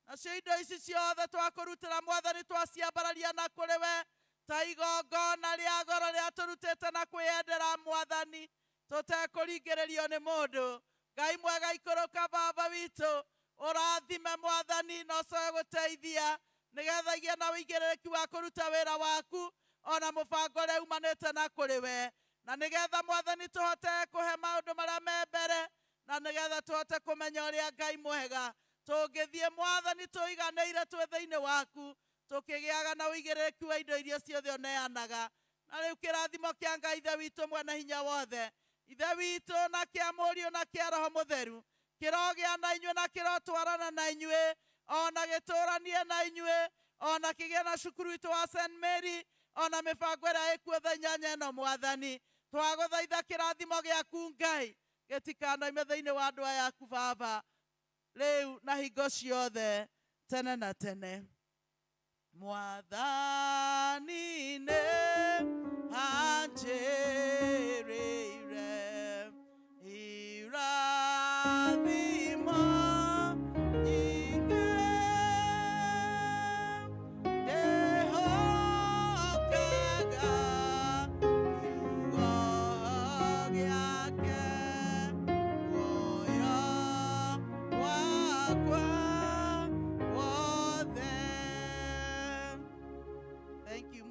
Nacio indo ici ciothe twakũrutĩra mwathani twaciambararia na kũrĩ we ta igongona rĩa goro rĩa tũrutĩte na kwĩyendera mwathani, tũtekũringĩrĩrio nĩ mũndũ. Ngai mwega ikũrũka baba witũ, ũrathime mwathani na ũcoe gũteithia nĩgetha igĩe na ũigĩrĩrĩki wa kũruta wĩra waku ona mũbango ũrĩa umanĩte na kũrĩ we, na nĩgetha mwathani tũhote kũhe maũndũ marĩa me mbere, na nĩgetha tũhote kũmenya ũrĩa Ngai mwega tũngĩthiĩ mwathani tũiganĩire twĩ thĩinĩ waku, tũkĩgĩaga na ũigĩrĩrĩki wa indo iria ciothe ũneanaga. Na rĩu kĩrathimo kĩa Ngai ithe witũ mwene hinya wothe, ithe witũ na kĩa mũriũ na kĩa roho mũtheru, kĩrogĩa na inyuĩ na kĩrotwarana na inyuĩ, ona gĩtũranie na inyuĩ, ona kĩgĩe na cukuru witũ wa St. Mary, ona mĩbango ĩrĩa ĩkuo thaa inyanya ĩno mwathani. Twagũthaitha kĩrathimo gĩaku Ngai gĩtikanoime thĩinĩ wa andũ aya aku baba, rĩu na hingo ciothe tene na tene. Mwathani nĩ anjĩrĩire irathimo nyingĩ, ndĩhokaga kiugo gĩake, muoyo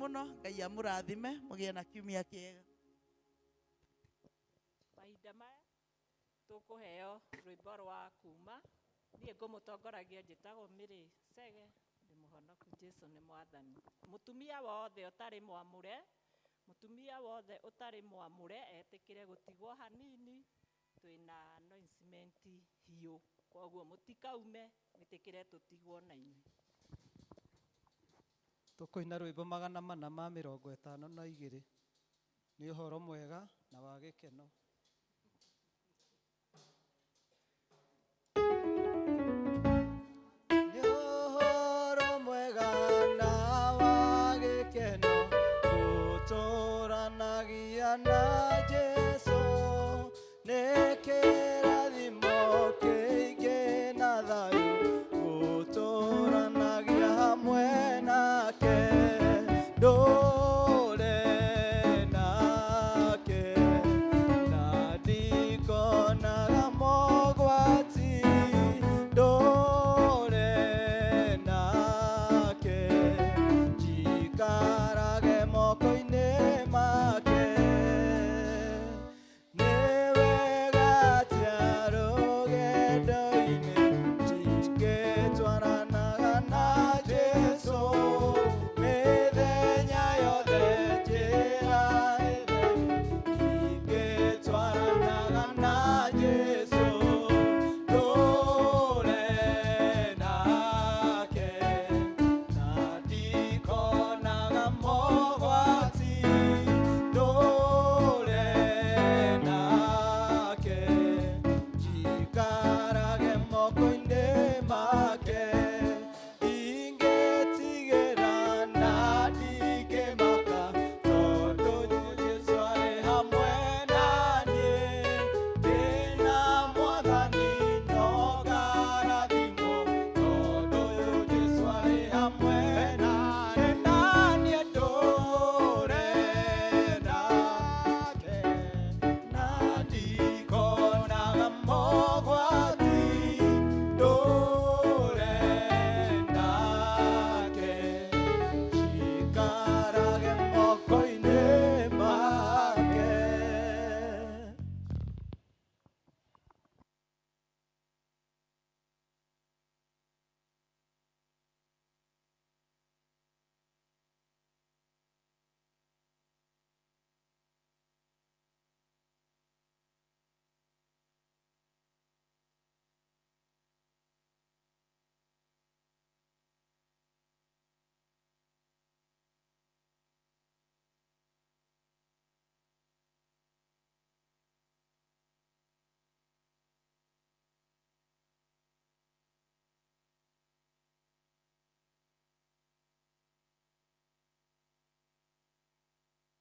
muno ngai amũrathime mũgĩe na kiumia kĩega. Mahinda maya tũkũheo rwĩmbo rwa kuma. Niĩ ngũmũtongoragia njĩtagwo Mary Sege, ndĩ mũhonoku, Jesũ nĩ mwathani. Mũtumia wothe ũtarĩ mwamũre, mũtumia wothe ũtarĩ mwamũre etĩkĩre gũtigwo hanini, twĩna announcement hiũ, koguo mũtikaume, mwĩtĩkĩre tũtigwo na inyuĩ. Tũkũina rwĩmbo 452 nĩ ũhoro mwega na wa gĩkeno. Nĩ ũhoro mwega na wa gĩkeno, gũtũũranagia na Jesũ, nĩ kĩrathimo kĩingĩ na thayũ, gũtũũranagia hamwe nake, ndũre nake, na ndikonaga mogwati, ndũre nake, njikarage moko-inĩ make. Nĩ wega atĩa rũgendo-inĩ njingĩtwaranaga na Jesũ, mĩthenya yothe njĩra ĩtheru, ingĩtwaranaga na Jesũ, ndũre nake, na ndikonaga mogwati, ndũre nake, njikarage moko-inĩ make.